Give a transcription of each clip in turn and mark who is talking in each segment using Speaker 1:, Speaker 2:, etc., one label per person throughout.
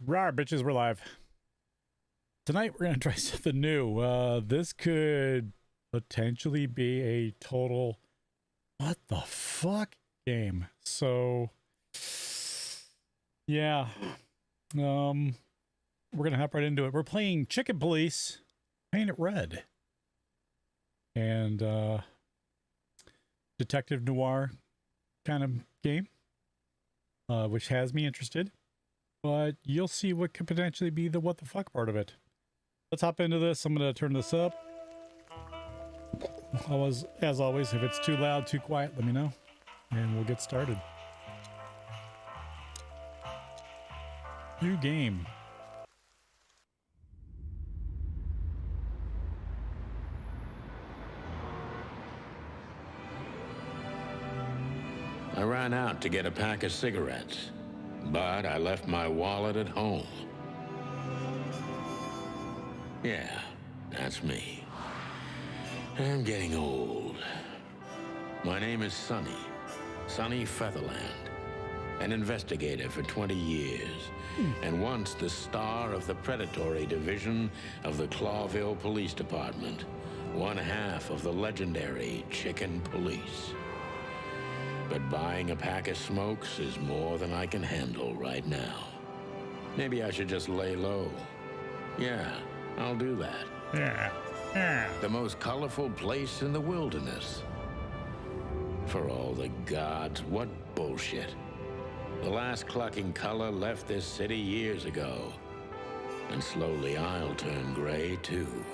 Speaker 1: Rawr, bitches, we're live. Tonight we're gonna try something new. This could potentially be a total what the fuck game. So yeah. We're gonna hop right into it. We're playing Chicken Police, Paint It Red. And detective noir kind of game. Which has me interested. But you'll see what could potentially be the what the fuck part of it. Let's hop into this. I'm going to turn this up. As always, if it's too loud, too quiet, let me know. And we'll get started. New game.
Speaker 2: I ran out to get a pack of cigarettes, but I left my wallet at home. Yeah, that's me. I'm getting old. My name is Sonny Featherland, an investigator for 20 years, and once the star of the predatory division of the Clawville Police Department, one half of the legendary Chicken Police. But buying a pack of smokes is more than I can handle right now. Maybe I should just lay low. Yeah, I'll do that.
Speaker 1: Yeah.
Speaker 2: The most colorful place in the wilderness. For all the gods, what bullshit. The last clucking color left this city years ago. And slowly I'll turn gray too.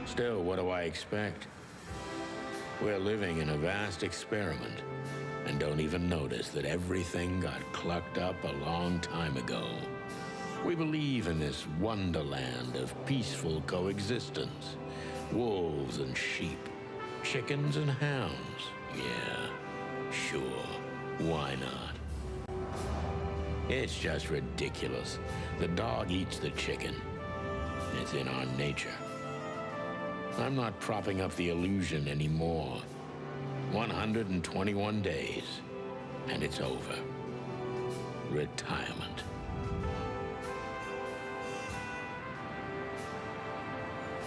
Speaker 2: Still, what do I expect? We're living in a vast experiment, and don't even notice that everything got clucked up a long time ago. We believe in this wonderland of peaceful coexistence. Wolves and sheep, chickens and hounds. Yeah, sure, why not? It's just ridiculous. The dog eats the chicken. It's in our nature. I'm not propping up the illusion anymore. 121 days, and it's over. Retirement.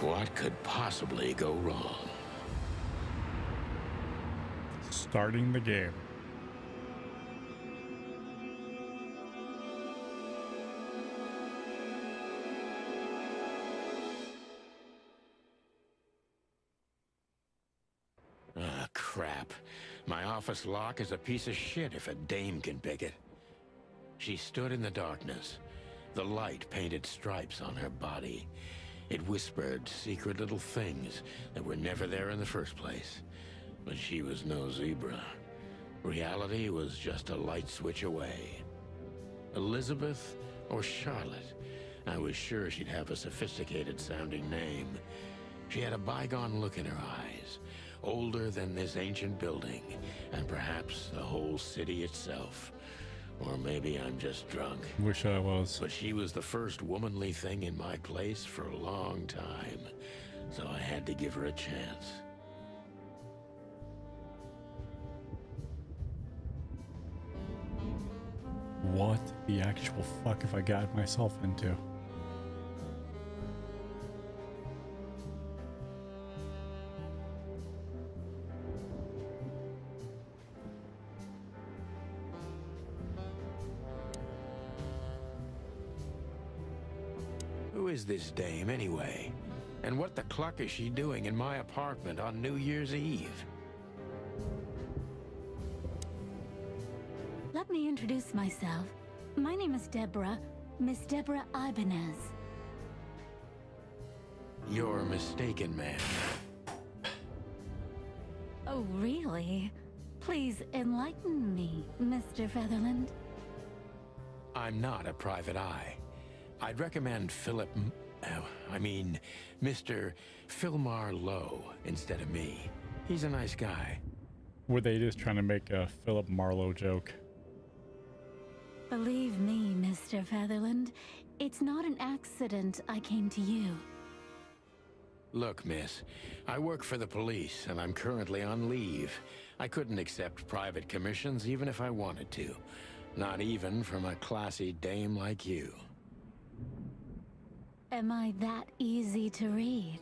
Speaker 2: What could possibly go wrong?
Speaker 1: Starting the game.
Speaker 2: Ah, crap. My office lock is a piece of shit if a dame can pick it. She stood in the darkness. The light painted stripes on her body. It whispered secret little things that were never there in the first place. But she was no zebra. Reality was just a light switch away. Elizabeth or Charlotte? I was sure she'd have a sophisticated sounding name. She had a bygone look in her eyes. Older than this ancient building, and perhaps the whole city itself. Or maybe I'm just drunk.
Speaker 1: Wish I was.
Speaker 2: But she was the first womanly thing in my place for a long time, so I had to give her a chance.
Speaker 1: What the actual fuck have I got myself into?
Speaker 2: Who is this dame, anyway? And what the cluck is she doing in my apartment on New Year's Eve?
Speaker 3: Let me introduce myself. My name is Deborah, Miss Deborah Ibanez.
Speaker 2: You're mistaken, ma'am.
Speaker 3: Oh, really? Please enlighten me, Mr. Featherland.
Speaker 2: I'm not a private eye. I'd recommend Mr. Philmar Lowe instead of me. He's a nice guy.
Speaker 1: Were they just trying to make a Philip Marlowe joke?
Speaker 3: Believe me, Mr. Featherland, it's not an accident I came to you.
Speaker 2: Look, miss, I work for the police, and I'm currently on leave. I couldn't accept private commissions even if I wanted to. Not even from a classy dame like you.
Speaker 3: Am I that easy to read?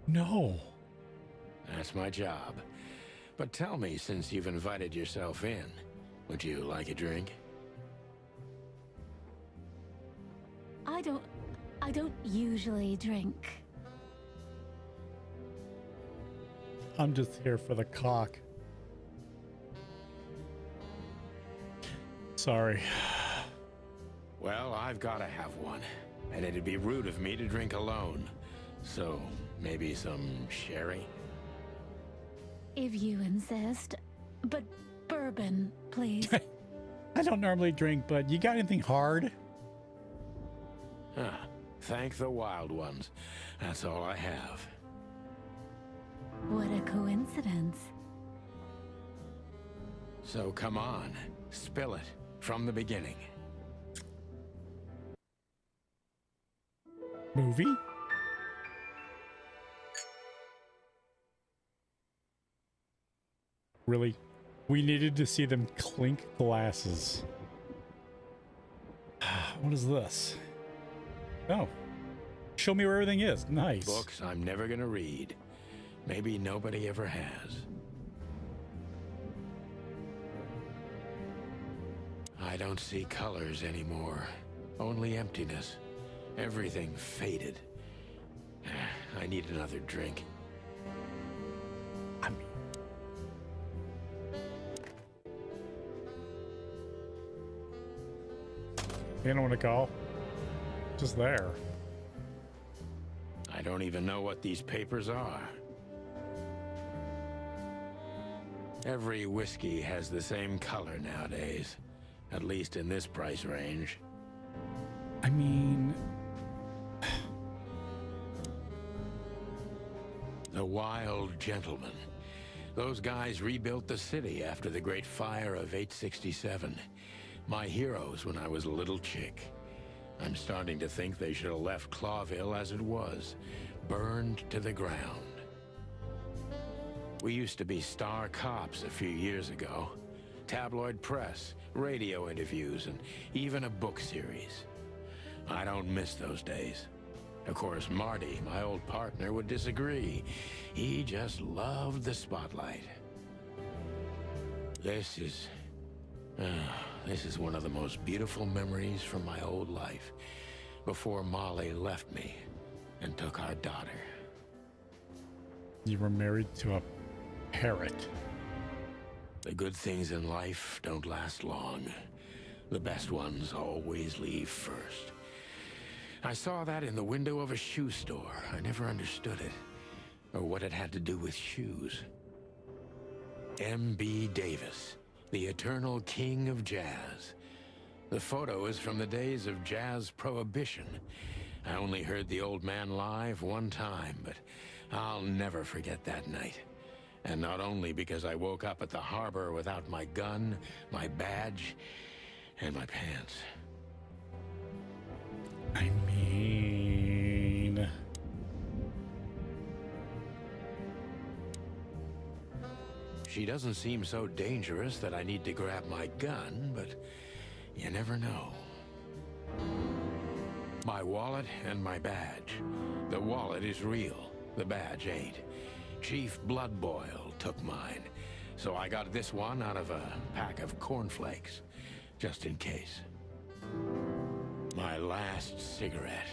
Speaker 1: No.
Speaker 2: That's my job. But tell me, since you've invited yourself in, would you like a drink?
Speaker 3: I don't usually drink.
Speaker 1: I'm just here for the cock. Sorry.
Speaker 2: Well, I've got to have one. And it'd be rude of me to drink alone. So, maybe some sherry?
Speaker 3: If you insist. But bourbon, please.
Speaker 1: I don't normally drink, but you got anything hard?
Speaker 2: Huh. Thank the wild ones. That's all I have.
Speaker 3: What a coincidence.
Speaker 2: So come on, spill it from the beginning.
Speaker 1: Movie? Really? We needed to see them clink glasses. What is this? Oh. Show me where everything is. Nice.
Speaker 2: Books I'm never gonna read. Maybe nobody ever has. I don't see colors anymore. Only emptiness. Everything faded. I need another drink.
Speaker 1: I mean, you don't want to go? Just there.
Speaker 2: I don't even know what these papers are. Every whiskey has the same color nowadays. At least in this price range.
Speaker 1: I mean...
Speaker 2: The Wild Gentlemen. Those guys rebuilt the city after the Great Fire of 867. My heroes when I was a little chick. I'm starting to think they should have left Clawville as it was, burned to the ground. We used to be star cops a few years ago. Tabloid press, radio interviews, and even a book series. I don't miss those days. Of course, Marty, my old partner, would disagree. He just loved the spotlight. This is one of the most beautiful memories from my old life, before Molly left me and took our daughter.
Speaker 1: You were married to a parrot.
Speaker 2: The good things in life don't last long. The best ones always leave first. I saw that in the window of a shoe store. I never understood it, or what it had to do with shoes. M.B. Davis, the eternal king of jazz. The photo is from the days of jazz prohibition. I only heard the old man live one time, but I'll never forget that night. And not only because I woke up at the harbor without my gun, my badge, and my pants.
Speaker 1: I mean...
Speaker 2: She doesn't seem so dangerous that I need to grab my gun, but you never know. My wallet and my badge. The wallet is real, the badge ain't. Chief Bloodboil took mine, so I got this one out of a pack of cornflakes, just in case. My last cigarette.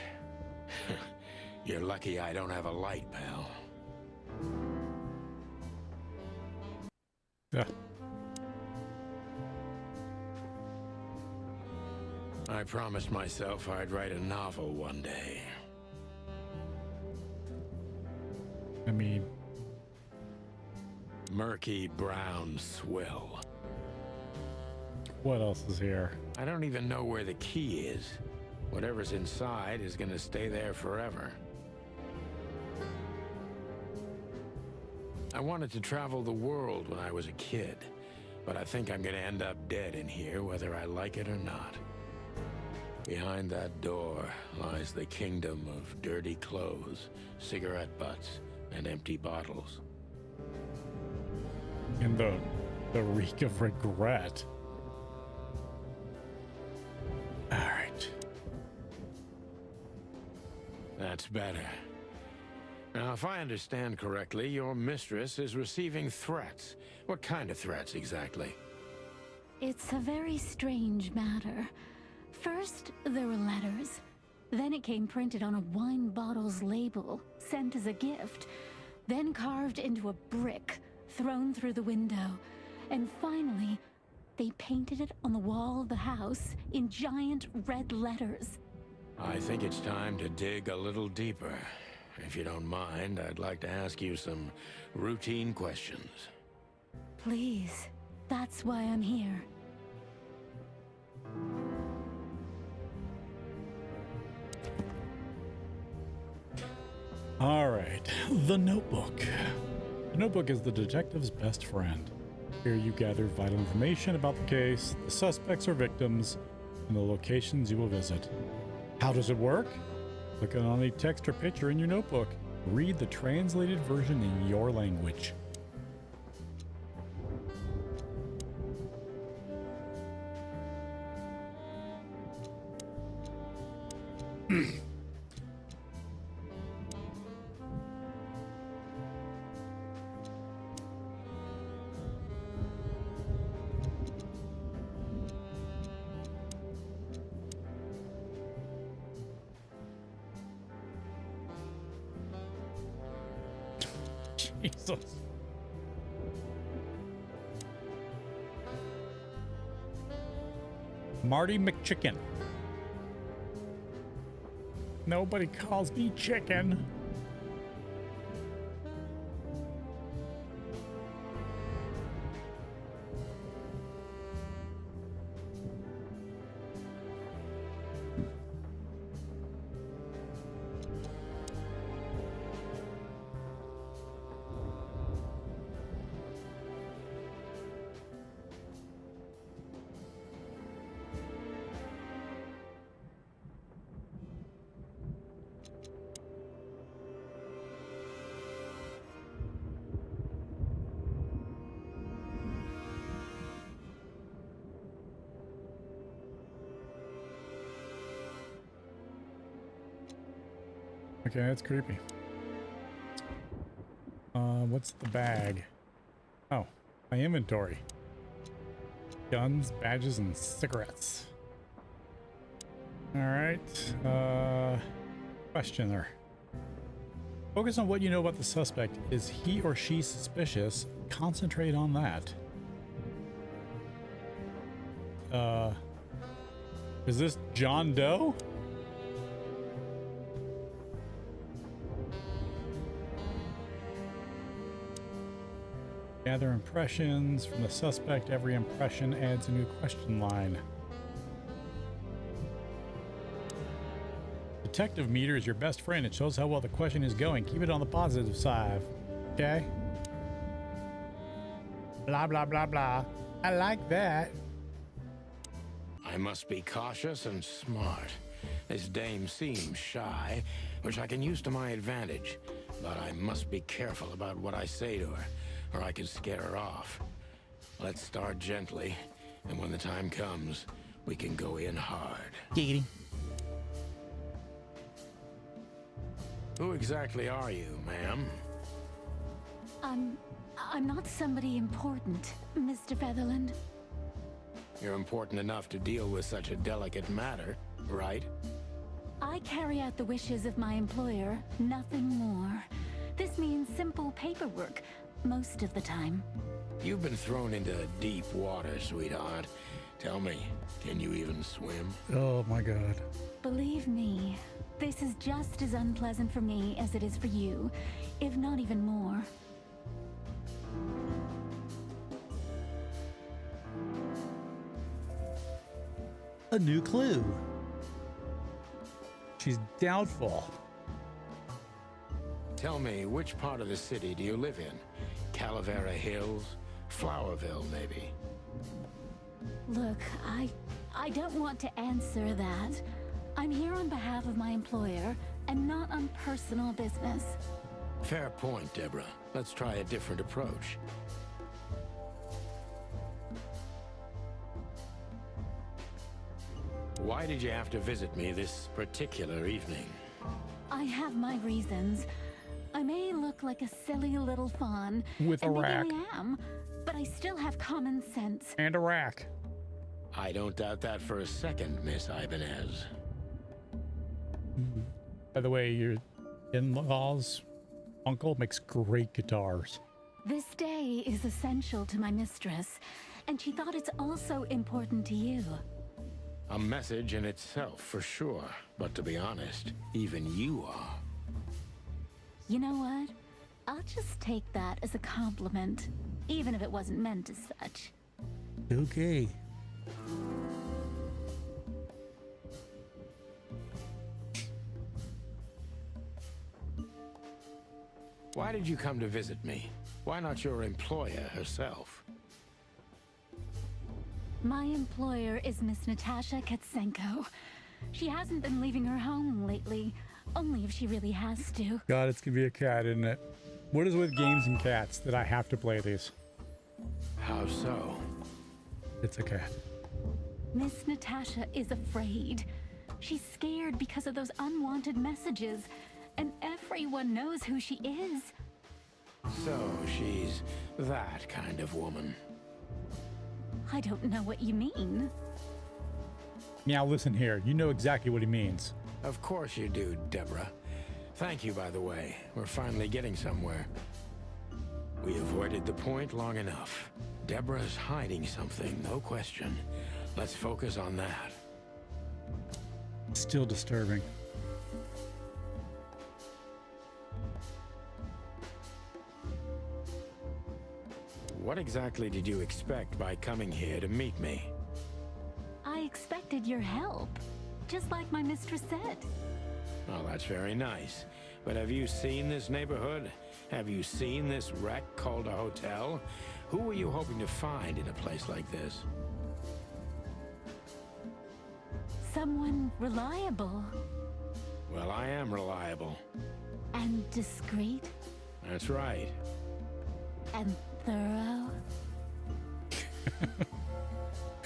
Speaker 2: You're lucky I don't have a light, pal.
Speaker 1: Yeah.
Speaker 2: I promised myself I'd write a novel one day.
Speaker 1: I mean...
Speaker 2: Murky brown swill.
Speaker 1: What else is here?
Speaker 2: I don't even know where the key is. Whatever's inside is gonna stay there forever. I wanted to travel the world when I was a kid, but I think I'm gonna end up dead in here whether I like it or not. Behind that door lies the kingdom of dirty clothes, cigarette butts, and empty bottles.
Speaker 1: And the reek of regret. All right.
Speaker 2: That's better. Now, if I understand correctly, your mistress is receiving threats. What kind of threats, exactly?
Speaker 3: It's a very strange matter. First, there were letters. Then it came printed on a wine bottle's label, sent as a gift. Then carved into a brick, thrown through the window. And finally, they painted it on the wall of the house in giant red letters.
Speaker 2: I think it's time to dig a little deeper. If you don't mind, I'd like to ask you some routine questions.
Speaker 3: Please, that's why I'm here.
Speaker 1: All right, the Notebook. The Notebook is the detective's best friend. Here you gather vital information about the case, the suspects or victims, and the locations you will visit. How does it work? Click on any text or picture in your notebook. Read the translated version in your language. Jesus. Marty McChicken. Nobody calls me chicken. Okay, that's creepy. What's the bag? Oh, my inventory. Guns, badges, and cigarettes. All right. Questioner. Focus on what you know about the suspect. Is he or she suspicious? Concentrate on that. Is this John Doe? Gather impressions from the suspect. Every impression adds a new question line. Detective meter is your best friend. It shows how well the question is going. Keep it on the positive side. Okay? Blah, blah, blah, blah. I like that.
Speaker 2: I must be cautious and smart. This dame seems shy, which I can use to my advantage. But I must be careful about what I say to her, or I can scare her off. Let's start gently, and when the time comes, we can go in hard.
Speaker 1: Giggity.
Speaker 2: Who exactly are you, ma'am?
Speaker 3: I'm not somebody important, Mr. Featherland.
Speaker 2: You're important enough to deal with such a delicate matter, right?
Speaker 3: I carry out the wishes of my employer, nothing more. This means simple paperwork, most of the time.
Speaker 2: You've been thrown into deep water, sweetheart. Tell me, can you even swim?
Speaker 1: Oh my god.
Speaker 3: Believe me, this is just as unpleasant for me as it is for you, if not even more.
Speaker 1: A new clue. She's doubtful.
Speaker 2: Tell me, which part of the city do you live in? Calavera Hills? Flowerville, maybe?
Speaker 3: Look, I don't want to answer that. I'm here on behalf of my employer and not on personal business.
Speaker 2: Fair point, Deborah. Let's try a different approach. Why did you have to visit me this particular evening?
Speaker 3: I have my reasons. I may look like a silly little fawn,
Speaker 1: With a
Speaker 3: and maybe
Speaker 1: rack.
Speaker 3: I am, but I still have common sense.
Speaker 1: And a rack.
Speaker 2: I don't doubt that for a second, Miss Ibanez.
Speaker 1: By the way, your in-laws uncle makes great guitars.
Speaker 3: This day is essential to my mistress, and she thought it's also important to you.
Speaker 2: A message in itself, for sure. But to be honest, even you are.
Speaker 3: You know what? I'll just take that as a compliment, even if it wasn't meant as such.
Speaker 1: Okay.
Speaker 2: Why did you come to visit me? Why not your employer herself?
Speaker 3: My employer is Miss Natasha Katsenko. She hasn't been leaving her home lately, only if she really has to.
Speaker 1: God, it's gonna be a cat, isn't it? What is with games and cats that I have to play these?
Speaker 2: How so?
Speaker 1: It's a cat.
Speaker 3: Miss Natasha is afraid. She's scared because of those unwanted messages, and everyone knows who she is.
Speaker 2: So she's that kind of woman.
Speaker 3: I don't know what you mean.
Speaker 1: Now listen here, you know exactly what he means.
Speaker 2: Of course you do, Deborah. Thank you, by the way. We're finally getting somewhere. We avoided the point long enough. Deborah's hiding something, no question. Let's focus on that.
Speaker 1: Still disturbing.
Speaker 2: What exactly did you expect by coming here to meet me?
Speaker 3: I expected your help, just like my mistress said.
Speaker 2: Well, that's very nice. But have you seen this neighborhood? Have you seen this wreck called a hotel? Who were you hoping to find in a place like this?
Speaker 3: Someone reliable
Speaker 2: Well, I am reliable.
Speaker 3: and discreet
Speaker 2: That's right.
Speaker 3: and thorough.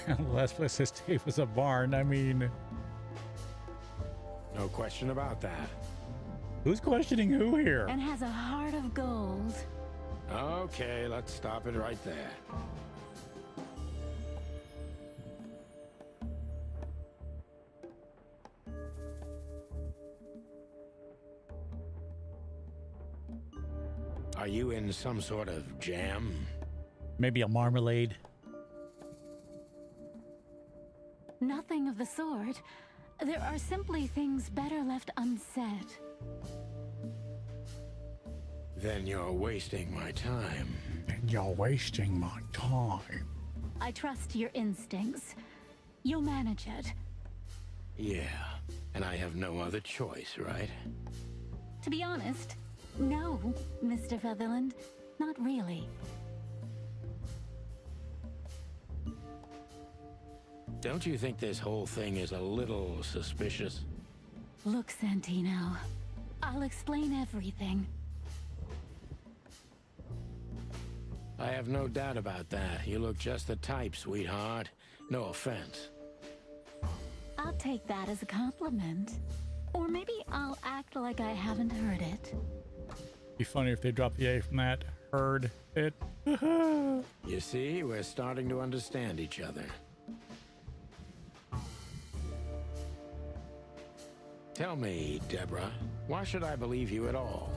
Speaker 1: The last place I stayed was a barn. I mean,
Speaker 2: No question about that.
Speaker 1: who's questioning who here?
Speaker 3: And has a heart of gold.
Speaker 2: Okay, let's stop it right there. Are you in some sort of jam?
Speaker 1: Maybe a marmalade.
Speaker 3: Nothing of the sort. There are simply things better left unsaid.
Speaker 2: Then you're wasting my time.
Speaker 1: And you're wasting my time.
Speaker 3: I trust your instincts. You'll manage it.
Speaker 2: Yeah, and I have no other choice, right?
Speaker 3: To be honest, no, Mr. Featherland. Not really.
Speaker 2: Don't you think this whole thing is a little suspicious?
Speaker 3: Look, Santino. I'll explain everything.
Speaker 2: I have no doubt about that. You look just the type, sweetheart. No offense.
Speaker 3: I'll take that as a compliment. Or maybe I'll act like I haven't heard it.
Speaker 1: Be funny if they dropped the A from that. Heard it.
Speaker 2: You see, we're starting to understand each other. Tell me, Deborah, why should I believe you at all?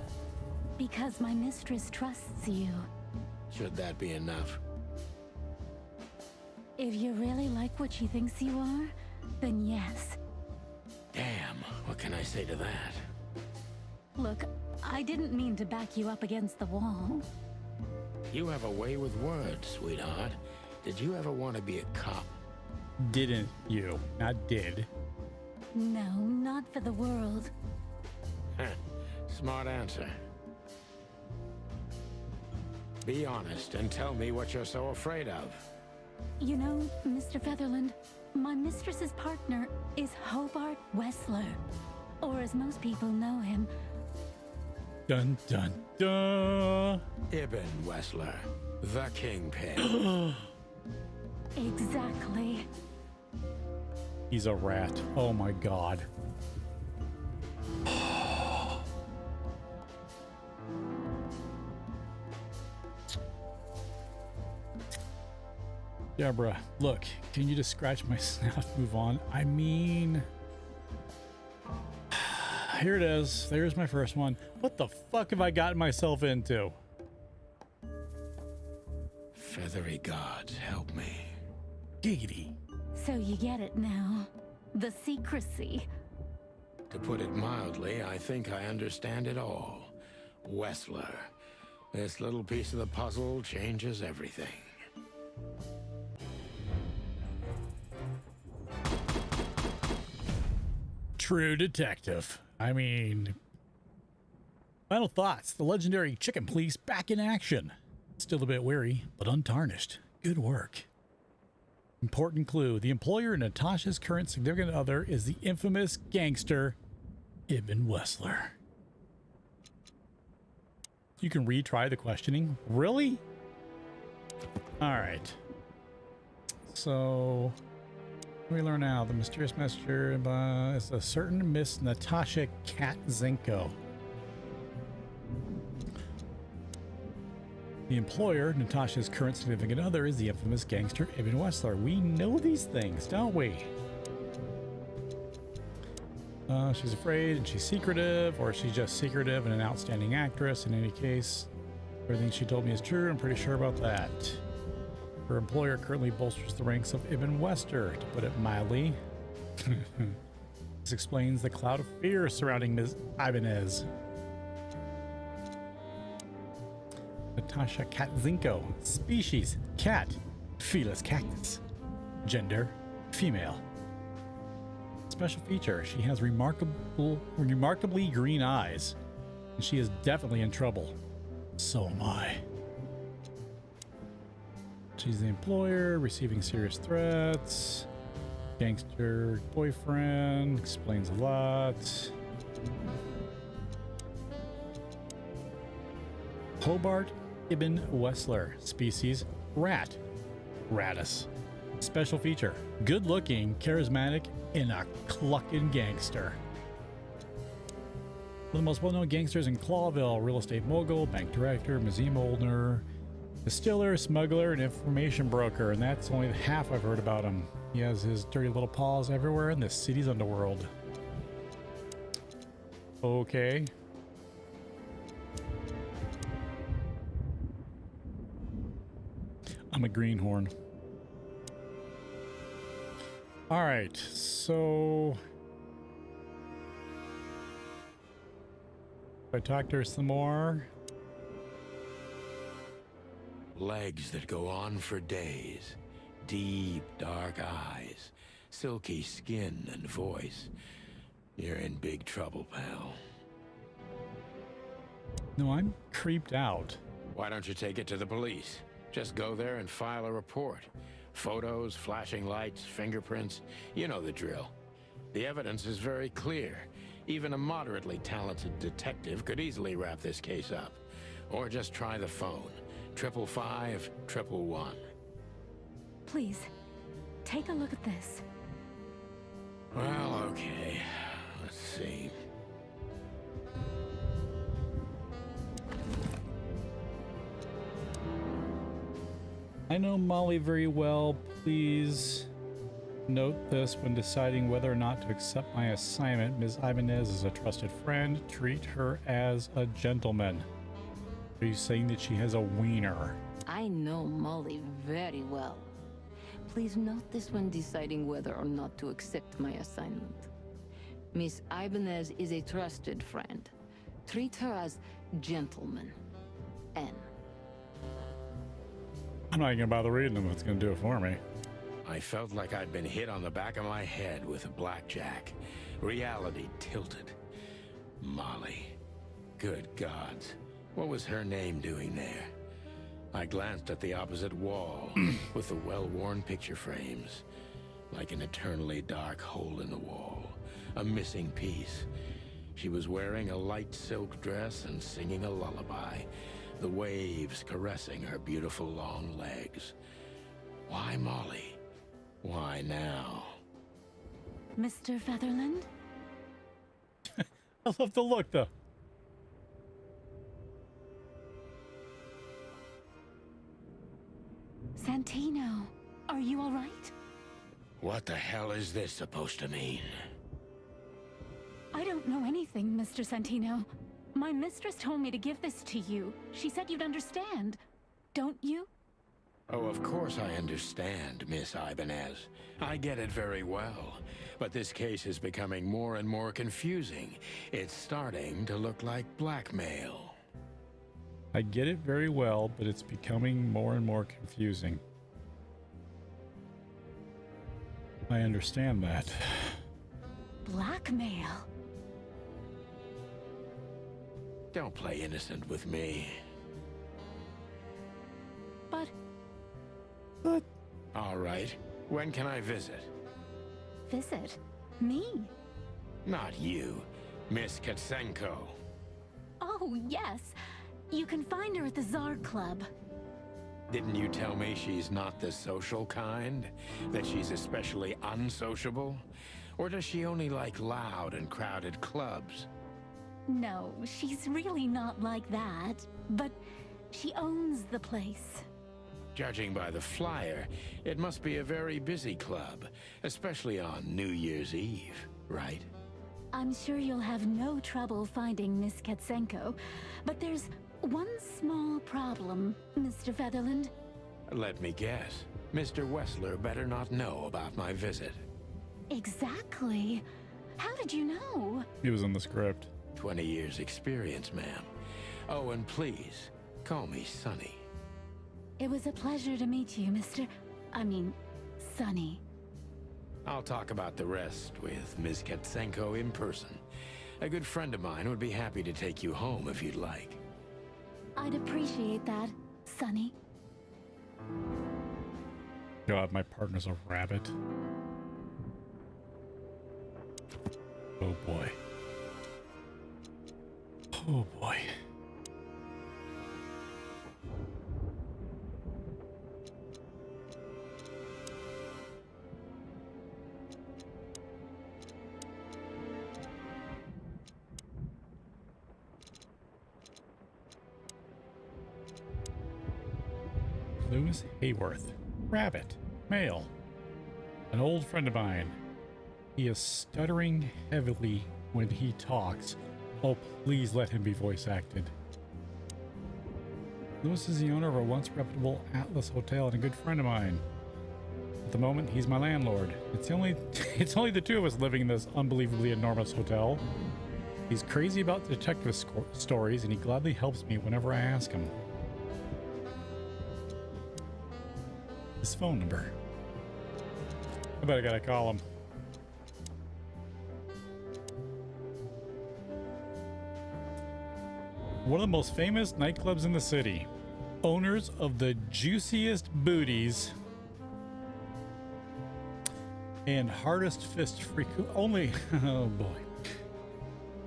Speaker 3: Because my mistress trusts you.
Speaker 2: Should that be enough?
Speaker 3: If you really like what she thinks you are, then yes.
Speaker 2: Damn, what can I say to that?
Speaker 3: Look, I didn't mean to back you up against the wall.
Speaker 2: You have a way with words, sweetheart. Did you ever want to be a cop?
Speaker 1: Didn't you? Not did.
Speaker 3: No, not for the world.
Speaker 2: Smart answer. Be honest and tell me what you're so afraid of.
Speaker 3: You know, Mr. Featherland, my mistress's partner is Hobart Wessler, or as most people know him,
Speaker 1: Dun dun dun.
Speaker 2: Ibn Wessler, the kingpin.
Speaker 3: exactly.
Speaker 1: He's a rat. Oh my god. Deborah, look, can you just scratch my snout, move on? I mean, here it is. There's my first one. What the fuck have I gotten myself into?
Speaker 2: Feathery gods, help me.
Speaker 1: Giggity.
Speaker 3: So you get it now. The secrecy.
Speaker 2: To put it mildly, I think I understand it all. Wessler. This little piece of the puzzle changes everything.
Speaker 1: True detective. I mean, final thoughts. The legendary Chicken Police back in action. Still a bit weary, but untarnished. Good work. Important clue. The employer in Natasha's current significant other is the infamous gangster Ibn Wessler. You can retry the questioning. Really? All right. So, what do we learn now? The mysterious messenger is a certain Miss Natasha Katzenko. The employer, Natasha's current significant other, is the infamous gangster Ibn Wessler. We know these things, don't we? She's afraid and she's secretive, or she's just secretive and an outstanding actress. In any case, everything she told me is true. I'm pretty sure about that. Her employer currently bolsters the ranks of Ibn Wessler, to put it mildly. This explains the cloud of fear surrounding Ms. Ibanez. Natasha Katzenko. Species: cat. Felis cactus. Gender: female. Special feature: she has remarkably green eyes, and she is definitely in trouble. So am I. She's the employer, receiving serious threats. Gangster boyfriend, explains a lot. Hobart Ibn Wessler, species rat, Rattus. Special feature: good looking, charismatic, and a clucking gangster. One of the most well-known gangsters in Clawville: real estate mogul, bank director, museum owner, distiller, smuggler, and information broker. And that's only half I've heard about him. He has his dirty little paws everywhere in the city's underworld. Okay. I'm a greenhorn. All right, so I talked to her some more.
Speaker 2: Legs that go on for days. Deep, dark eyes. Silky skin and voice. You're in big trouble, pal.
Speaker 1: No, I'm creeped out.
Speaker 2: Why don't you take it to the police? Just go there and file a report. Photos, flashing lights, fingerprints. You know the drill. The evidence is very clear. Even a moderately talented detective could easily wrap this case up. Or just try the phone. 555-111.
Speaker 3: Please, take a look at this.
Speaker 2: Well, okay. Let's see.
Speaker 1: I know Molly very well. Please note this when deciding whether or not to accept my assignment. Ms. Ibanez is a trusted friend. Treat her as a gentleman. Are you saying that she has a wiener?
Speaker 4: I know Molly very well. Please note this when deciding whether or not to accept my assignment. Miss Ibanez is a trusted friend. Treat her as gentleman. N.
Speaker 1: I'm not gonna bother reading them. It's gonna do it for me.
Speaker 2: I felt like I'd been hit on the back of my head with a blackjack. Reality tilted. Molly. Good gods. What was her name doing there? I glanced at the opposite wall with the well-worn picture frames. like an eternally dark hole in the wall, a missing piece. She was wearing a light silk dress and singing a lullaby, the waves caressing her beautiful long legs. Why Molly? Why now?
Speaker 3: Mr. Featherland?
Speaker 1: I love the look, though.
Speaker 3: Santino, are you all right?
Speaker 2: What the hell is this supposed to mean?
Speaker 3: I don't know anything, Mr. Santino. My mistress told me to give this to you. She said you'd understand. Don't you?
Speaker 2: Oh, of course I understand, Miss Ibanez. I get it very well. But this case is becoming more and more confusing. It's starting to look like blackmail.
Speaker 1: I get it very well, but it's becoming more and more confusing. I understand that.
Speaker 3: Blackmail?
Speaker 2: Don't play innocent with me.
Speaker 3: But
Speaker 2: All right. When can I visit?
Speaker 3: visit? Me?
Speaker 2: Not you, Miss Katsenko.
Speaker 3: Oh, yes. You can find her at the Czar Club.
Speaker 2: Didn't you tell me she's not the social kind? That she's especially unsociable? Or does she only like loud and crowded clubs?
Speaker 3: No, she's really not like that. But she owns the place.
Speaker 2: Judging by the flyer, it must be a very busy club, especially on New Year's Eve, right?
Speaker 3: I'm sure you'll have no trouble finding Miss Katsenko. But there's one small problem, Mr. Featherland.
Speaker 2: Let me guess. Mr. Wessler better not know about my visit.
Speaker 3: Exactly. How did you know?
Speaker 1: He was in the script.
Speaker 2: 20 years experience, ma'am. Oh, and please, call me Sonny.
Speaker 3: It was a pleasure to meet you, Sonny.
Speaker 2: I'll talk about the rest with Ms. Katsenko in person. A good friend of mine would be happy to take you home if you'd like.
Speaker 3: I'd appreciate that, Sonny.
Speaker 1: God, my partner's a rabbit. Oh boy. Oh boy. Lewis Hayworth. Rabbit. Male. An old friend of mine. He is stuttering heavily when he talks. Oh, please let him be voice acted. Lewis is the owner of a once reputable Atlas Hotel and a good friend of mine. At the moment, he's my landlord. It's only the two of us living in this unbelievably enormous hotel. He's crazy about detective stories, and he gladly helps me whenever I ask him. His phone number. I bet I gotta call him. One of the most famous nightclubs in the city. Owners of the juiciest booties and hardest fist freak. Only. Oh boy.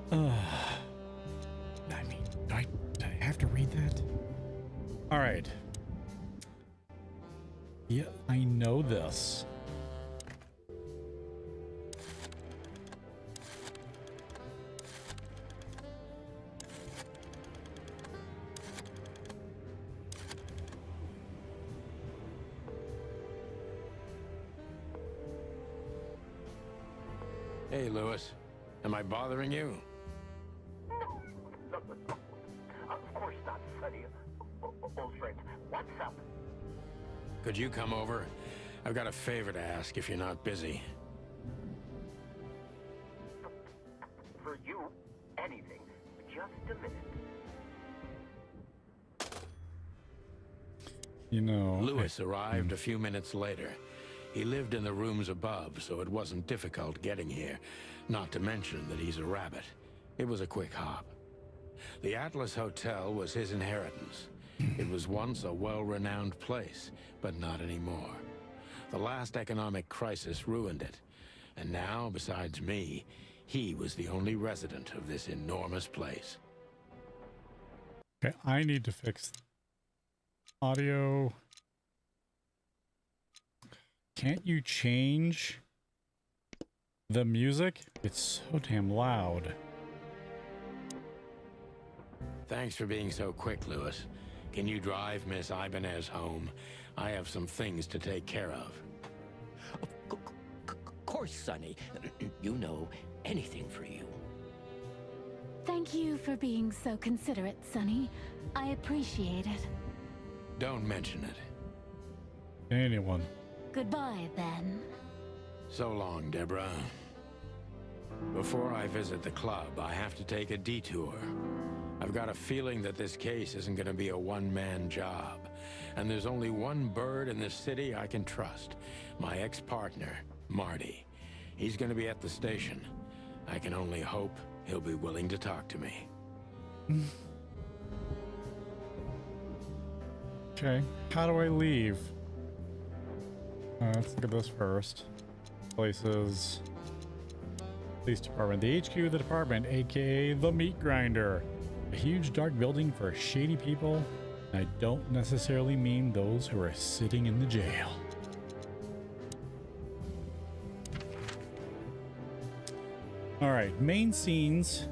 Speaker 1: Do I have to read that? All right. Yeah, I know this.
Speaker 2: Hey, Lewis. Am I bothering you?
Speaker 5: No, of course not, Sonny. Old friend, what's up?
Speaker 2: Could you come over? I've got a favor to ask if you're not busy.
Speaker 5: For you, anything. Just a minute.
Speaker 1: You know,
Speaker 2: Lewis arrived a few minutes later. He lived in the rooms above, so it wasn't difficult getting here. Not to mention that he's a rabbit. It was a quick hop. The Atlas Hotel was his inheritance. It was once a well-renowned place, but not anymore. The last economic crisis ruined it. And now, besides me, he was the only resident of this enormous place.
Speaker 1: Okay, I need to fix audio. Can't you change the music? It's so damn loud.
Speaker 2: Thanks for being so quick, Lewis. Can you drive Miss Ibanez home? I have some things to take care of.
Speaker 5: Of course, Sonny. You know, anything for you.
Speaker 3: Thank you for being so considerate, Sonny. I appreciate it.
Speaker 2: Don't mention it.
Speaker 1: Anyone.
Speaker 3: Goodbye, then.
Speaker 2: So long, Deborah. Before I visit the club, I have to take a detour. I've got a feeling that this case isn't going to be a one-man job. And there's only one bird in this city I can trust. My ex-partner, Marty. He's going to be at the station. I can only hope he'll be willing to talk to me.
Speaker 1: Okay, how do I leave? Let's look at this first. Places. Police department. The HQ of the department, aka the meat grinder. A huge dark building for shady people. I don't necessarily mean those who are sitting in the jail. Alright, main scenes.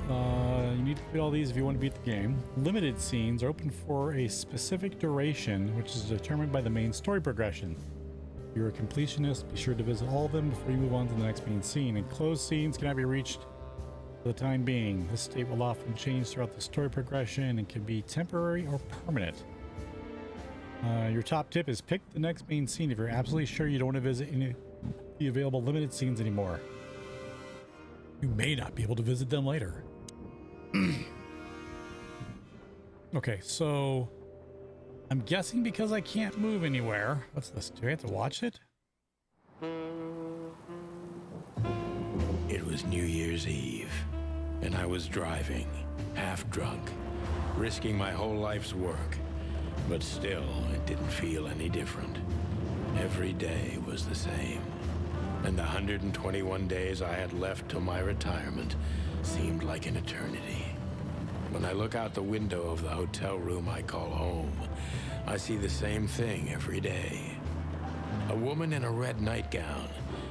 Speaker 1: You need to complete all these if you want to beat the game. Limited scenes are open for a specific duration, which is determined by the main story progression. If you're a completionist, be sure to visit all of them before you move on to the next main scene. And closed scenes cannot be reached for the time being. This state will often change throughout the story progression and can be temporary or permanent. Your top tip is pick the next main scene if you're absolutely sure you don't want to visit any of the available limited scenes anymore. You may not be able to visit them later. Okay, so I'm guessing because I can't move anywhere. What's this? Do I have to watch it?
Speaker 2: It was New Year's Eve, and I was driving, half drunk, risking my whole life's work. But still, it didn't feel any different. Every day was the same. And the 121 days I had left till my retirement seemed like an eternity. When I look out the window of the hotel room I call home, I see the same thing every day. A woman in a red nightgown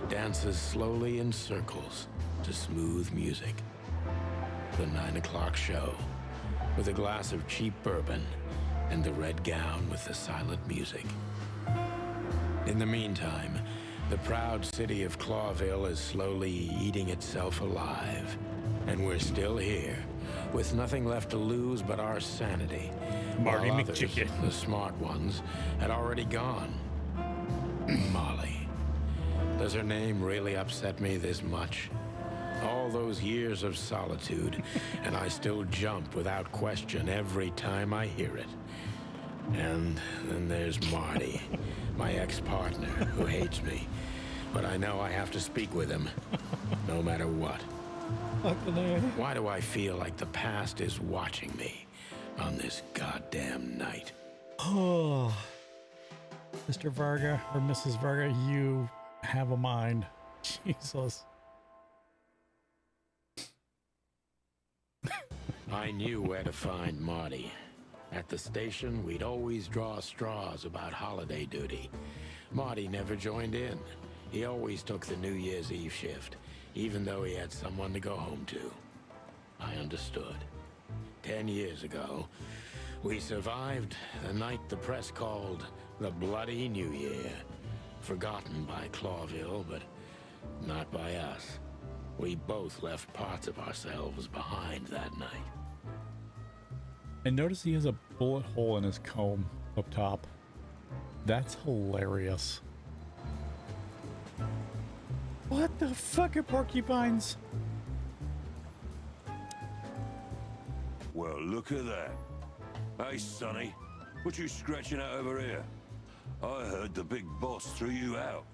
Speaker 2: dances slowly in circles to smooth music. The 9 o'clock show, with a glass of cheap bourbon and the red gown with the silent music. In the meantime, the proud city of Clawville is slowly eating itself alive. And we're still here, with nothing left to lose but our sanity.
Speaker 1: Marty
Speaker 2: While others,
Speaker 1: McChicken.
Speaker 2: the smart ones, had already gone. Molly. Does her name really upset me this much? All those years of solitude, and I still jump without question every time I hear it. And then there's Marty, my ex-partner, who hates me. But I know I have to speak with him, no matter what. Why do I feel like the past is watching me on this goddamn night?
Speaker 1: Oh, Mr. Varga or Mrs. Varga, you have a mind. Jesus.
Speaker 2: I knew where to find Marty. At the station, we'd always draw straws about holiday duty. Marty never joined in. He always took the New Year's Eve shift, even though he had someone to go home to. I understood. 10 years ago, we survived the night the press called the Bloody New Year. Forgotten by Clawville, but not by us. We both left parts of ourselves behind that night.
Speaker 1: And notice he has a bullet hole in his comb up top. That's hilarious. What the fuck are porcupines?
Speaker 6: Well, look at that. Hey, Sonny, what you scratching out over here? I heard the big boss threw you out.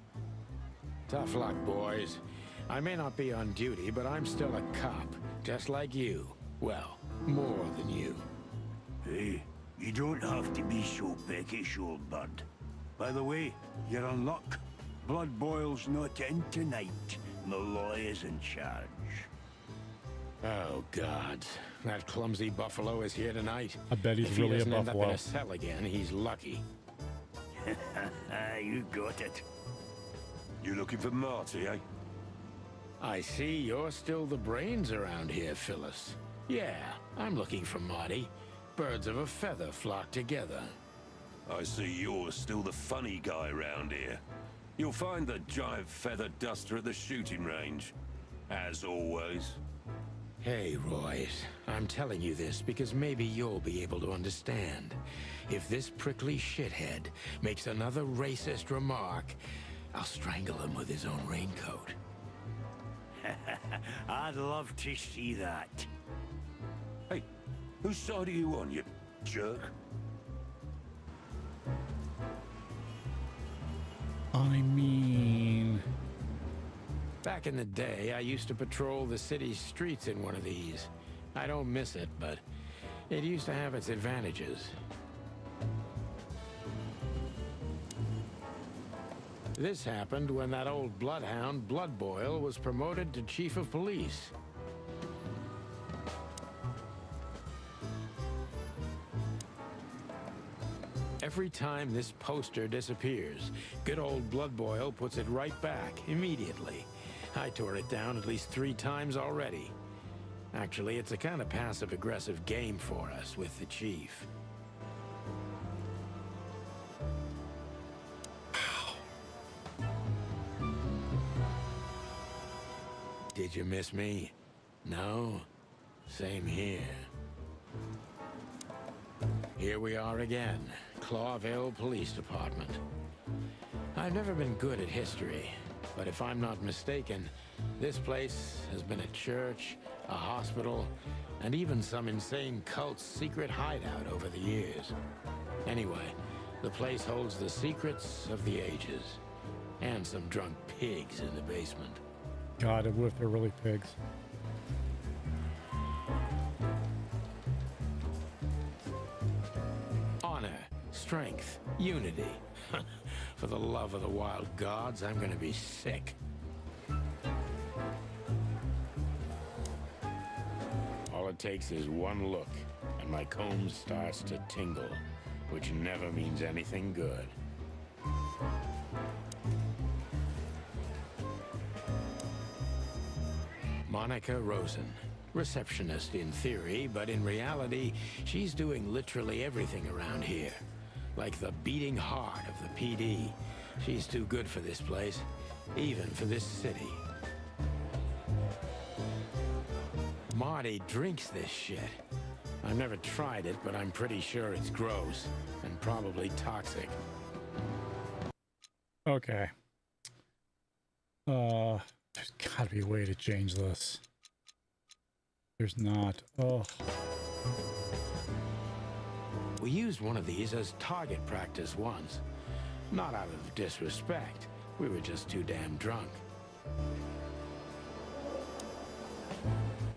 Speaker 2: Tough luck, boys. I may not be on duty, but I'm still a cop, just like you. Well, more than you.
Speaker 7: Hey, you don't have to be so peckish, old bud. By the way, you're on luck. Blood Boil's not in tonight. Malloy is in charge.
Speaker 2: Oh, God. That clumsy buffalo is here tonight.
Speaker 1: I bet he's
Speaker 2: if
Speaker 1: really
Speaker 2: he
Speaker 1: a
Speaker 2: doesn't end up
Speaker 1: buffalo.
Speaker 2: in a cell again, he's lucky.
Speaker 7: You got it.
Speaker 6: You looking for Marty, eh?
Speaker 2: I see you're still the brains around here, Phyllis. Yeah, I'm looking for Marty. Birds of a feather flock together.
Speaker 6: I see you're still the funny guy round here. You'll find the giant feather duster at the shooting range. As always.
Speaker 2: Hey, Royce. I'm telling you this because maybe you'll be able to understand. If this prickly shithead makes another racist remark, I'll strangle him with his own raincoat.
Speaker 7: I'd love to see that.
Speaker 6: Hey, whose side are you on, you jerk?
Speaker 1: I mean...
Speaker 2: Back in the day, I used to patrol the city's streets in one of these. I don't miss it, but it used to have its advantages. This happened when that old bloodhound, Blood Boil, was promoted to chief of police. Every time this poster disappears, good old Blood Boil puts it right back, immediately. I tore it down at least 3 times already. Actually, it's a kind of passive-aggressive game for us with the chief. Did you miss me? No? Same here. Here we are again, Clawville Police Department. I've never been good at history, but if I'm not mistaken, this place has been a church, a hospital, and even some insane cult's secret hideout over the years. Anyway, the place holds the secrets of the ages, and some drunk pigs in the basement.
Speaker 1: God, what if they're really pigs?
Speaker 2: Honor, strength, unity. For the love of the wild gods, I'm gonna be sick. All it takes is one look, and my comb starts to tingle, which never means anything good. Monica Rosen. Receptionist in theory, but in reality, she's doing literally everything around here. Like the beating heart of the PD. She's too good for this place, even for this city. Marty drinks this shit. I've never tried it, but I'm pretty sure it's gross and probably toxic.
Speaker 1: Okay. There's gotta be a way to change this. There's not. Oh.
Speaker 2: We used one of these as target practice once. Not out of disrespect. We were just too damn drunk.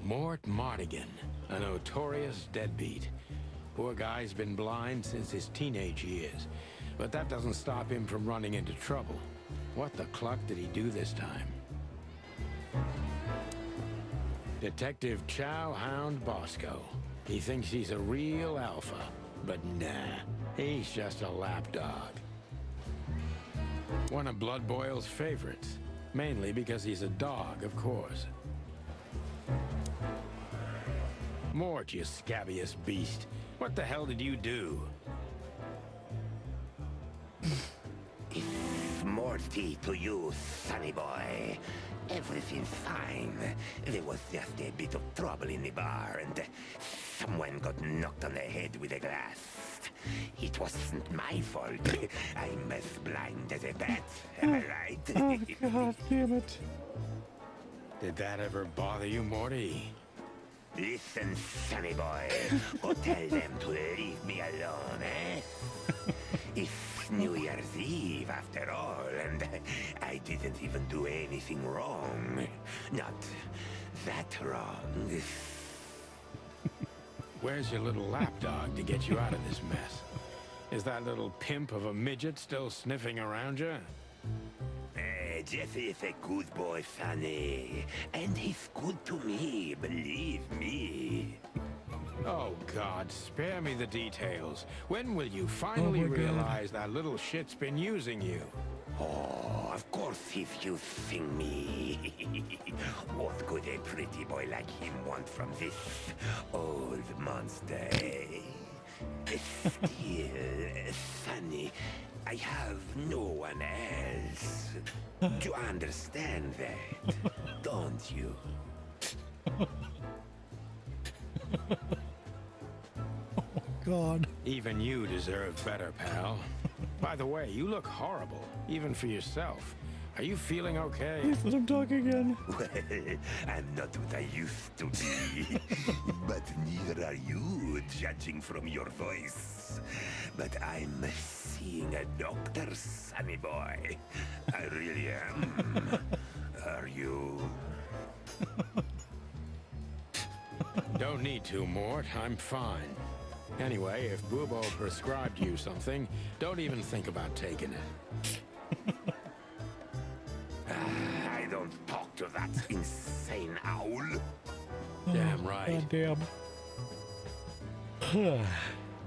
Speaker 2: Mort Mardigan, a notorious deadbeat. Poor guy's been blind since his teenage years, but that doesn't stop him from running into trouble. What the cluck did he do this time? Detective Chow Hound Bosco. He thinks he's a real alpha, but nah, he's just a lapdog. One of Blood Boil's favorites, mainly because he's a dog, of course. Mort, you scabbiest beast. What the hell did you do?
Speaker 5: If Morty to you, sonny boy. Everything's fine. There was just a bit of trouble in the bar, and someone got knocked on the head with a glass. It wasn't my fault. I'm as blind as a bat. Am I right?
Speaker 1: Oh, God damn it.
Speaker 2: Did that ever bother you, Morty?
Speaker 5: Listen, sonny boy. Go tell them to leave me alone, eh? It's New Year's Eve, after all, and I didn't even do anything wrong. Not that wrong.
Speaker 2: Where's your little lapdog to get you out of this mess? Is that little pimp of a midget still sniffing around you?
Speaker 5: Jesse is a good boy, Sonny. And he's good to me, believe me.
Speaker 2: Oh, God, spare me the details. When will you finally realize that little shit's been using you?
Speaker 5: Oh, of course he's using me. What could a pretty boy like him want from this old monster, eh? Still, Sonny, I have no one else. You understand that, don't you?
Speaker 1: God.
Speaker 2: Even you deserve better, pal. By the way, you look horrible, even for yourself. Are you feeling okay?
Speaker 1: Please let him talk again.
Speaker 5: Well, I'm not what I used to be. But neither are you, judging from your voice. But I'm seeing a doctor, Sonny boy. I really am. Are you?
Speaker 2: Don't need to, Mort. I'm fine. Anyway, if Bubo prescribed you something, don't even think about taking it.
Speaker 5: I don't talk to that insane owl.
Speaker 2: Damn right.
Speaker 1: God damn.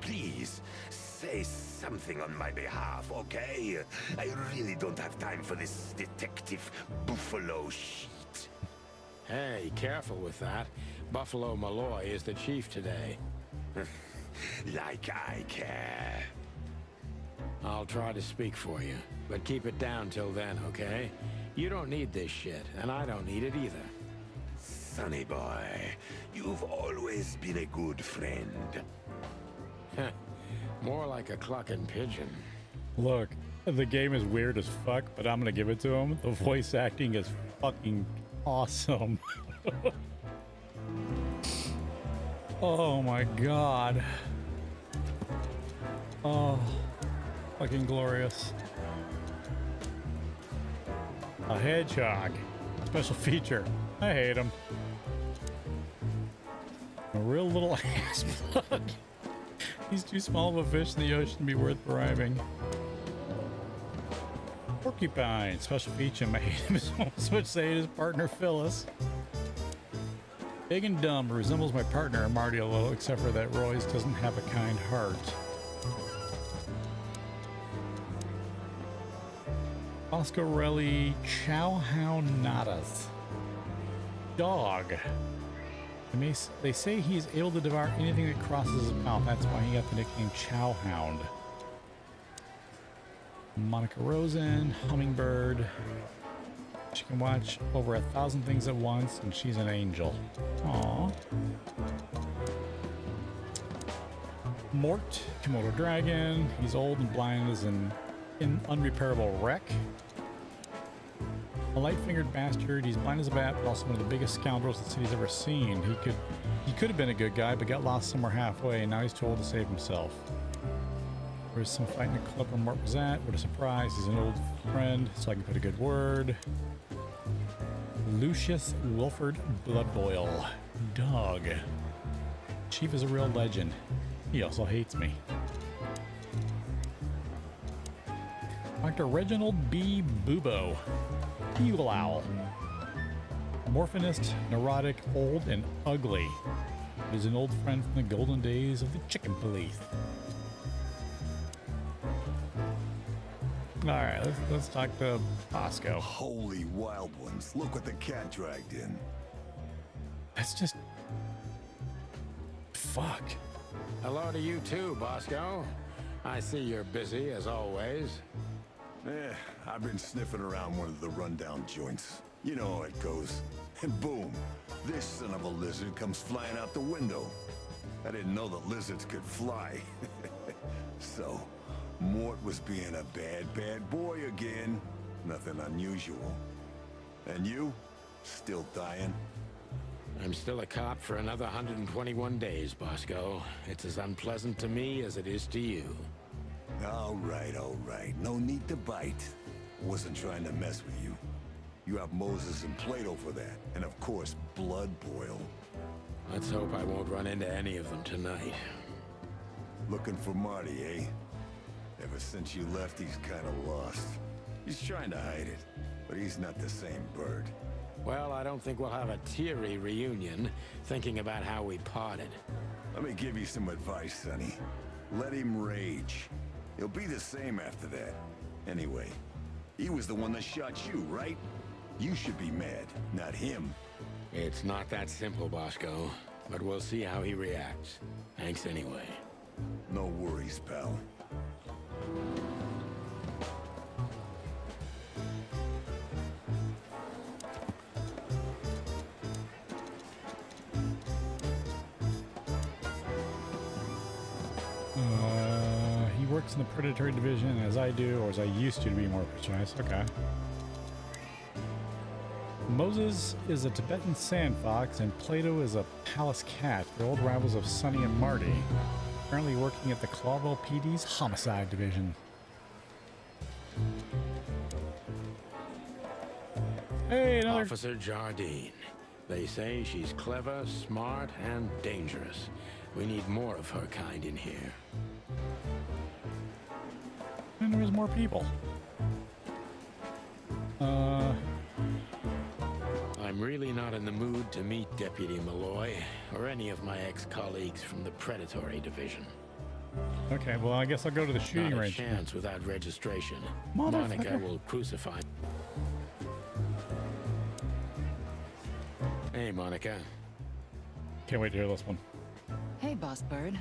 Speaker 5: Please, say something on my behalf, okay? I really don't have time for this detective buffalo shit.
Speaker 2: Hey, careful with that. Buffalo Malloy is the chief today.
Speaker 5: Like I care.
Speaker 2: I'll try to speak for you, but keep it down till then, okay? You don't need this shit, and I don't need it either.
Speaker 5: Sonny boy, you've always been a good friend.
Speaker 2: More like a clucking pigeon.
Speaker 1: Look, the game is weird as fuck, but I'm gonna give it to him. The voice acting is fucking awesome. Oh my god. Oh, fucking glorious. A hedgehog. Special feature. I hate him. A real little ass plug. He's too small of a fish in the ocean to be worth bribing. Porcupine. Special feature. I hate him so much as I hate his partner Phyllis. Big and dumb, resembles my partner Marty a little, except for that Royce doesn't have a kind heart. Oscarelli Chowhounadas. Dog. They say he's able to devour anything that crosses his mouth. That's why he got the nickname Chowhound. Monica Rosen, Hummingbird. She can watch over 1,000 things at once, and she's an angel. Aww. Mort, Komodo Dragon. He's old and blind as an unrepairable wreck. A light-fingered bastard. He's blind as a bat, but also one of the biggest scoundrels the city's ever seen. He could have been a good guy, but got lost somewhere halfway, and now he's too old to save himself. There's some fight in the club where Mort was at. What a surprise. He's an old friend, so I can put a good word. Lucius Wilford Bloodboil. Dog. Chief is a real legend. He also hates me. Dr. Reginald B. Bubo. Eagle Owl. Morphinist, neurotic, old, and ugly. He's an old friend from the golden days of the Chicken Police. All right, let's talk to Bosco.
Speaker 7: Holy wild ones. Look what the cat dragged in.
Speaker 1: That's just... Fuck.
Speaker 2: Hello to you too, Bosco. I see you're busy, as always.
Speaker 7: I've been sniffing around one of the rundown joints. You know how it goes. And boom, this son of a lizard comes flying out the window. I didn't know that lizards could fly. So, Mort was being a bad boy again. Nothing unusual. And you? Still dying?
Speaker 2: I'm still a cop for another 121 days, Bosco. It's as unpleasant to me as it is to you.
Speaker 7: All right. No need to bite. Wasn't trying to mess with you. You have Moses and Plato for that. And of course, Blood Boil.
Speaker 2: Let's hope I won't run into any of them tonight.
Speaker 7: Looking for Marty, eh? Ever since you left, he's kind of lost. He's trying to hide it, but he's not the same bird.
Speaker 2: Well, I don't think we'll have a teary reunion thinking about how we parted.
Speaker 7: Let me give you some advice, Sonny. Let him rage. He'll be the same after that. Anyway, he was the one that shot you, right? You should be mad, not him.
Speaker 2: It's not that simple, Bosco, but we'll see how he reacts. Thanks anyway.
Speaker 7: No worries, pal.
Speaker 1: He works in the predatory division as I do, or as I used to be more precise. Okay. Moses is a Tibetan sand fox, and Plato is a palace cat. They're old rivals of Sonny and Marty. Currently working at the Clawville PD's homicide division. Hey, another...
Speaker 2: Officer Jardine. They say she's clever, smart, and dangerous. We need more of her kind in here.
Speaker 1: And there's more people.
Speaker 2: I'm really not in the mood to meet Deputy Malloy or any of my ex-colleagues from the predatory division.
Speaker 1: Okay, well, I guess I'll go to the shooting
Speaker 2: Not a
Speaker 1: range.
Speaker 2: chance without registration.
Speaker 1: Motherfucker.
Speaker 2: Monica will crucify. Hey, Monica.
Speaker 1: Can't wait to hear this one.
Speaker 8: Hey, Boss Bird.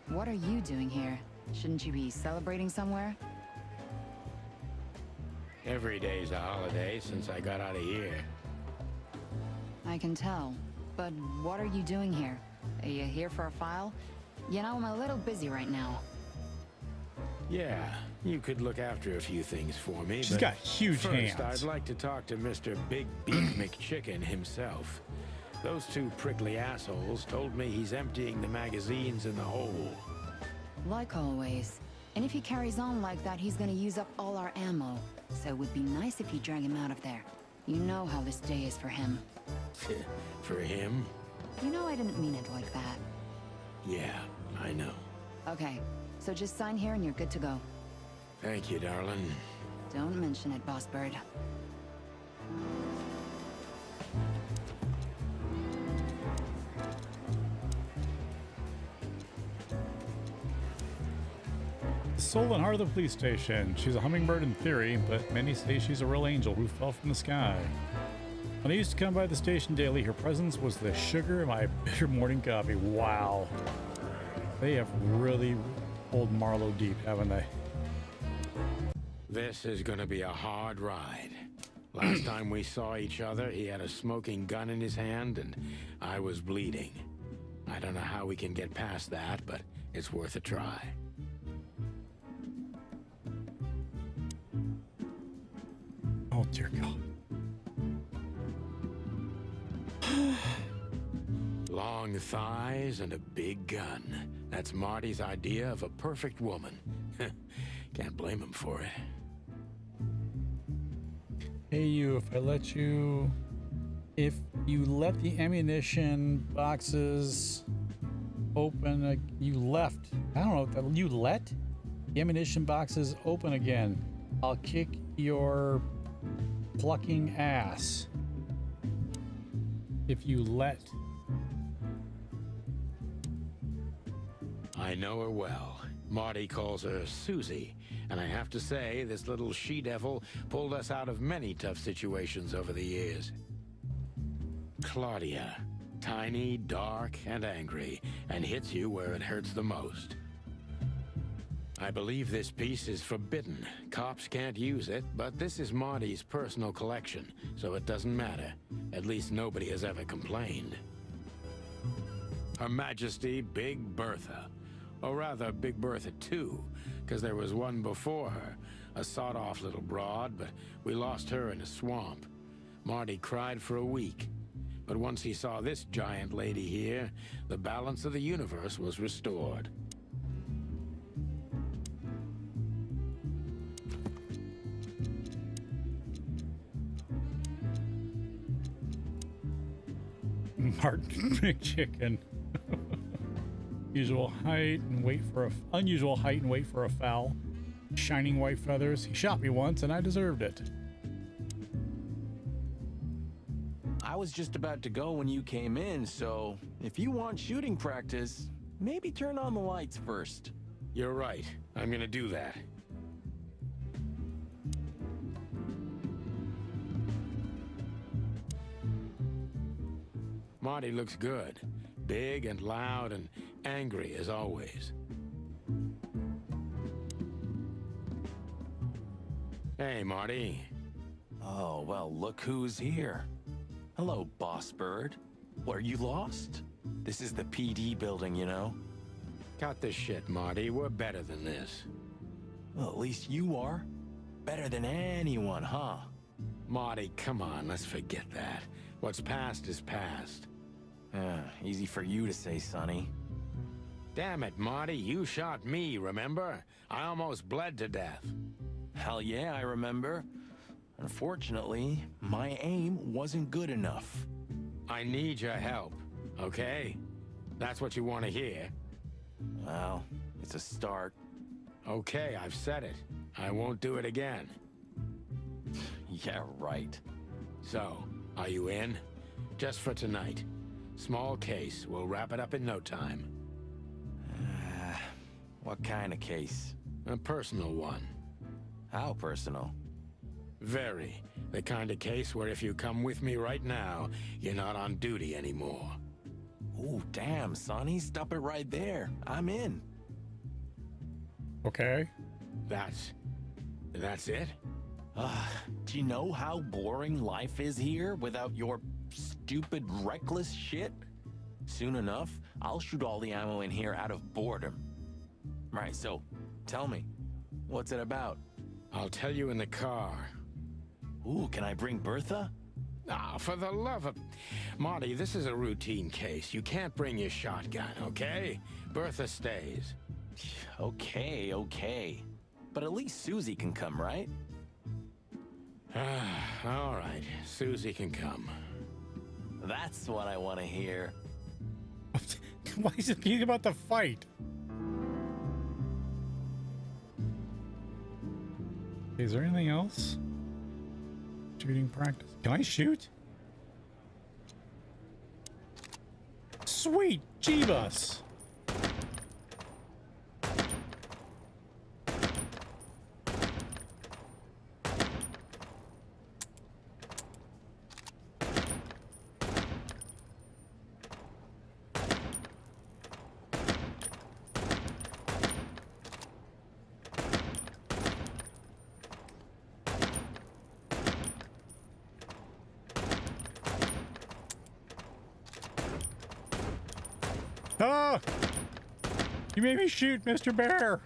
Speaker 8: What are you doing here? Shouldn't you be celebrating somewhere?
Speaker 2: Every day's a holiday since I got out of here.
Speaker 8: I can tell. But what are you doing here? Are you here for a file? You know, I'm a little busy right now.
Speaker 2: Yeah, you could look after a few things for me.
Speaker 1: She's
Speaker 2: but
Speaker 1: got huge
Speaker 2: first,
Speaker 1: hands.
Speaker 2: I'd like to talk to Mr. Big Beak McChicken himself. Those two prickly assholes told me he's emptying the magazines in the hole.
Speaker 8: Like always. And if he carries on like that, he's gonna use up all our ammo. So it would be nice if you drag him out of there. You know how this day is for him.
Speaker 2: For him?
Speaker 8: You know I didn't mean it like that.
Speaker 2: Yeah, I know.
Speaker 8: Okay, so just sign here and you're good to go.
Speaker 2: Thank you, darling.
Speaker 8: Don't mention it, Boss Bird.
Speaker 1: The soul and heart of the police station. She's a hummingbird in theory, but many say she's a real angel who fell from the sky. When I used to come by the station daily, her presence was the sugar in my bitter morning coffee. Wow. They have really pulled Marlowe deep, haven't they?
Speaker 2: This is gonna be a hard ride. Last time we saw each other, he had a smoking gun in his hand, and I was bleeding. I don't know how we can get past that, but it's worth a try.
Speaker 1: Oh, dear God.
Speaker 2: Long thighs and a big gun. That's Marty's idea of a perfect woman. Can't blame him for it.
Speaker 1: Hey, you, if you let the ammunition boxes open, you left. I don't know, you let the ammunition boxes open again. I'll kick your plucking ass. If you let.
Speaker 2: I know her well. Marty calls her Susie, and I have to say, this little she-devil pulled us out of many tough situations over the years. Claudia, tiny, dark, and angry, and hits you where it hurts the most. I believe this piece is forbidden. Cops can't use it, but this is Marty's personal collection, so it doesn't matter. At least nobody has ever complained. Her Majesty Big Bertha. Or rather, Big Bertha 2, because there was one before her, a sawed-off little broad, but we lost her in a swamp. Marty cried for a week, but once he saw this giant lady here, the balance of the universe was restored.
Speaker 1: Martin McChicken. Unusual height and wait for a foul. shining white feathers. He shot me once and I deserved it.
Speaker 9: I was just about to go when you came in, so if you want shooting practice, maybe turn on the lights first.
Speaker 2: You're right. I'm gonna do that. Marty looks good. Big and loud and angry as always. Hey, Marty.
Speaker 9: Oh, well, look who's here. Hello, Boss Bird. What, are you lost? This is the PD building, you know?
Speaker 2: Cut the shit, Marty. We're better than this.
Speaker 9: Well, at least you are. Better than anyone, huh?
Speaker 2: Marty, come on, let's forget that. What's past is past.
Speaker 9: Easy for you to say, Sonny.
Speaker 2: Damn it, Marty, you shot me, remember? I almost bled to death.
Speaker 9: Hell yeah, I remember. Unfortunately, my aim wasn't good enough.
Speaker 2: I need your help, okay? That's what you want to hear.
Speaker 9: Well, it's a start.
Speaker 2: Okay, I've said it. I won't do it again.
Speaker 9: Yeah, right.
Speaker 2: So, are you in? Just for tonight. Small case. We'll wrap it up in no time.
Speaker 9: What kind of case?
Speaker 2: A personal one.
Speaker 9: How personal?
Speaker 2: Very. The kind of case where if you come with me right now, you're not on duty anymore.
Speaker 9: Ooh, damn, Sonny, stop it right there. I'm in.
Speaker 1: Okay.
Speaker 2: That's it?
Speaker 9: Do you know how boring life is here without your stupid, reckless shit? Soon enough, I'll shoot all the ammo in here out of boredom. Right, so, tell me, what's it about?
Speaker 2: I'll tell you in the car.
Speaker 9: Ooh, can I bring Bertha?
Speaker 2: Ah, for the love of... Marty, this is a routine case. You can't bring your shotgun, okay? Bertha stays.
Speaker 9: Okay. But at least Susie can come, right?
Speaker 2: All right, Susie can come.
Speaker 9: That's what I want to hear.
Speaker 1: Why is it being about the fight? Is there anything else? Shooting practice. Can I shoot? Sweet Jeebus! Ah! You made me shoot, Mr. Bear!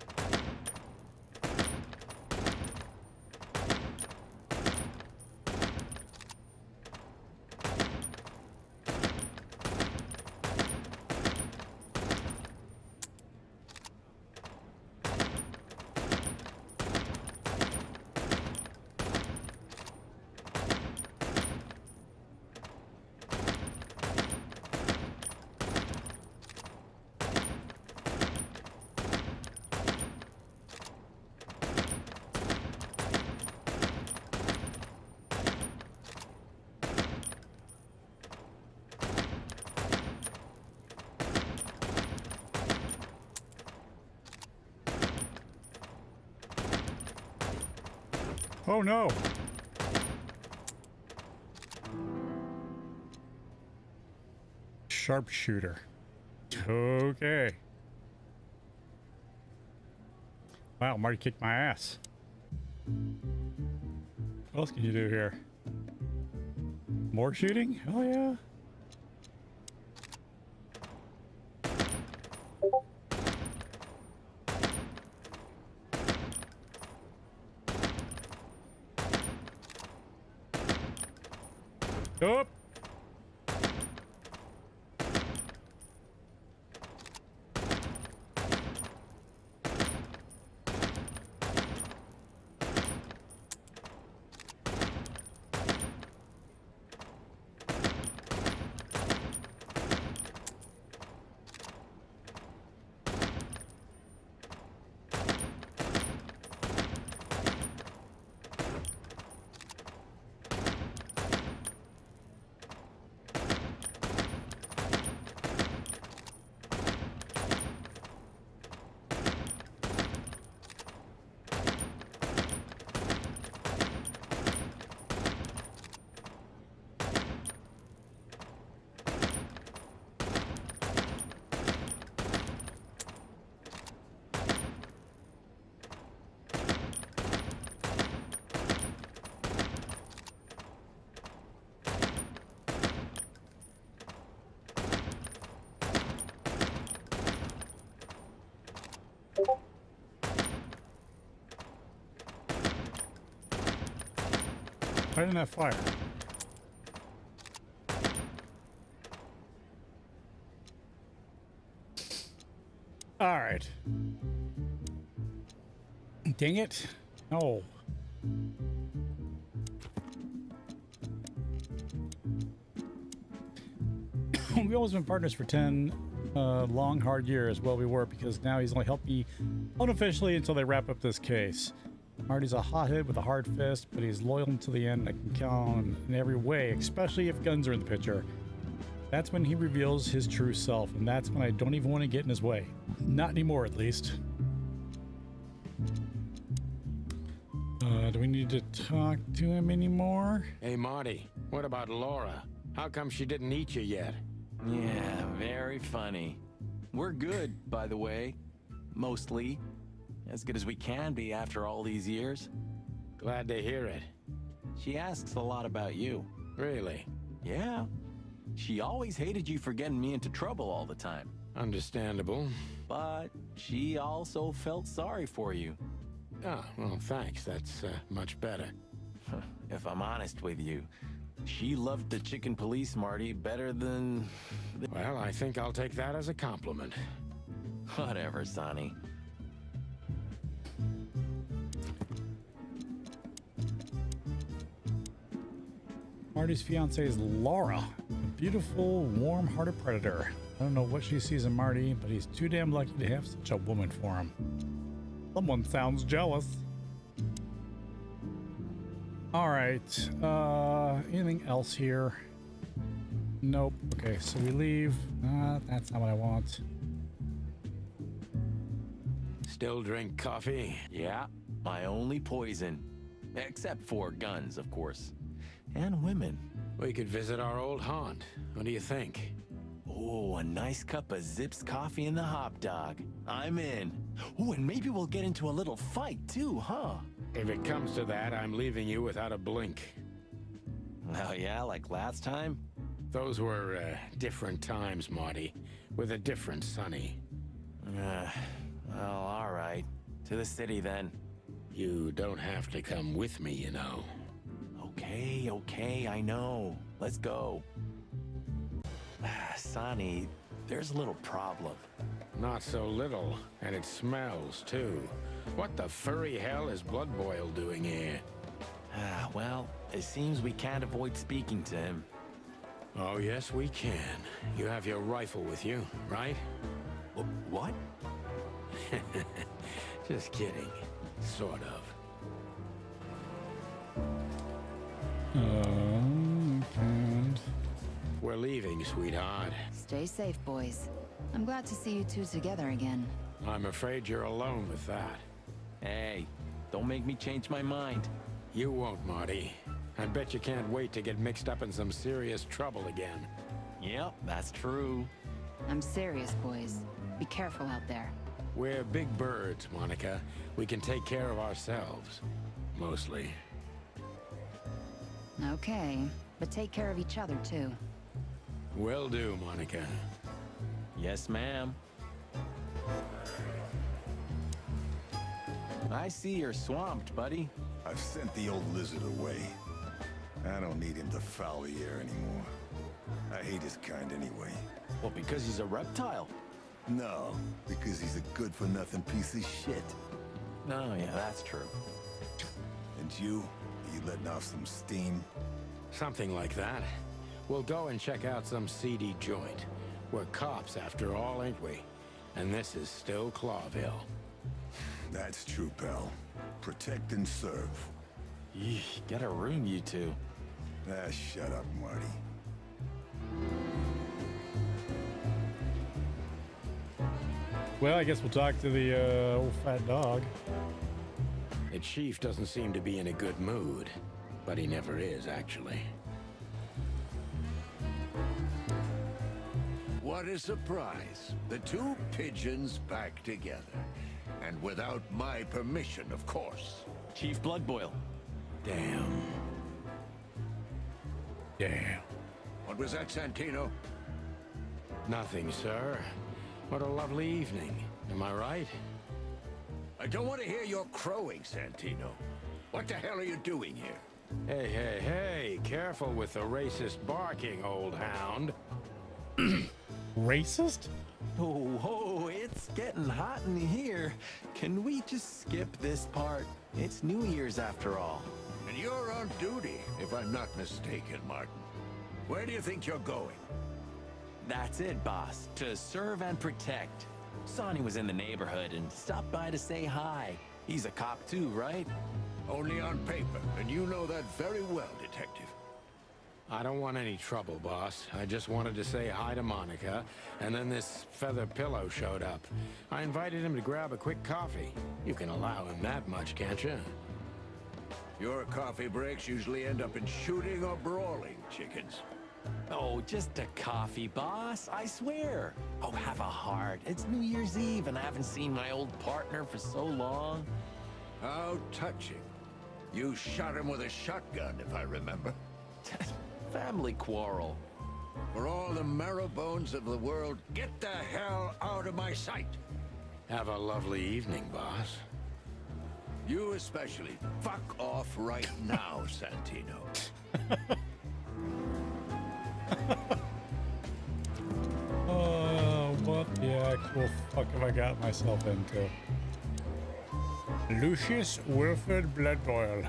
Speaker 1: Oh no! Sharpshooter. Okay. Wow, Marty kicked my ass. What else can you do here? More shooting? Oh yeah. Up. fighting that fire. All right. Dang it. No. We've always been partners for 10 long, hard years. Well, we were, because now he's only helped me unofficially until they wrap up this case. Marty's a hothead with a hard fist, but he's loyal until the end. I can count on him in every way, especially if guns are in the picture. That's when he reveals his true self, and that's when I don't even want to get in his way. Not anymore, at least. Do we need to talk to him anymore?
Speaker 2: Hey, Marty, what about Laura? How come she didn't eat you yet?
Speaker 9: Yeah, very funny. We're good, by the way. Mostly. As good as we can be after all these years.
Speaker 2: Glad to hear it.
Speaker 9: She asks a lot about you.
Speaker 2: Really?
Speaker 9: Yeah. She always hated you for getting me into trouble all the time.
Speaker 2: Understandable.
Speaker 9: But she also felt sorry for you.
Speaker 2: Oh, well, thanks. That's much better.
Speaker 9: If I'm honest with you, she loved the chicken police, Marty, better than...
Speaker 2: Well, I think I'll take that as a compliment.
Speaker 9: Whatever, Sonny.
Speaker 1: Marty's fiance is Laura, a beautiful, warm-hearted predator. I don't know what she sees in Marty, but he's too damn lucky to have such a woman for him. Someone sounds jealous. All right. Anything else here? Nope. Okay, so we leave. That's not what I want.
Speaker 2: Still drink coffee?
Speaker 9: Yeah, my only poison. Except for guns, of course. And women.
Speaker 2: We could visit our old haunt. What do you think?
Speaker 9: Oh, a nice cup of Zips coffee and the hot dog. I'm in. Oh, and maybe we'll get into a little fight too, huh?
Speaker 2: If it comes to that, I'm leaving you without a blink.
Speaker 9: Oh yeah, like last time?
Speaker 2: Those were different times, Marty, with a different Sonny.
Speaker 9: Well, all right. To the city then.
Speaker 2: You don't have to come with me, you know.
Speaker 9: Okay, I know. Let's go. Sonny, there's a little problem.
Speaker 2: Not so little, and it smells, too. What the furry hell is Blood Boil doing here?
Speaker 9: Well, it seems we can't avoid speaking to him.
Speaker 2: Oh, yes, we can. You have your rifle with you, right?
Speaker 9: What?
Speaker 2: Just kidding. Sort of.
Speaker 1: Can't.
Speaker 2: We're leaving, sweetheart.
Speaker 8: Stay safe, boys. I'm glad to see you two together again.
Speaker 2: I'm afraid you're alone with that.
Speaker 9: Hey, don't make me change my mind.
Speaker 2: You won't, Marty. I bet you can't wait to get mixed up in some serious trouble again.
Speaker 9: Yep, that's true.
Speaker 8: I'm serious, boys. Be careful out there.
Speaker 2: We're big birds, Monica. We can take care of ourselves. Mostly.
Speaker 8: Okay, but take care of each other, too.
Speaker 2: Will do, Monica.
Speaker 9: Yes, ma'am. I see you're swamped, buddy.
Speaker 7: I've sent the old lizard away. I don't need him to foul the air anymore. I hate his kind anyway.
Speaker 9: Well, because he's a reptile.
Speaker 7: No, because he's a good-for-nothing piece of shit.
Speaker 9: No, yeah, that's true.
Speaker 7: And you letting off some steam?
Speaker 2: Something like that. We'll go and check out some seedy joint. We're cops after all, ain't we? And this is still Clawville.
Speaker 7: That's true, pal. Protect and serve.
Speaker 9: Yeesh, get a room, you two.
Speaker 7: Shut up, Marty.
Speaker 1: Well, I guess we'll talk to the old fat dog.
Speaker 2: The chief doesn't seem to be in a good mood, but he never is, actually.
Speaker 10: What a surprise. The two pigeons back together. And without my permission, of course.
Speaker 9: Chief Bloodboil.
Speaker 2: Damn.
Speaker 1: Damn.
Speaker 10: What was that, Santino?
Speaker 2: Nothing, sir. What a lovely evening. Am I right?
Speaker 10: I don't want to hear your crowing, Santino. What the hell are you doing here?
Speaker 2: Hey, hey, hey, careful with the racist barking, old hound.
Speaker 1: Racist?
Speaker 9: Oh, it's getting hot in here. Can we just skip this part? It's New Year's after all.
Speaker 10: And you're on duty, if I'm not mistaken, Martin. Where do you think you're going?
Speaker 9: That's it, boss. To serve and protect. Sonny was in the neighborhood and stopped by to say hi. He's a cop too, right?
Speaker 10: Only on paper, and you know that very well, Detective.
Speaker 2: I don't want any trouble, boss. I just wanted to say hi to Monica, and then this feather pillow showed up. I invited him to grab a quick coffee. You can allow him that much, can't you?
Speaker 10: Your coffee breaks usually end up in shooting or brawling, chickens.
Speaker 9: Oh, just a coffee, boss. I swear. Oh, have a heart. It's New Year's Eve, and I haven't seen my old partner for so long.
Speaker 10: How touching. You shot him with a shotgun, if I remember.
Speaker 9: Family quarrel.
Speaker 10: For all the marrow bones of the world, get the hell out of my sight.
Speaker 2: Have a lovely evening, boss.
Speaker 10: You especially. Fuck off right now, Santino.
Speaker 1: Oh, what the actual fuck have I got myself into? Lucius Wilfred Bloodboil.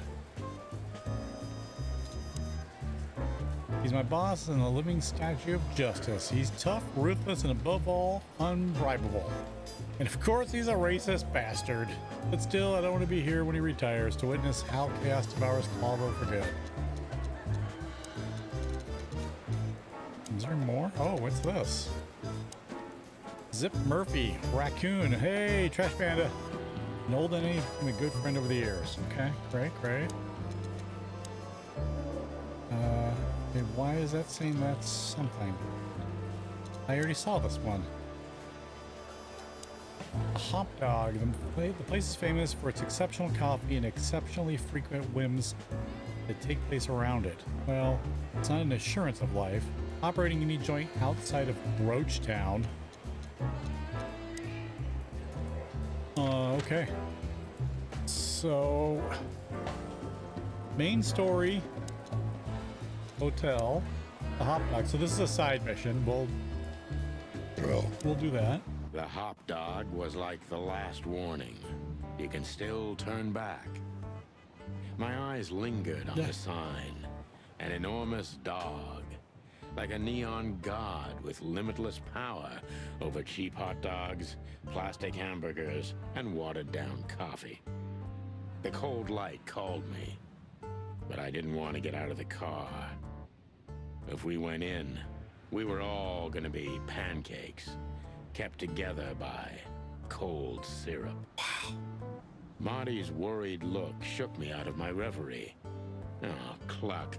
Speaker 1: He's my boss and a living statue of justice. He's tough, ruthless, and above all, unbribable. And of course, he's a racist bastard. But still, I don't want to be here when he retires to witness how chaos devours Colorado for good. Is there more? Oh, what's this? Zip Murphy, raccoon. Hey, Trash Panda. An old enemy, became a good friend over the years. Okay, great, great. Okay, why is that saying that's something? I already saw this one. Hop Dog. The place is famous for its exceptional coffee and exceptionally frequent whims that take place around it. Well, it's not an assurance of life. Operating any joint outside of Roachtown. Okay. So, main story, hotel, the Hop Dog. So this is a side mission. We'll do that.
Speaker 2: The hop dog was like the last warning. You can still turn back. My eyes lingered on the sign. An enormous dog. Like a neon god with limitless power over cheap hot dogs, plastic hamburgers, and watered-down coffee. The cold light called me, but I didn't want to get out of the car. If we went in, we were all gonna be pancakes, kept together by cold syrup. Wow. Marty's worried look shook me out of my reverie. Oh, cluck.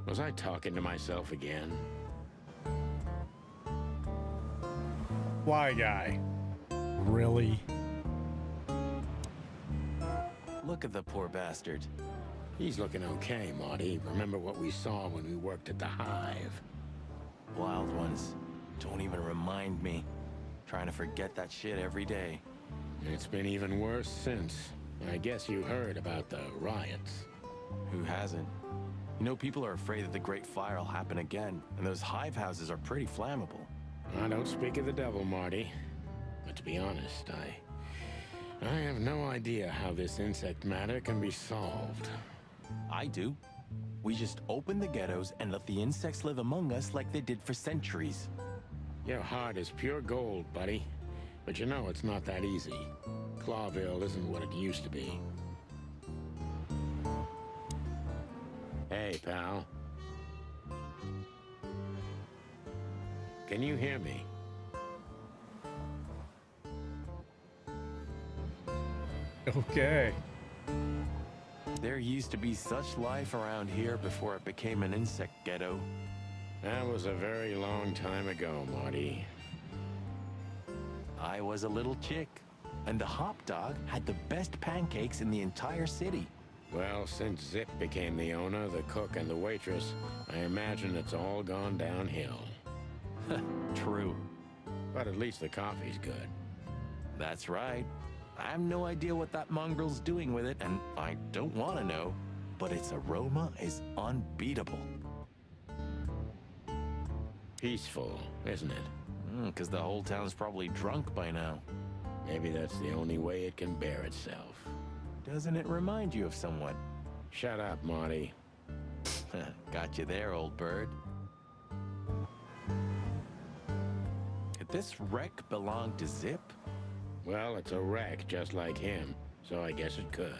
Speaker 2: Was I talking to myself again?
Speaker 1: Why, guy? Really?
Speaker 9: Look at the poor bastard.
Speaker 2: He's looking okay, Marty. Remember what we saw when we worked at the Hive?
Speaker 9: Wild ones. Don't even remind me. Trying to forget that shit every day.
Speaker 2: It's been even worse since. I guess you heard about the riots.
Speaker 9: Who hasn't? You know, people are afraid that the Great Fire will happen again, and those hive houses are pretty flammable.
Speaker 2: I don't speak of the devil, Marty. But to be honest, I have no idea how this insect matter can be solved.
Speaker 9: I do. We just open the ghettos and let the insects live among us like they did for centuries.
Speaker 2: Your heart is pure gold, buddy. But you know it's not that easy. Clawville isn't what it used to be. Hey, pal. Can you hear me?
Speaker 1: Okay.
Speaker 9: There used to be such life around here before it became an insect ghetto.
Speaker 2: That was a very long time ago, Marty.
Speaker 9: I was a little chick, and the Hop Dog had the best pancakes in the entire city.
Speaker 2: Well, since Zip became the owner, the cook, and the waitress, I imagine it's all gone downhill.
Speaker 9: True.
Speaker 2: But at least the coffee's good.
Speaker 9: That's right. I have no idea what that mongrel's doing with it, and I don't want to know. but its aroma is unbeatable.
Speaker 2: Peaceful, isn't it?
Speaker 9: Because the whole town's probably drunk by now.
Speaker 2: Maybe that's the only way it can bear itself.
Speaker 9: Doesn't it remind you of someone?
Speaker 2: Shut up, Marty.
Speaker 9: Got you there, old bird. Could this wreck belong to Zip?
Speaker 2: Well, it's a wreck just like him, so I guess it could.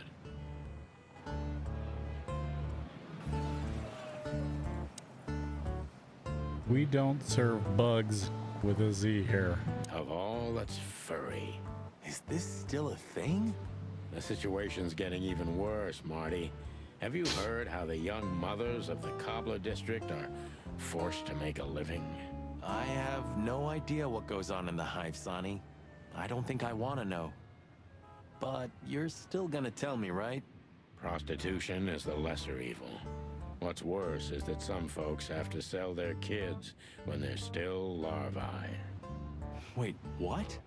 Speaker 1: We don't serve bugs with a Z here.
Speaker 2: Of all that's furry.
Speaker 9: Is this still a thing?
Speaker 2: The situation's getting even worse, Marty. Have you heard how the young mothers of the Cobbler District are forced to make a living?
Speaker 9: I have no idea what goes on in the hive, Sonny. I don't think I want to know. But you're still gonna tell me, right?
Speaker 2: Prostitution is the lesser evil. What's worse is that some folks have to sell their kids when they're still larvae.
Speaker 9: Wait, what?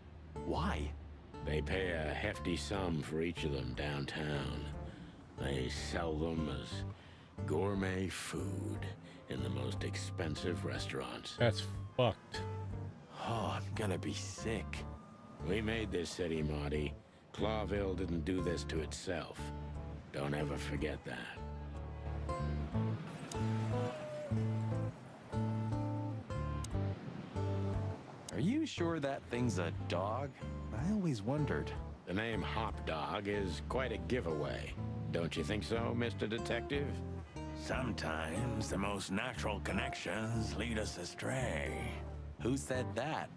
Speaker 9: Why?
Speaker 2: They pay a hefty sum for each of them downtown. They sell them as gourmet food in the most expensive restaurants.
Speaker 1: That's fucked.
Speaker 9: Oh, I'm gonna be sick.
Speaker 2: We made this city, Marty. Clawville didn't do this to itself. Don't ever forget that.
Speaker 9: Are you sure that thing's a dog? I always wondered.
Speaker 2: The name Hop Dog is quite a giveaway. Don't you think so, Mr. Detective?
Speaker 9: Sometimes the most natural connections lead us astray. Who said that?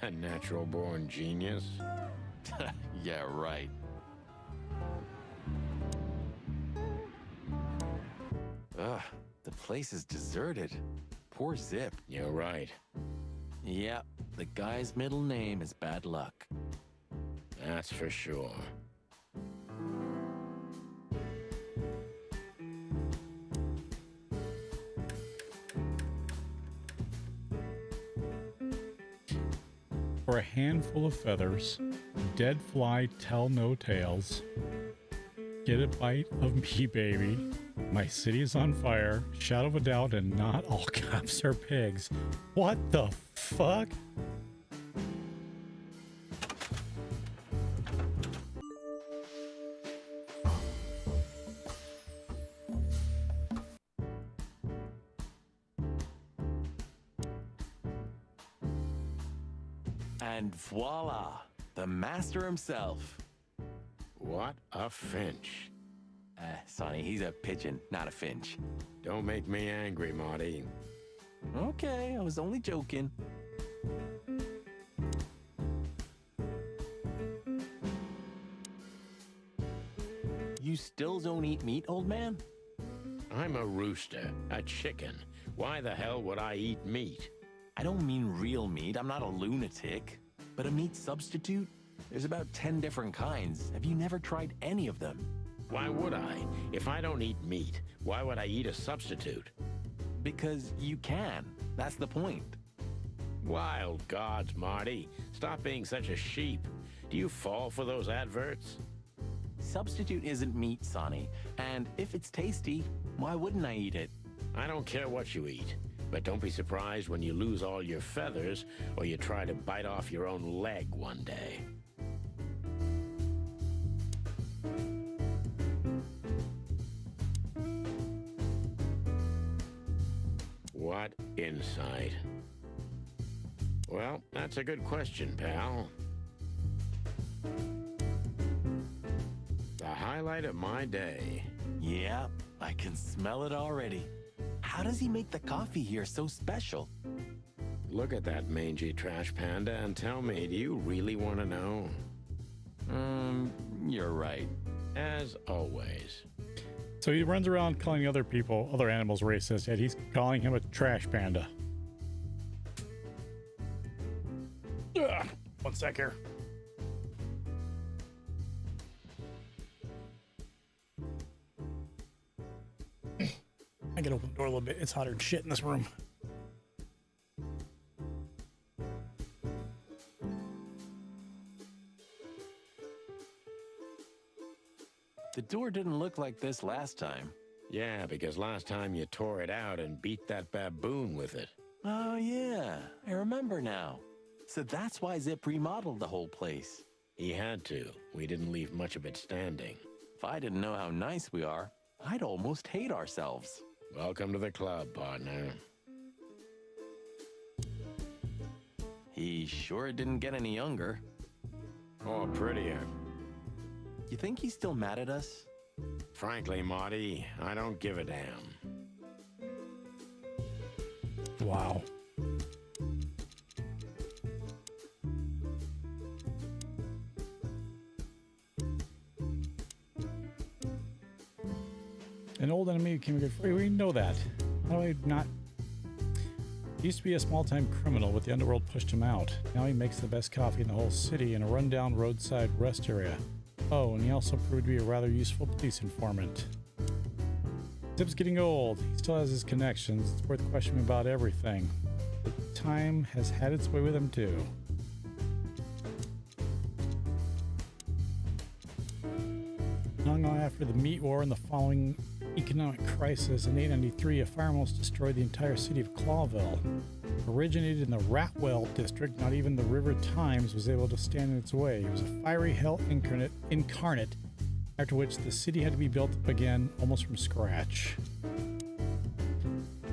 Speaker 2: A natural-born genius?
Speaker 9: Yeah, right. Ugh, the place is deserted. Poor Zip.
Speaker 2: You're right.
Speaker 9: Yeah, the guy's middle name is Bad Luck.
Speaker 2: That's for sure.
Speaker 1: For a handful of feathers, dead fly tell no tales. Get a bite of me, baby. My city is on fire. Shadow of a doubt, and not all cops are pigs. What the fuck?
Speaker 9: And voila, the master himself.
Speaker 2: What a finch.
Speaker 9: Sonny, he's a pigeon, not a finch.
Speaker 2: Don't make me angry, Marty.
Speaker 9: Okay, I was only joking. You still don't eat meat, old man?
Speaker 2: I'm a rooster, a chicken. Why the hell would I eat meat?
Speaker 9: I don't mean real meat, I'm not a lunatic. But a meat substitute? There's about 10 different kinds. Have you never tried any of them?
Speaker 2: Why would I? If I don't eat meat, why would I eat a substitute?
Speaker 9: Because you can. That's the point.
Speaker 2: Wild gods, Marty. Stop being such a sheep. Do you fall for those adverts?
Speaker 9: Substitute isn't meat, Sonny. And if it's tasty, why wouldn't I eat it?
Speaker 2: I don't care what you eat. But don't be surprised when you lose all your feathers or you try to bite off your own leg one day. What insight? Well, that's a good question, pal. The highlight of my day.
Speaker 9: Yeah, I can smell it already. How does he make the coffee here so special?
Speaker 2: Look at that mangy trash panda and tell me, do you really want to know?
Speaker 9: You're right.
Speaker 2: As always.
Speaker 1: So he runs around calling other people, other animals racist, yet he's calling him a trash panda. Ugh, one sec here. I can open the door a little bit. It's hotter than shit in this room.
Speaker 9: The door didn't look like this last time.
Speaker 2: Yeah, because last time you tore it out and beat that baboon with it.
Speaker 9: Oh, yeah. I remember now. So that's why Zip remodeled the whole place.
Speaker 2: He had to. We didn't leave much of it standing.
Speaker 9: If I didn't know how nice we are, I'd almost hate ourselves.
Speaker 2: Welcome to the club, partner.
Speaker 9: He sure didn't get any younger.
Speaker 2: Or prettier.
Speaker 9: You think he's still mad at us?
Speaker 2: Frankly, Marty, I don't give a damn.
Speaker 1: Wow. An old enemy became a good friend. We know that. How do I not? He used to be a small-time criminal, but the underworld pushed him out. Now he makes the best coffee in the whole city in a rundown roadside rest area. Oh, and he also proved to be a rather useful police informant. Zip's getting old. He still has his connections. It's worth questioning about everything. But time has had its way with him, too. Not long after the meat war and the following economic crisis in 893, a fire almost destroyed the entire city of Clawville. Originated in the Ratwell district, not even the River Times was able to stand in its way. It was a fiery hell incarnate, after which the city had to be built up again almost from scratch.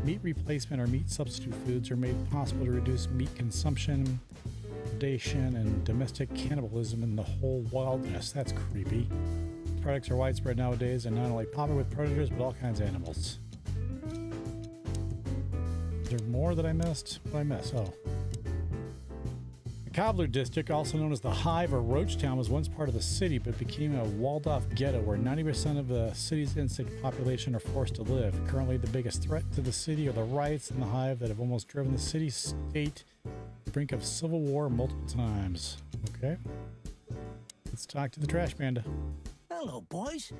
Speaker 1: Meat replacement or meat substitute foods are made possible to reduce meat consumption, predation, and domestic cannibalism in the whole wilderness. That's creepy. Products are widespread nowadays and not only popular with predators but all kinds of animals. Is there more that I missed? What did I miss? Oh. The Cobbler District, also known as the Hive or Roach Town, was once part of the city but became a walled-off ghetto where 90% of the city's insect population are forced to live. Currently, the biggest threat to the city are the riots in the Hive that have almost driven the city-state to the brink of civil war multiple times. Okay. Let's talk to the Trash Panda.
Speaker 11: Hello, boys.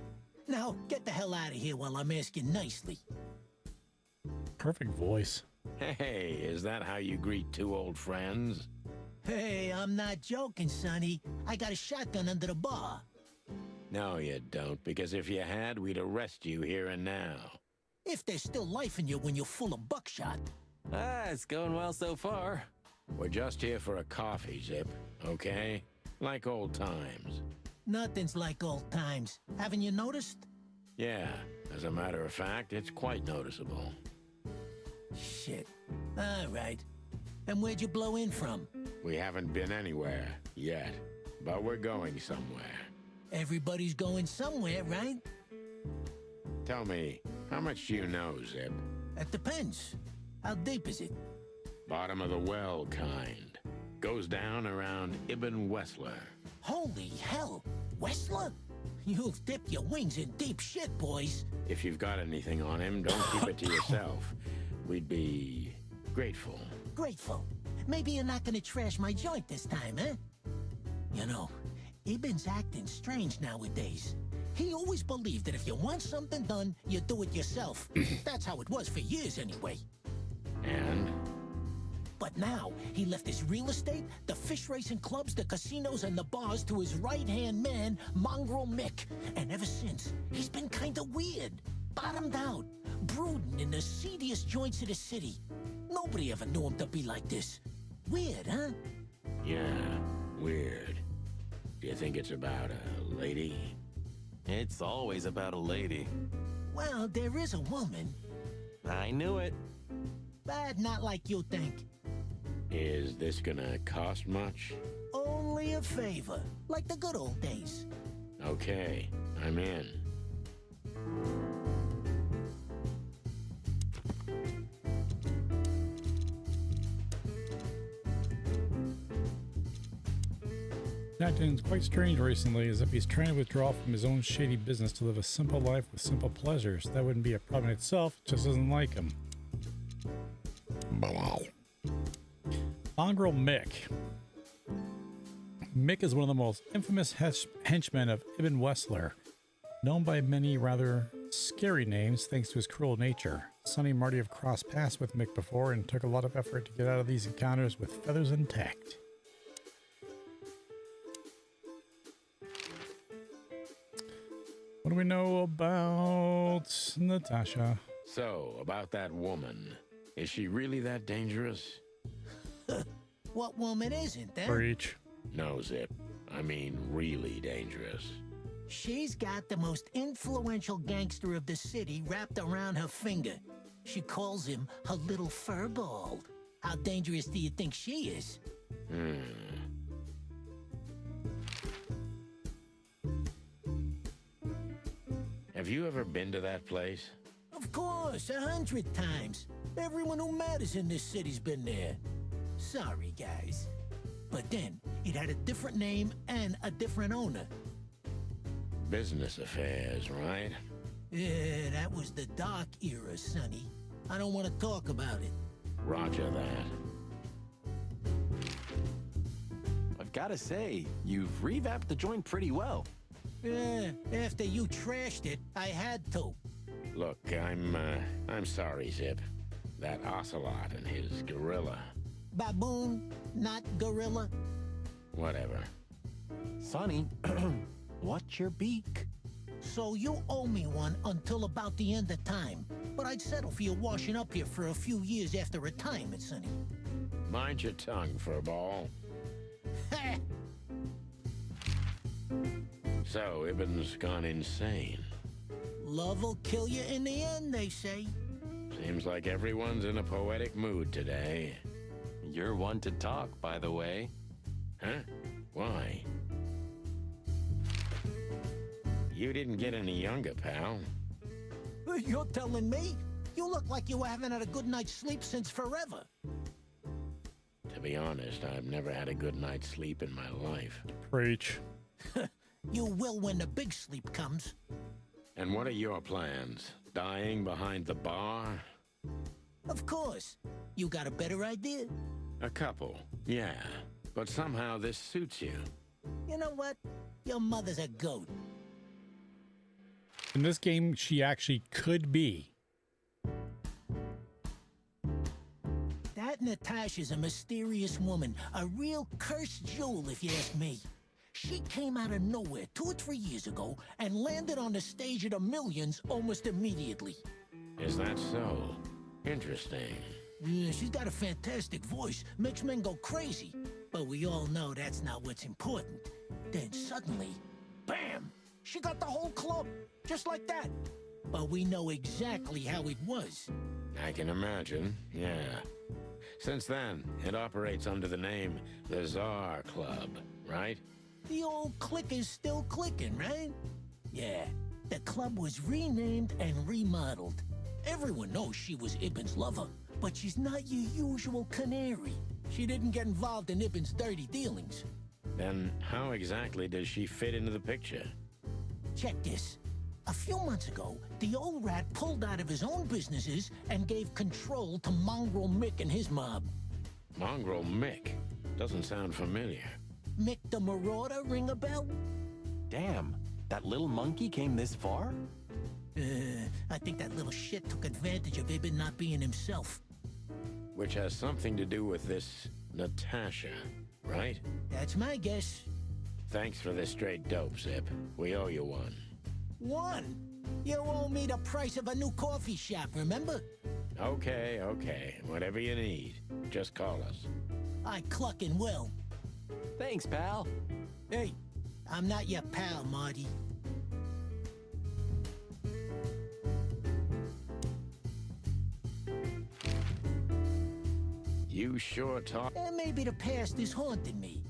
Speaker 11: Now, get the hell out of here while I'm asking nicely.
Speaker 1: Perfect voice.
Speaker 2: Hey, is that how you greet two old friends?
Speaker 11: Hey, I'm not joking, Sonny. I got a shotgun under the bar.
Speaker 2: No, you don't, because if you had, we'd arrest you here and now.
Speaker 11: If there's still life in you when you're full of buckshot.
Speaker 9: It's going well so far.
Speaker 2: We're just here for a coffee, Zip, okay? Like old times.
Speaker 11: Nothing's like old times. Haven't you noticed?
Speaker 2: Yeah, as a matter of fact, it's quite noticeable.
Speaker 11: Shit. All right. And where'd you blow in from?
Speaker 2: We haven't been anywhere yet, but we're going somewhere.
Speaker 11: Everybody's going somewhere, right?
Speaker 2: Tell me, how much do you know, Zip?
Speaker 11: That depends. How deep is it?
Speaker 2: Bottom of the well kind. Goes down around Ibn Wessler.
Speaker 11: Holy hell! Wessler? You've dipped your wings in deep shit, boys.
Speaker 2: If you've got anything on him, don't keep it to yourself. We'd be grateful.
Speaker 11: Grateful. Maybe you're not gonna trash my joint this time, eh? You know, Ibn's acting strange nowadays. He always believed that if you want something done, you do it yourself. That's how it was for years anyway.
Speaker 2: And?
Speaker 11: But now, he left his real estate, the fish racing clubs, the casinos, and the bars to his right-hand man, Mongrel Mick. And ever since, he's been kinda weird. Bottomed out, brooding in the seediest joints of the city. Nobody ever knew him to be like this. Weird, huh?
Speaker 2: Yeah, weird. Do you think it's about a lady?
Speaker 9: It's always about a lady.
Speaker 11: Well, there is a woman,
Speaker 9: I knew it.
Speaker 11: but not like you think.
Speaker 2: Is this gonna cost much?
Speaker 11: Only a favor, like the good old days.
Speaker 2: Okay, I'm in.
Speaker 1: Acting quite strange recently, as if he's trying to withdraw from his own shady business to live a simple life with simple pleasures. That wouldn't be a problem in itself, it just doesn't like him. Mongrel Mick. Mick is one of the most infamous henchmen of Ibn Wessler, known by many rather scary names thanks to his cruel nature. Sonny and Marty have crossed paths with Mick before and took a lot of effort to get out of these encounters with feathers intact. What What do we know about Natasha?
Speaker 2: So, about that woman. Is she really that dangerous?
Speaker 11: What woman isn't, eh?
Speaker 1: Preach.
Speaker 2: No, Zip. I mean really dangerous.
Speaker 11: She's got the most influential gangster of the city wrapped around her finger. She calls him her little furball. How dangerous do you think she is?
Speaker 2: Have you ever been to that place?
Speaker 11: Of course, 100 times. Everyone who matters in this city's been there. Sorry, guys. But then, it had a different name and a different owner.
Speaker 2: Business affairs, right?
Speaker 11: Yeah, that was the dark era, Sonny. I don't want to talk about it.
Speaker 2: Roger that.
Speaker 9: I've got to say, you've revamped the joint pretty well.
Speaker 11: Yeah, after you trashed it, I had to.
Speaker 2: Look, I'm sorry, Zip. That ocelot and his gorilla.
Speaker 11: Baboon, not gorilla.
Speaker 2: Whatever.
Speaker 9: Sonny, what's your beak?
Speaker 11: So you owe me one until about the end of time. But I'd settle for you washing up here for a few years after retirement, Sonny.
Speaker 2: Mind your tongue, furball.
Speaker 11: Ha!
Speaker 2: So, Ibn's gone insane.
Speaker 11: Love will kill you in the end, they say.
Speaker 2: Seems like everyone's in a poetic mood today.
Speaker 9: You're one to talk, by the way.
Speaker 2: Huh? Why? You didn't get any younger, pal.
Speaker 11: You're telling me? You look like you haven't had a good night's sleep since forever.
Speaker 2: To be honest, I've never had a good night's sleep in my life.
Speaker 1: Preach.
Speaker 11: You will when the big sleep comes.
Speaker 2: And what are your plans? Dying behind the bar?
Speaker 11: Of course. You got a better idea?
Speaker 2: A couple, yeah. But somehow this suits you.
Speaker 11: You know what? Your mother's a goat.
Speaker 1: In this game, she actually could be.
Speaker 11: That Natasha's a mysterious woman. A real cursed jewel, if you ask me. She came out of nowhere 2 or 3 years ago and landed on the stage of the Millions almost immediately.
Speaker 2: Is that so? Interesting.
Speaker 11: Yeah, she's got a fantastic voice, makes men go crazy. But we all know that's not what's important. Then suddenly, bam! She got the whole club, just like that. But we know exactly how it was.
Speaker 2: I can imagine, yeah. Since then, it operates under the name the Czar Club, right?
Speaker 11: The old click is still clicking, right? Yeah, the club was renamed and remodeled. Everyone knows she was Ibn's lover, but she's not your usual canary. She didn't get involved in Ibn's dirty dealings.
Speaker 2: Then how exactly does she fit into the picture?
Speaker 11: Check this. A few months ago, the old rat pulled out of his own businesses and gave control to Mongrel Mick and his mob.
Speaker 2: Mongrel Mick? Doesn't sound familiar.
Speaker 11: Mick the Marauder ring a bell?
Speaker 9: Damn, that little monkey came this far?
Speaker 11: I think that little shit took advantage of Ibn not being himself.
Speaker 2: Which has something to do with this Natasha, right?
Speaker 11: That's my guess.
Speaker 2: Thanks for this straight dope, Zip. We owe you one.
Speaker 11: One? You owe me the price of a new coffee shop, remember?
Speaker 2: Okay, okay. Whatever you need. Just call us.
Speaker 11: I cluckin' will.
Speaker 9: Thanks, pal.
Speaker 11: Hey, I'm not your pal, Marty.
Speaker 2: You sure talk.
Speaker 11: And maybe the past is haunting me.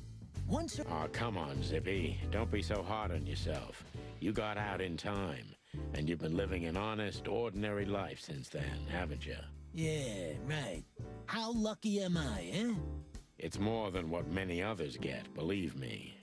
Speaker 11: Once a...
Speaker 2: Oh, come on, Zippy. Don't be so hard on yourself. You got out in time, and you've been living an honest, ordinary life since then, haven't you?
Speaker 11: Yeah, right. How lucky am I, eh?
Speaker 2: It's more than what many others get, believe me.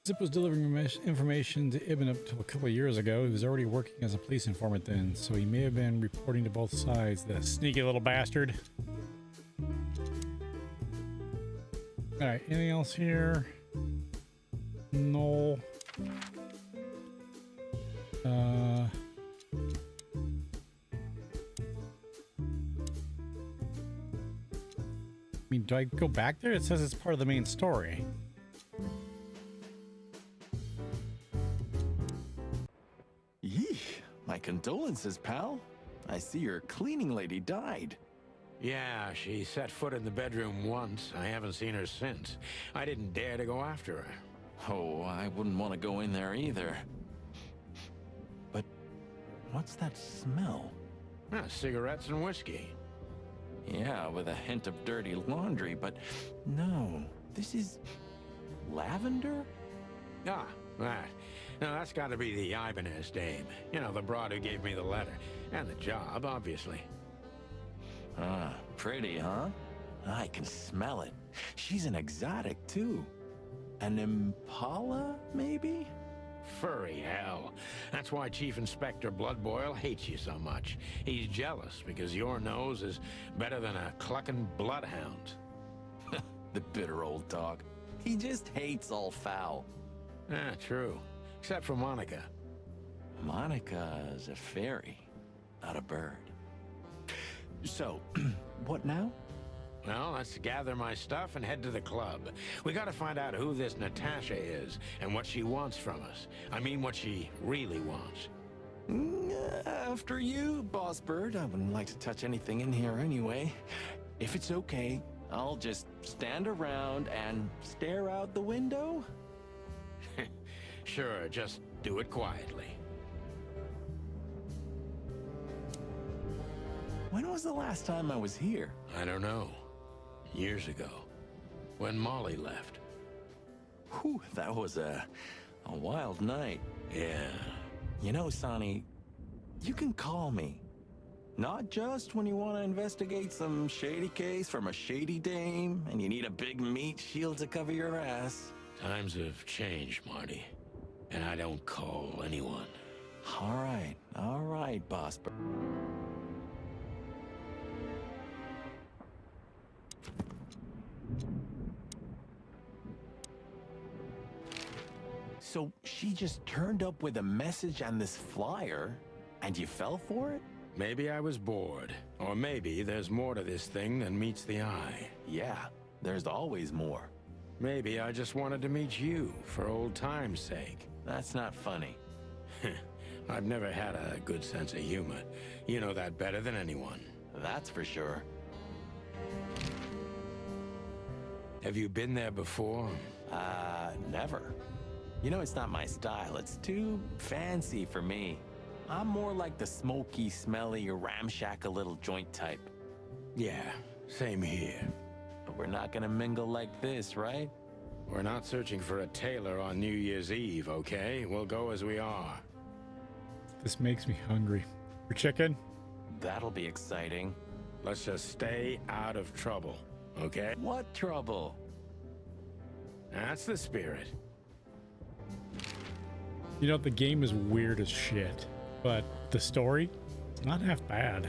Speaker 1: Zip was delivering information to Ibn up to a couple of years ago. He was already working as a police informant then, so he may have been reporting to both sides. The sneaky little bastard. All right, anything else here? No. I mean, do I go back there? It says it's part of the main story.
Speaker 9: Yeesh, my condolences, pal. I see your cleaning lady died.
Speaker 2: Yeah, she set foot in the bedroom once. I haven't seen her since. I didn't dare to go after her.
Speaker 9: Oh, I wouldn't want to go in there either. But what's that smell?
Speaker 2: Ah, cigarettes and whiskey.
Speaker 9: Yeah, with a hint of dirty laundry, but no, this is lavender?
Speaker 2: Ah, that. Now, that's got to be the Ibanez dame. You know, the broad who gave me the letter. And the job, obviously.
Speaker 9: Ah, pretty, huh? I can smell it. She's an exotic, too. An impala, maybe?
Speaker 2: Furry hell. That's why Chief Inspector Bloodboil hates you so much. He's jealous because your nose is better than a clucking bloodhound.
Speaker 9: The bitter old dog. He just hates all foul.
Speaker 2: Ah, true. Except for Monica.
Speaker 9: Monica's a fairy, not a bird. So, what now?
Speaker 2: Well, let's gather my stuff and head to the club. We gotta find out who this Natasha is and what she wants from us. I mean, what she really wants.
Speaker 9: After you, Boss Bird. I wouldn't like to touch anything in here anyway. If it's okay, I'll just stand around and stare out the window.
Speaker 2: Sure, just do it quietly.
Speaker 9: When was the last time I was here?
Speaker 2: I don't know. Years ago. When Molly left.
Speaker 9: Whew, that was a wild night.
Speaker 2: Yeah.
Speaker 9: You know, Sonny, you can call me. Not just when you want to investigate some shady case from a shady dame and you need a big meat shield to cover your ass.
Speaker 2: Times have changed, Marty. And I don't call anyone.
Speaker 9: All right, Boss Bird. So she just turned up with a message and this flyer, and you fell for it?
Speaker 2: Maybe I was bored. Or maybe there's more to this thing than meets the eye.
Speaker 9: Yeah, there's always more.
Speaker 2: Maybe I just wanted to meet you for old time's sake.
Speaker 9: That's not funny.
Speaker 2: I've never had a good sense of humor. You know that better than anyone.
Speaker 9: That's for sure.
Speaker 2: Have you been there before?
Speaker 9: Never. You know, it's not my style. It's too fancy for me. I'm more like the smoky, smelly, ramshackle little joint type.
Speaker 2: Yeah, same here.
Speaker 9: But we're not gonna mingle like this, right?
Speaker 2: We're not searching for a tailor on New Year's Eve, okay? We'll go as we are.
Speaker 1: This makes me hungry. For chicken?
Speaker 9: That'll be exciting.
Speaker 2: Let's just stay out of trouble, okay?
Speaker 9: What trouble?
Speaker 2: That's the spirit.
Speaker 1: You know, the game is weird as shit, but the story, it's not half bad.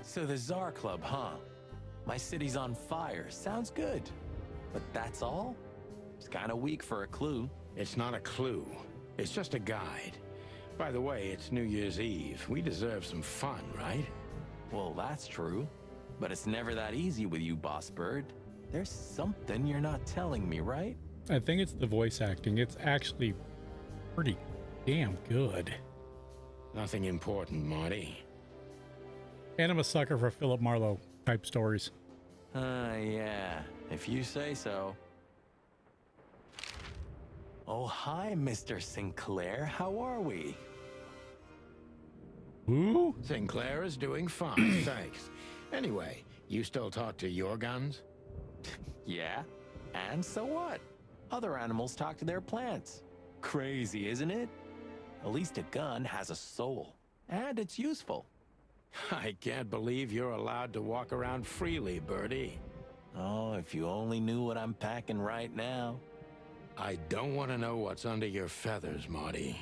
Speaker 9: So the Tsar Club, huh? My city's on fire. Sounds good. But that's all? It's kind of weak for a clue.
Speaker 2: It's not a clue. It's just a guide. By the way, it's New Year's Eve. We deserve some fun, right?
Speaker 9: Well, that's true. But it's never that easy with you, Boss Bird. There's something you're not telling me, right?
Speaker 1: I think it's the voice acting. It's actually pretty damn good.
Speaker 2: Nothing important, Marty.
Speaker 1: And I'm a sucker for Philip Marlowe type stories.
Speaker 9: Yeah, if you say so. Oh, hi, Mr. Sinclair. How are we?
Speaker 1: Who?
Speaker 2: Sinclair is doing fine, thanks. Anyway, you still talk to your guns?
Speaker 9: Yeah, and so what? Other animals talk to their plants. Crazy, isn't it? At least a gun has a soul, and it's useful.
Speaker 2: I can't believe you're allowed to walk around freely, Birdie.
Speaker 9: Oh, if you only knew what I'm packing right now.
Speaker 2: I don't want to know what's under your feathers, Marty.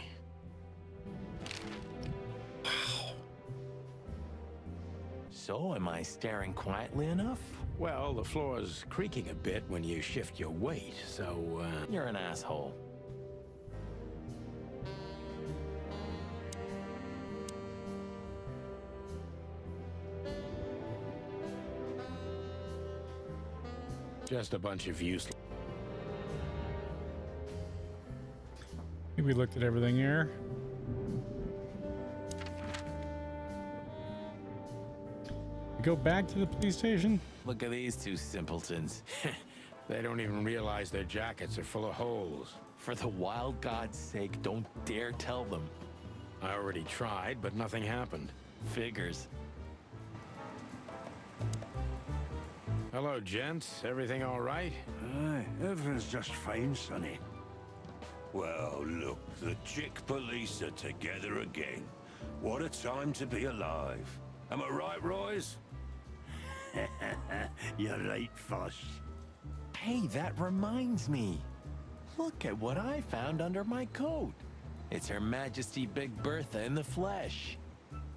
Speaker 9: So, am I staring quietly enough?
Speaker 2: Well, the floor's creaking a bit when you shift your weight, so,
Speaker 9: You're an asshole.
Speaker 2: just a bunch of useless...
Speaker 1: I think we looked at everything here. We go back to the police station.
Speaker 9: Look at these two simpletons.
Speaker 2: They don't even realize their jackets are full of holes.
Speaker 9: For the wild God's sake, don't dare tell them.
Speaker 2: I already tried, but nothing happened.
Speaker 9: Figures.
Speaker 2: Hello, gents. Everything all right?
Speaker 12: Aye, everything's just fine, Sonny.
Speaker 6: Well, look, the chick police are together again. What a time to be alive. Am I right, Royce?
Speaker 12: You're right, Foss.
Speaker 9: Hey, that reminds me. Look at what I found under my coat. It's Her Majesty Big Bertha in the flesh.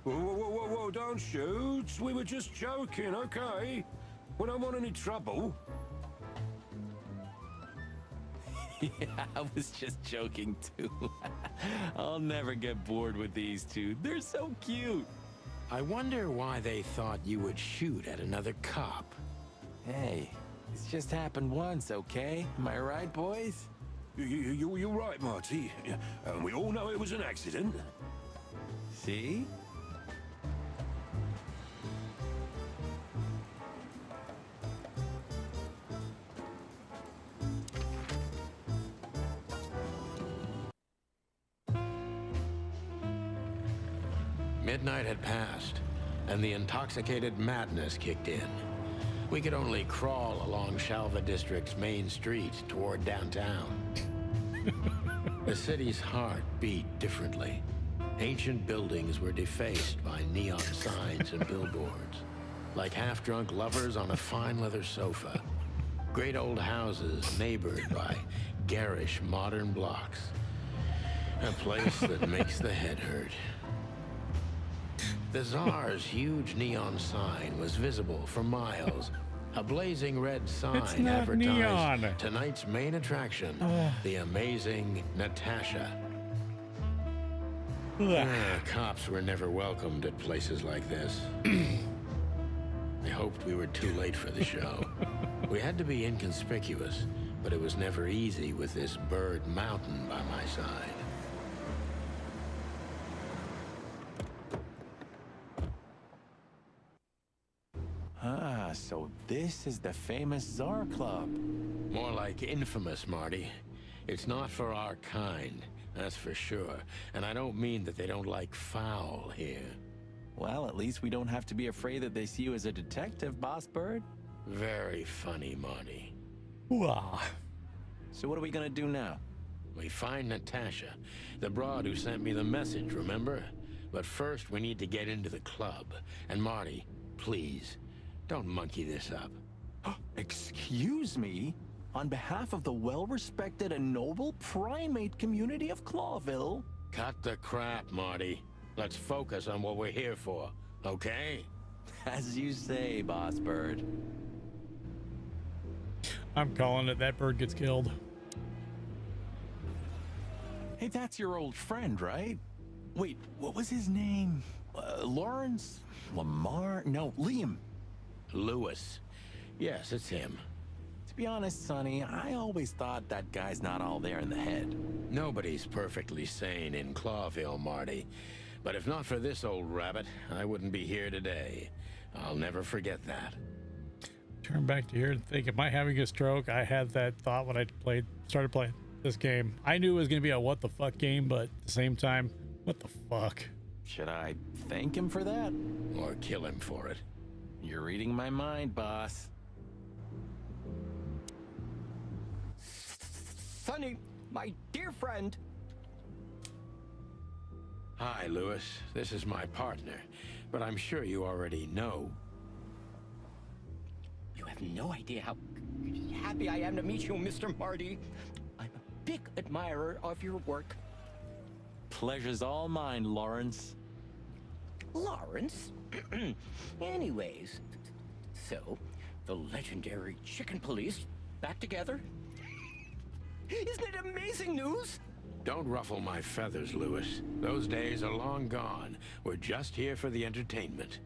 Speaker 6: Whoa, whoa, whoa, whoa, whoa, don't shoot. We were just joking, okay? We don't want any trouble.
Speaker 9: Yeah, I was just joking too. I'll never get bored with these two. They're so cute.
Speaker 2: I wonder why they thought you would shoot at another cop.
Speaker 9: Hey, it's just happened once, okay? Am I right, boys?
Speaker 6: You're right, Marty. And we all know it was an accident.
Speaker 9: See?
Speaker 2: Midnight had passed, and the intoxicated madness kicked in. We could only crawl along Shalva District's main street toward downtown. The city's heart beat differently. Ancient buildings were defaced by neon signs and billboards, like half-drunk lovers on a fine leather sofa. Great old houses neighbored by garish modern blocks. A place that makes the head hurt. The Tsar's huge neon sign was visible for miles. A blazing red sign
Speaker 1: It's not
Speaker 2: advertised
Speaker 1: neon.
Speaker 2: tonight's main attraction, the amazing Natasha. Cops were never welcomed at places like this. I hoped we were too late for the show. We had to be inconspicuous, but it was never easy with this bird mountain by my side.
Speaker 9: Ah, so this is the famous Tsar Club.
Speaker 2: More like infamous, Marty. It's not for our kind, that's for sure. And I don't mean that they don't like foul here.
Speaker 9: Well, at least we don't have to be afraid that they see you as a detective, Boss Bird.
Speaker 2: Very funny, Marty.
Speaker 1: Wow.
Speaker 9: So what are we gonna do now?
Speaker 2: We find Natasha, the broad who sent me the message, remember? But first we need to get into the club. And Marty, please, don't monkey this up.
Speaker 9: Excuse me? On behalf of the well-respected and noble primate community of Clawville?
Speaker 2: Cut the crap, Marty. Let's focus on what we're here for, okay?
Speaker 9: As you say, Boss Bird.
Speaker 1: I'm calling it. That bird gets killed.
Speaker 9: Hey, that's your old friend, right? Wait, what was his name? Lawrence? Lamar? No, Liam.
Speaker 2: Lewis. Yes, it's him.
Speaker 9: To be honest, Sonny, I always thought that guy's not all there in the head.
Speaker 2: Nobody's perfectly sane in Clawville, Marty. But if not for this old rabbit, I wouldn't be here today. I'll never forget that.
Speaker 1: Turn back to here and think, am I having a stroke? I had that thought when I started playing this game. I knew it was going to be a what the fuck game, but at the same time, what the fuck?
Speaker 9: Should I thank him for that?
Speaker 2: Or kill him for it.
Speaker 9: You're reading my mind, boss.
Speaker 13: Sonny, my dear friend.
Speaker 2: Hi, Lewis. This is my partner. But I'm sure you already know.
Speaker 13: You have no idea how happy I am to meet you, Mr. Marty. I'm a big admirer of your work.
Speaker 9: Pleasure's all mine, Lawrence.
Speaker 13: Lawrence. Anyways, so the legendary Chicken Police back together? Isn't it amazing news?
Speaker 2: Don't ruffle my feathers, Lewis. Those days are long gone. We're just here for the entertainment.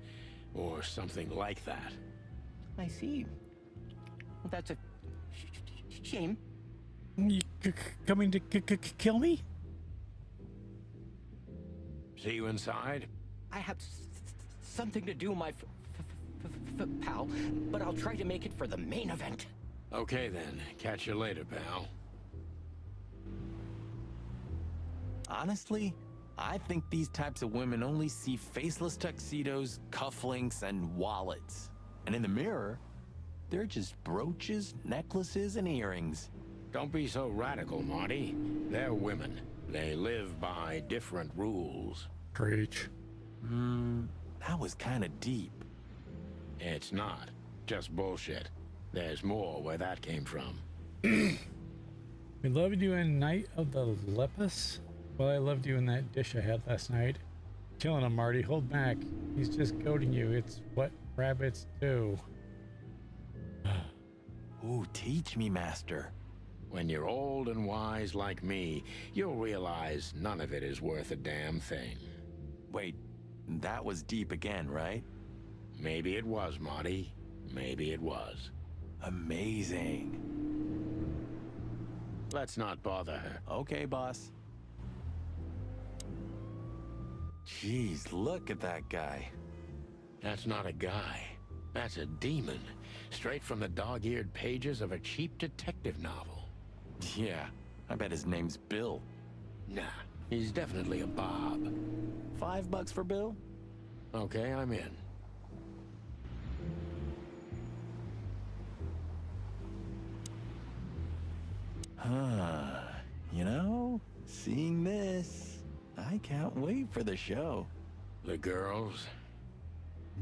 Speaker 2: Or something like that.
Speaker 13: I see. Well, that's a shame.
Speaker 1: You coming to kill me?
Speaker 2: See you inside?
Speaker 13: I have something to do, my pal, but I'll try to make it for the main event.
Speaker 2: Okay then. Catch you later, pal.
Speaker 9: Honestly, I think these types of women only see faceless tuxedos, cufflinks, and wallets. And in the mirror, they're just brooches, necklaces, and earrings.
Speaker 2: Don't be so radical, Marty. They're women. They live by different rules.
Speaker 1: Preach.
Speaker 9: That was kind of deep.
Speaker 2: It's not. Just bullshit. There's more where that came from.
Speaker 1: We loved you in Night of the Lepus. Well, I loved you in that dish I had last night. Killing him, Marty. Hold back. He's just goading you. It's what rabbits do.
Speaker 9: Ooh, teach me, master.
Speaker 2: When you're old and wise like me, you'll realize none of it is worth a damn thing.
Speaker 9: Wait, that was deep again, right?
Speaker 2: Maybe it was, Marty. Maybe it was.
Speaker 9: Amazing.
Speaker 2: Let's not bother her.
Speaker 9: Okay, boss. Jeez, look at that guy.
Speaker 2: That's not a guy. That's a demon. Straight from the dog-eared pages of a cheap detective novel.
Speaker 9: Yeah, I bet his name's Bill.
Speaker 2: Nah, he's definitely a Bob.
Speaker 9: $5 for Bill?
Speaker 2: Okay, I'm in.
Speaker 9: Huh. You know, seeing this, I can't wait for the show.
Speaker 2: The girls?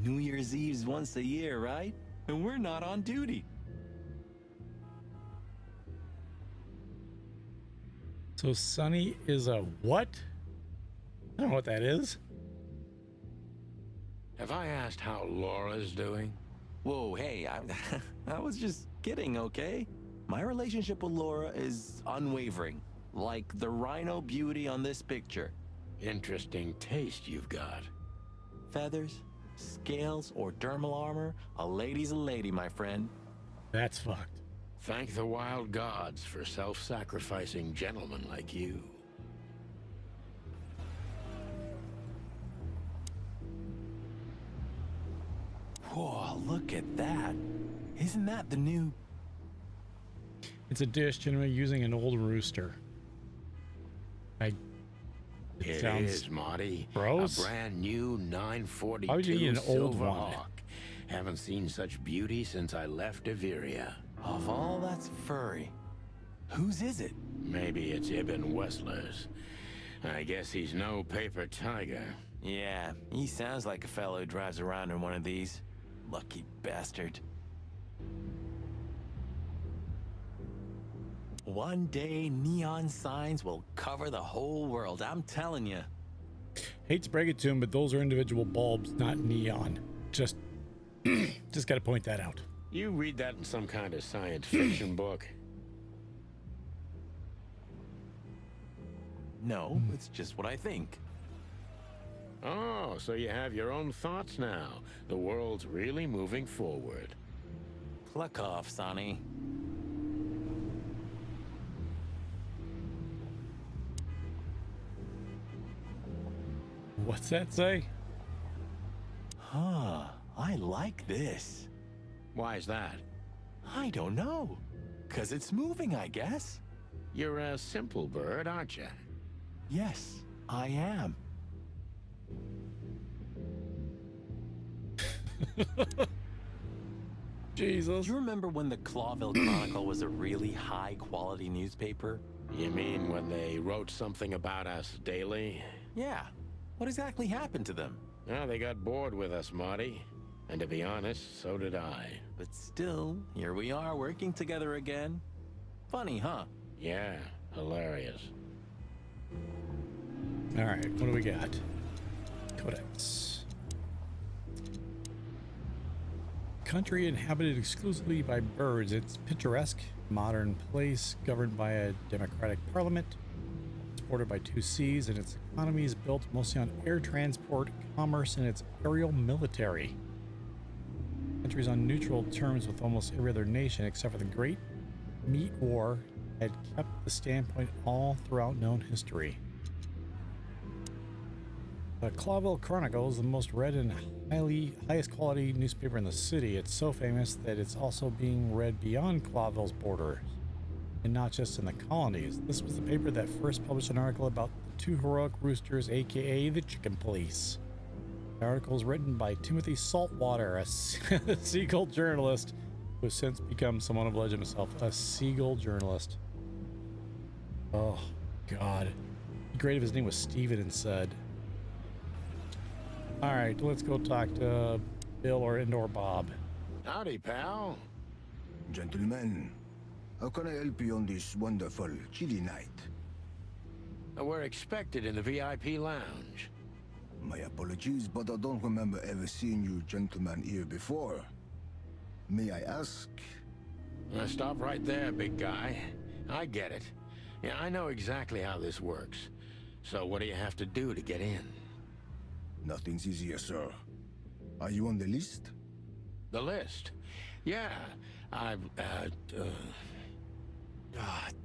Speaker 9: New Year's Eve's once a year, right? And we're not on duty.
Speaker 1: So Sonny is a what? I don't know what that is.
Speaker 2: Have I asked how Laura's doing?
Speaker 9: Whoa, hey, I was just kidding, okay? My relationship with Laura is unwavering, like the rhino beauty on this picture.
Speaker 2: Interesting taste you've got.
Speaker 9: Feathers, scales, or dermal armor, a lady's a lady, my friend.
Speaker 1: That's fucked.
Speaker 2: Thank the wild gods for self-sacrificing gentlemen like you.
Speaker 9: Whoa, look at that. Isn't that the new...
Speaker 1: It's a dish generally using an old rooster.
Speaker 2: It
Speaker 1: sounds
Speaker 2: is, Marty.
Speaker 1: gross.
Speaker 2: A brand new
Speaker 1: Why would you
Speaker 2: 942
Speaker 1: eat an old
Speaker 2: Silver
Speaker 1: one?
Speaker 2: Hawk. Haven't seen such beauty since I left Averia.
Speaker 9: Of all that's furry, whose is it?
Speaker 2: Maybe it's Ibn Wessler's. I guess he's no paper tiger.
Speaker 9: Yeah, he sounds like a fellow who drives around in one of these. Lucky bastard. One day, neon signs will cover the whole world, I'm telling you.
Speaker 1: Hate to break it to him, but those are individual bulbs, not neon. Just got to point that out.
Speaker 2: You read that in some kind of science fiction book.
Speaker 9: No, it's just what I think.
Speaker 2: Oh, so you have your own thoughts now. The world's really moving forward.
Speaker 9: Pluck off, Sonny.
Speaker 1: What's that say?
Speaker 9: Huh, I like this.
Speaker 2: Why is that?
Speaker 9: I don't know. 'Cause it's moving, I guess.
Speaker 2: You're a simple bird, aren't you?
Speaker 9: Yes, I am.
Speaker 1: Jesus.
Speaker 9: Do you remember when the Clawville Chronicle was a really high-quality newspaper?
Speaker 2: You mean when they wrote something about us daily?
Speaker 9: Yeah. What exactly happened to them?
Speaker 2: Well, they got bored with us, Marty. And to be honest, so did I.
Speaker 9: But still, here we are working together again. Funny, huh?
Speaker 2: Yeah, hilarious.
Speaker 1: All right, what do we got? Codex. country inhabited exclusively by birds. It's picturesque, modern place governed by a democratic parliament. It's bordered by 2 seas, and its economy is built mostly on air transport, commerce, and its aerial military. The country is on neutral terms with almost every other nation except for the Great Meat War had kept the standpoint all throughout known history. The Clawville Chronicle is the most read and highest quality newspaper in the city. It's so famous that it's also being read beyond Clawville's borders, and not just in the colonies. This was the paper that first published an article about the 2 heroic roosters, aka the Chicken Police. The article is written by Timothy Saltwater, a Seagull journalist who has since become someone of legend himself, a Seagull journalist. Oh, God. It'd be great if his name was Steven instead. Alright, let's go talk to Bill or Indoor Bob.
Speaker 2: Howdy, pal.
Speaker 7: Gentlemen, how can I help you on this wonderful, chilly night?
Speaker 2: We're expected in the VIP lounge.
Speaker 7: My apologies, but I don't remember ever seeing you gentlemen here before. May I ask?
Speaker 2: Now stop right there, big guy. I get it. Yeah, I know exactly how this works. So what do you have to do to get in?
Speaker 7: Nothing's easier, sir. Are you on the list?
Speaker 2: The list? Yeah, I've,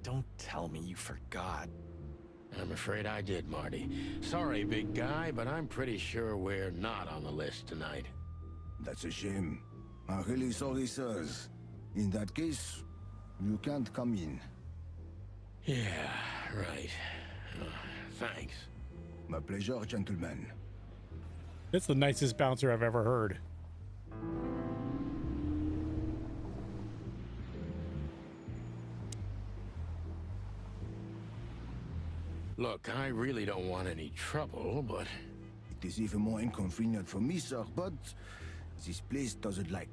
Speaker 9: don't tell me you forgot.
Speaker 2: I'm afraid I did, Marty. Sorry, big guy, but I'm pretty sure we're not on the list tonight.
Speaker 7: That's a shame. I'm really sorry, sirs. In that case, you can't come in.
Speaker 2: Yeah, right. Thanks.
Speaker 7: My pleasure, gentlemen.
Speaker 1: It's the nicest bouncer I've ever heard.
Speaker 2: Look, I really don't want any trouble, but...
Speaker 7: It is even more inconvenient for me, sir, but this place doesn't like,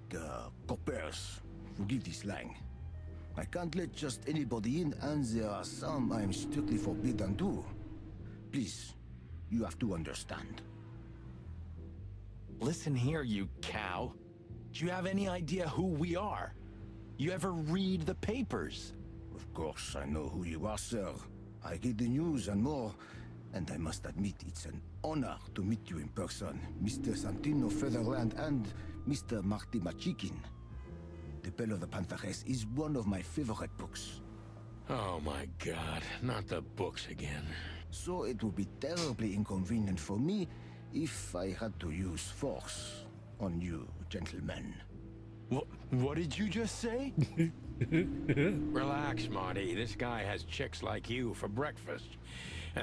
Speaker 7: coppers. Forgive the slang. I can't let just anybody in, and there are some I am strictly forbidden to. Please, you have to understand.
Speaker 9: Listen here, you cow. Do you have any idea who we are? You ever read the papers?
Speaker 7: Of course, I know who you are, sir. I read the news and more, and I must admit it's an honor to meet you in person, Mr. Santino Featherland and Mr. Marty Machikin. The Bell of the Pantheress is one of my favorite books.
Speaker 2: Oh my God, not the books again.
Speaker 7: So it would be terribly inconvenient for me if I had to use force on you, gentlemen.
Speaker 9: What did you just say?
Speaker 2: Relax, Marty. This guy has chicks like you for breakfast.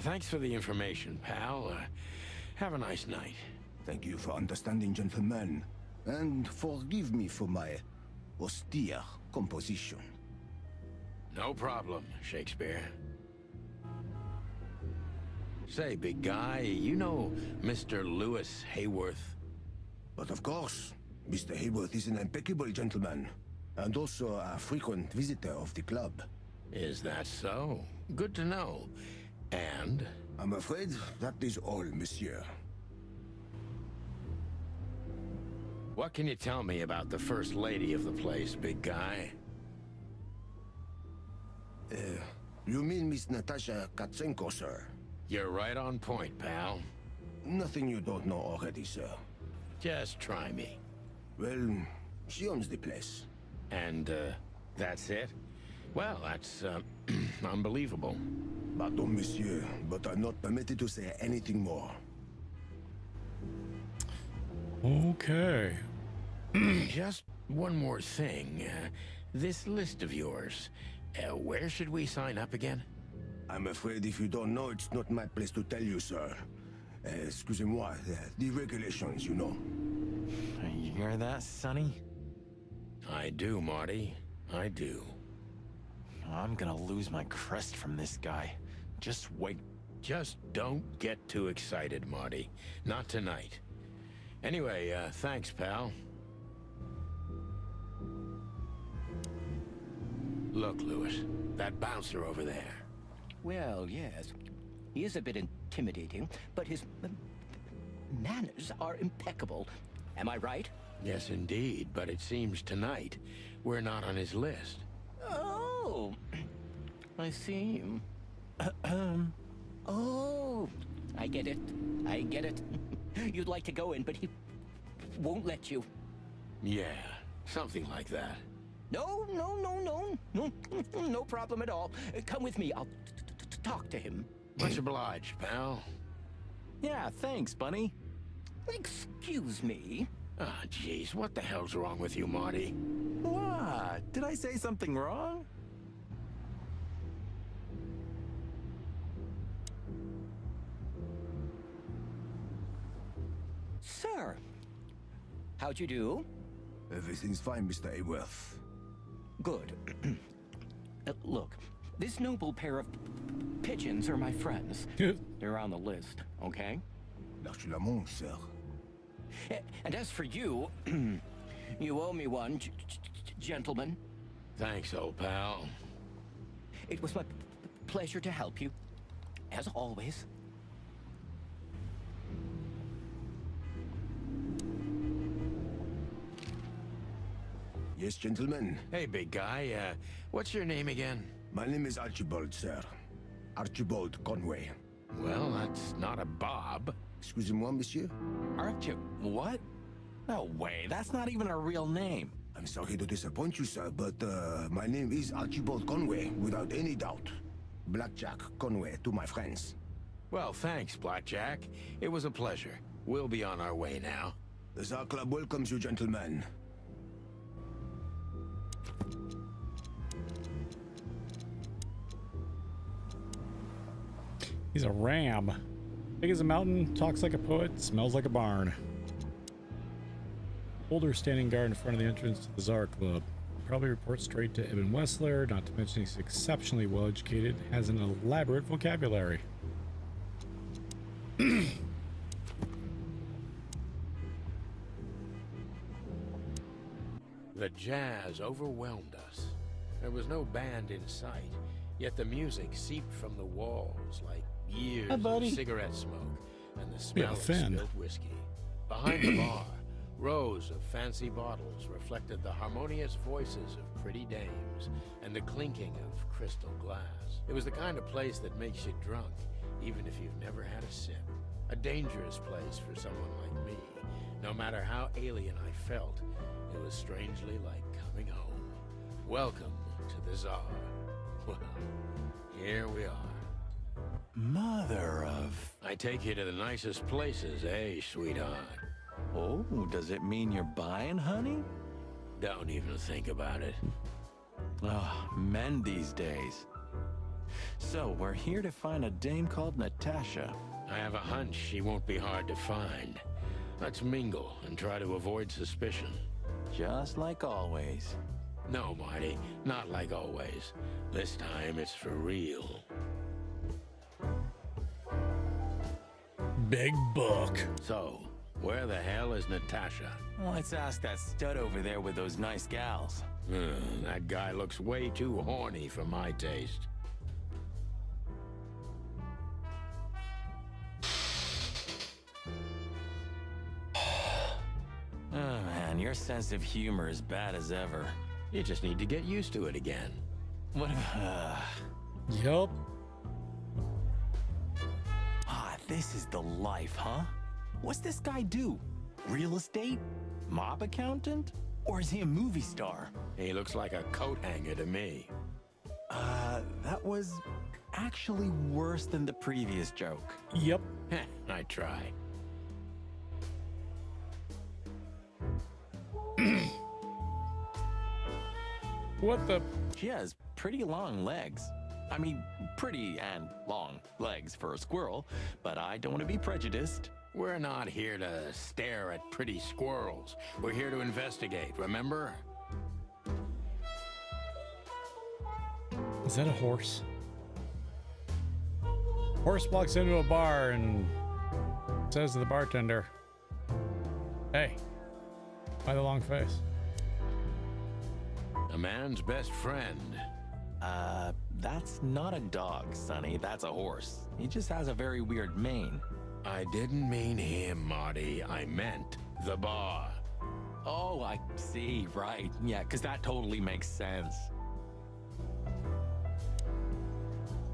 Speaker 2: Thanks for the information, pal. Have a nice night.
Speaker 7: Thank you for understanding, gentlemen. And forgive me for my austere composition.
Speaker 2: No problem, Shakespeare. Say, big guy, you know Mr. Lewis Hayworth?
Speaker 7: But of course, Mr. Hayworth is an impeccable gentleman, and also a frequent visitor of the club.
Speaker 2: Is that so? Good to know. And?
Speaker 7: I'm afraid that is all, monsieur.
Speaker 2: What can you tell me about the first lady of the place, big guy?
Speaker 7: You mean Miss Natasha Katsenko, sir?
Speaker 2: You're right on point, pal.
Speaker 7: Nothing you don't know already, sir.
Speaker 2: Just try me.
Speaker 7: Well, she owns the place.
Speaker 2: And, that's it? Well, that's, unbelievable.
Speaker 7: Pardon, monsieur, but I'm not permitted to say anything more.
Speaker 1: Okay.
Speaker 2: Just one more thing. This list of yours, where should we sign up again?
Speaker 7: I'm afraid if you don't know, it's not my place to tell you, sir. Excusez-moi, the regulations, you know.
Speaker 9: You hear that, Sonny?
Speaker 2: I do, Marty. I do.
Speaker 9: I'm gonna lose my crest from this guy. Just wait.
Speaker 2: Just don't get too excited, Marty. Not tonight. Anyway, thanks, pal. Look, Lewis, that bouncer over there.
Speaker 13: Well, yes. He is a bit intimidating, but his manners are impeccable. Am I right?
Speaker 2: Yes, indeed, but it seems tonight we're not on his list.
Speaker 13: Oh, I see. Oh, I get it. I get it. You'd like to go in, but he won't let you.
Speaker 2: Yeah, something like that.
Speaker 13: No, no problem at all. Come with me. I'll talk to him.
Speaker 2: Much obliged, pal.
Speaker 9: Yeah, thanks, Bunny.
Speaker 13: Excuse me.
Speaker 2: Ah, jeez, what the hell's wrong with you, Marty?
Speaker 9: What? Did I say something wrong?
Speaker 13: Sir, how'd you do?
Speaker 7: Everything's fine, Mr. Aworth.
Speaker 13: Good. Look, this noble pair of pigeons are my friends. They're on the list, okay?
Speaker 7: L'argent, sir.
Speaker 13: And as for you, you owe me one, gentlemen.
Speaker 2: Thanks, old pal.
Speaker 13: It was my pleasure to help you, as always.
Speaker 7: Yes, gentlemen.
Speaker 2: Hey, big guy, what's your name again?
Speaker 7: My name is Archibald, sir. Archibald Conway.
Speaker 2: Well, that's not a Bob.
Speaker 7: Excusez-moi, monsieur.
Speaker 9: Archie, what? No way, that's not even a real name.
Speaker 7: I'm sorry to disappoint you, sir, but my name is Archibald Conway, without any doubt. Blackjack Conway to my friends.
Speaker 2: Well, thanks, Blackjack. It was a pleasure. We'll be on our way now.
Speaker 7: The Tsar Club welcomes you, gentlemen.
Speaker 1: He's a ram. Big as a mountain, talks like a poet, smells like a barn. Older standing guard in front of the entrance to the Tsar Club. Probably reports straight to Ibn Wessler, not to mention he's exceptionally well educated, has an elaborate vocabulary.
Speaker 2: The jazz overwhelmed us. There was no band in sight, yet the music seeped from the walls like years of cigarette smoke and the smell of spilled whiskey. Behind the bar, rows of fancy bottles reflected the harmonious voices of pretty dames and the clinking of crystal glass. It was the kind of place that makes you drunk, even if you've never had a sip. A dangerous place for someone like me. No matter how alien I felt, it was strangely like coming home. Welcome to the Tsar. Well, here we are.
Speaker 9: Mother of...
Speaker 2: I take you to the nicest places, eh, sweetheart?
Speaker 9: Oh, does it mean you're buying, honey?
Speaker 2: Don't even think about it.
Speaker 9: Oh, men these days. So, we're here to find a dame called Natasha.
Speaker 2: I have a hunch she won't be hard to find. Let's mingle and try to avoid suspicion.
Speaker 9: Just like always.
Speaker 2: No, Marty, not like always. This time it's for real.
Speaker 1: Big book.
Speaker 2: So, where the hell is Natasha?
Speaker 9: Let's ask that stud over there with those nice gals.
Speaker 2: That guy looks way too horny for my taste.
Speaker 9: Oh man, your sense of humor is bad as ever.
Speaker 2: You just need to get used to it again.
Speaker 9: What
Speaker 1: Yup.
Speaker 9: This is the life, huh? What's this guy do? Real estate? Mob accountant? Or is he a movie star?
Speaker 2: He looks like a coat hanger to me.
Speaker 9: That was actually worse than the previous joke.
Speaker 1: Yep.
Speaker 2: I try.
Speaker 1: What the?
Speaker 9: She has pretty long legs. I mean, pretty and long legs for a squirrel, but I don't want to be prejudiced.
Speaker 2: We're not here to stare at pretty squirrels. We're here to investigate, remember?
Speaker 1: Is that a horse? Horse walks into a bar and says to the bartender, "Hey, why the long face?"
Speaker 2: A man's best friend.
Speaker 9: That's not a dog, Sonny. That's a horse. He just has a very weird mane.
Speaker 2: I didn't mean him, Marty. I meant the bar.
Speaker 9: Oh, I see, right. Yeah, because that totally makes sense.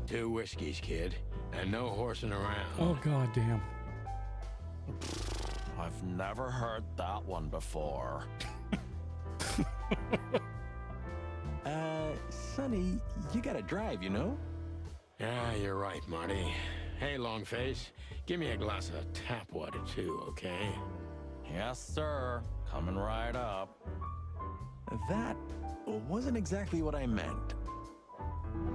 Speaker 2: 2 whiskeys, kid, and no horsing around.
Speaker 1: Oh, god damn.
Speaker 9: I've never heard that one before. Sonny, you gotta drive, you know?
Speaker 2: Yeah, you're right, Marty. Hey, Longface, give me a glass of tap water too, okay?
Speaker 9: Yes, sir. Coming right up. That wasn't exactly what I meant.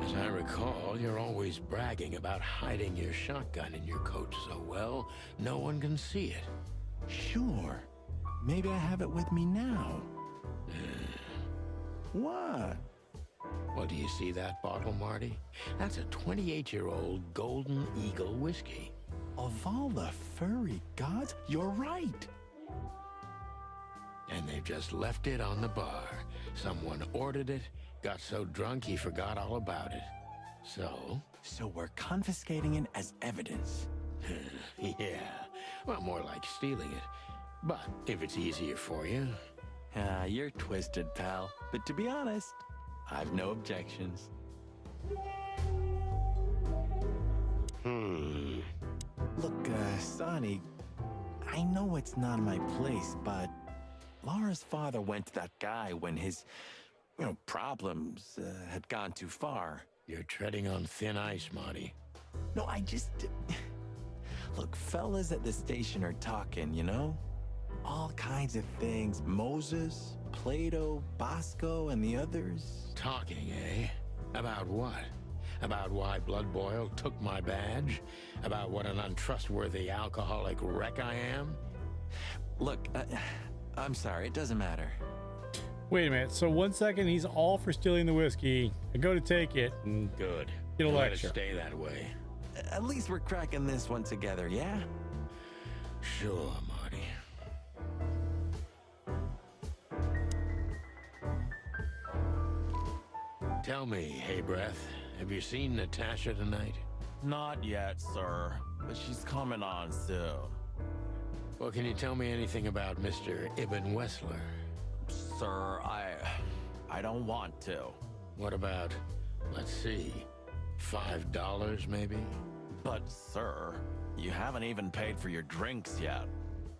Speaker 2: As I recall, you're always bragging about hiding your shotgun in your coat so well, no one can see it.
Speaker 9: Sure. Maybe I have it with me now. What?
Speaker 2: Well, do you see that bottle, Marty? That's a 28-year-old Golden Eagle whiskey.
Speaker 9: Of all the furry gods, you're right.
Speaker 2: And they've just left it on the bar. Someone ordered it, got so drunk he forgot all about it.
Speaker 9: So we're confiscating it as evidence.
Speaker 2: Yeah, well, more like stealing it. But if it's easier for you.
Speaker 9: You're twisted, pal. But to be honest, I've no objections. Look, Sonny, I know it's not my place, but Laura's father went to that guy when his, problems had gone too far.
Speaker 2: You're treading on thin ice, Marty.
Speaker 9: No, Look, fellas at the station are talking, you know? All kinds of things. Moses, Plato, Bosco, and the others.
Speaker 2: Talking, eh? About what? About why Blood Boil took my badge? About what an untrustworthy alcoholic wreck I am?
Speaker 9: Look, I'm sorry, it doesn't matter.
Speaker 1: Wait a minute. So 1 second he's all for stealing the whiskey. I go to take it and
Speaker 2: Good.
Speaker 1: get a
Speaker 2: Let it
Speaker 1: lecture.
Speaker 2: stay that way.
Speaker 9: At least we're cracking this one together, yeah?
Speaker 2: Sure, Marty. Tell me, hey Breath, have you seen Natasha tonight?
Speaker 9: Not yet, sir. But she's coming on soon.
Speaker 2: Well, can you tell me anything about Mr. Ibn Wessler?
Speaker 9: Sir, I don't want to.
Speaker 2: What about, let's see, $5 maybe?
Speaker 9: But, sir, you haven't even paid for your drinks yet.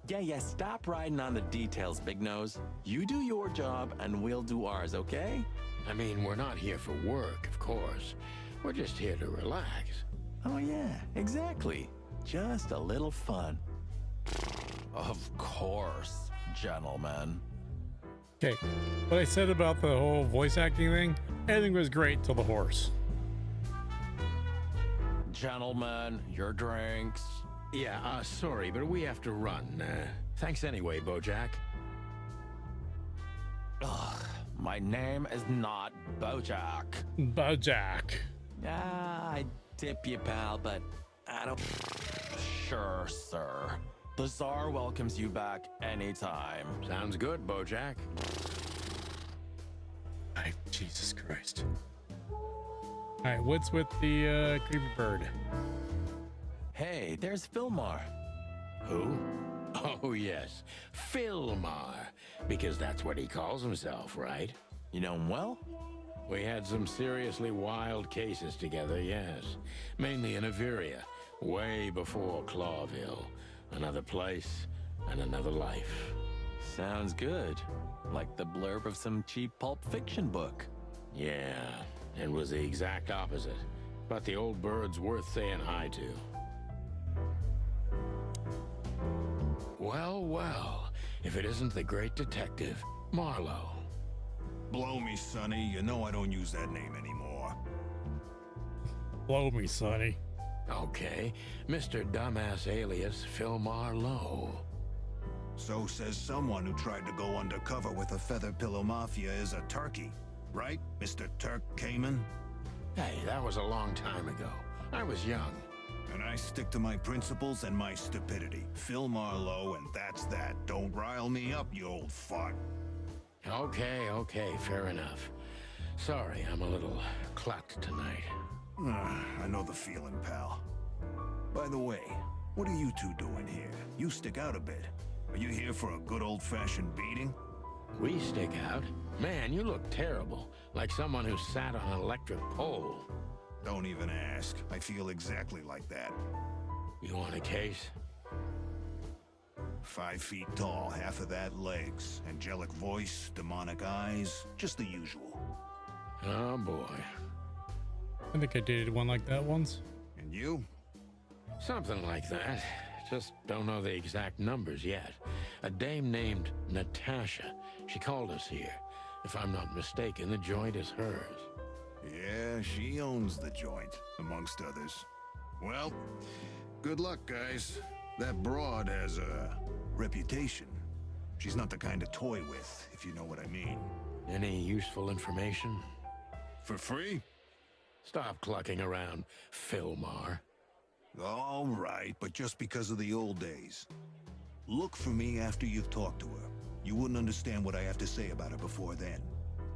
Speaker 9: Yeah, stop riding on the details, Big Nose. You do your job, and we'll do ours, okay?
Speaker 2: I mean, we're not here for work, of course. We're just here to relax.
Speaker 9: Oh, yeah, exactly. Just a little fun. Of course, gentlemen.
Speaker 1: Okay. What I said about the whole voice acting thing, everything was great till the horse.
Speaker 9: Gentlemen, your drinks.
Speaker 2: Yeah, sorry, but we have to run. Thanks anyway, Bojack.
Speaker 9: Ugh, my name is not Bojack.
Speaker 1: Bojack.
Speaker 9: I tip you, pal, but I don't... Sure, sir. The Tsar welcomes you back anytime.
Speaker 2: Sounds good, Bojack.
Speaker 1: Jesus Christ. All right, what's with the creepy bird?
Speaker 9: Hey, there's Filmar.
Speaker 2: Who? Oh, yes. Filmar. Because that's what he calls himself, right?
Speaker 9: You know him well?
Speaker 2: We had some seriously wild cases together, yes. Mainly in Averia, way before Clawville. Another place and another life.
Speaker 9: Sounds good. Like the blurb of some cheap pulp fiction book.
Speaker 2: Yeah, it was the exact opposite. But the old bird's worth saying hi to. Well, well, if it isn't the great detective, Marlowe.
Speaker 7: Blow me, Sonny. You know I don't use that name anymore.
Speaker 1: Blow me, Sonny.
Speaker 2: Okay, Mr. Dumbass alias Filmar Lowe.
Speaker 7: So says someone who tried to go undercover with a Feather Pillow Mafia is a turkey. Right, Mr. Turk Cayman?
Speaker 2: Hey, that was a long time ago. I was young.
Speaker 7: And I stick to my principles and my stupidity. Phil Marlowe, and that's that. Don't rile me up, you old fart.
Speaker 2: Okay, fair enough. Sorry, I'm a little clucked tonight.
Speaker 7: I know the feeling, pal. By the way, what are you two doing here? You stick out a bit. Are you here for a good old-fashioned beating?
Speaker 2: We stick out. Man, you look terrible. Like someone who sat on an electric pole.
Speaker 7: Don't even ask. I feel exactly like that.
Speaker 2: You want a case?
Speaker 7: 5 feet tall, half of that legs. Angelic voice, demonic eyes, just the usual.
Speaker 2: Oh boy.
Speaker 1: I think I dated one like that once.
Speaker 7: And you?
Speaker 2: Something like that. Just don't know the exact numbers yet. A dame named Natasha. She called us here. If I'm not mistaken, the joint is hers.
Speaker 7: Yeah, she owns the joint, amongst others. Well, good luck, guys. That broad has a reputation. She's not the kind to toy with, if you know what I mean.
Speaker 2: Any useful information?
Speaker 7: For free?
Speaker 2: Stop clucking around, Philmar.
Speaker 7: All right, but just because of the old days. Look for me after you've talked to her. You wouldn't understand what I have to say about her before then.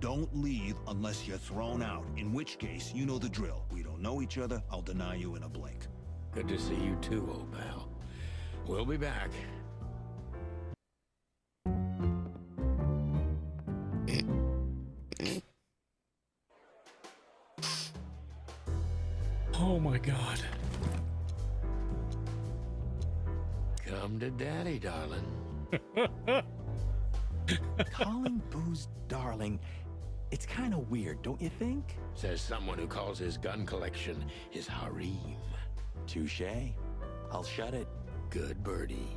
Speaker 7: Don't leave unless you're thrown out, in which case, you know the drill. We don't know each other, I'll deny you in a blink.
Speaker 2: Good to see you too, old pal. We'll be back.
Speaker 1: Oh my god.
Speaker 2: Come to daddy, darling.
Speaker 9: Calling booze darling, it's kind of weird, don't you think?
Speaker 2: Says someone who calls his gun collection his harem.
Speaker 9: Touche. I'll shut it.
Speaker 2: Good birdie.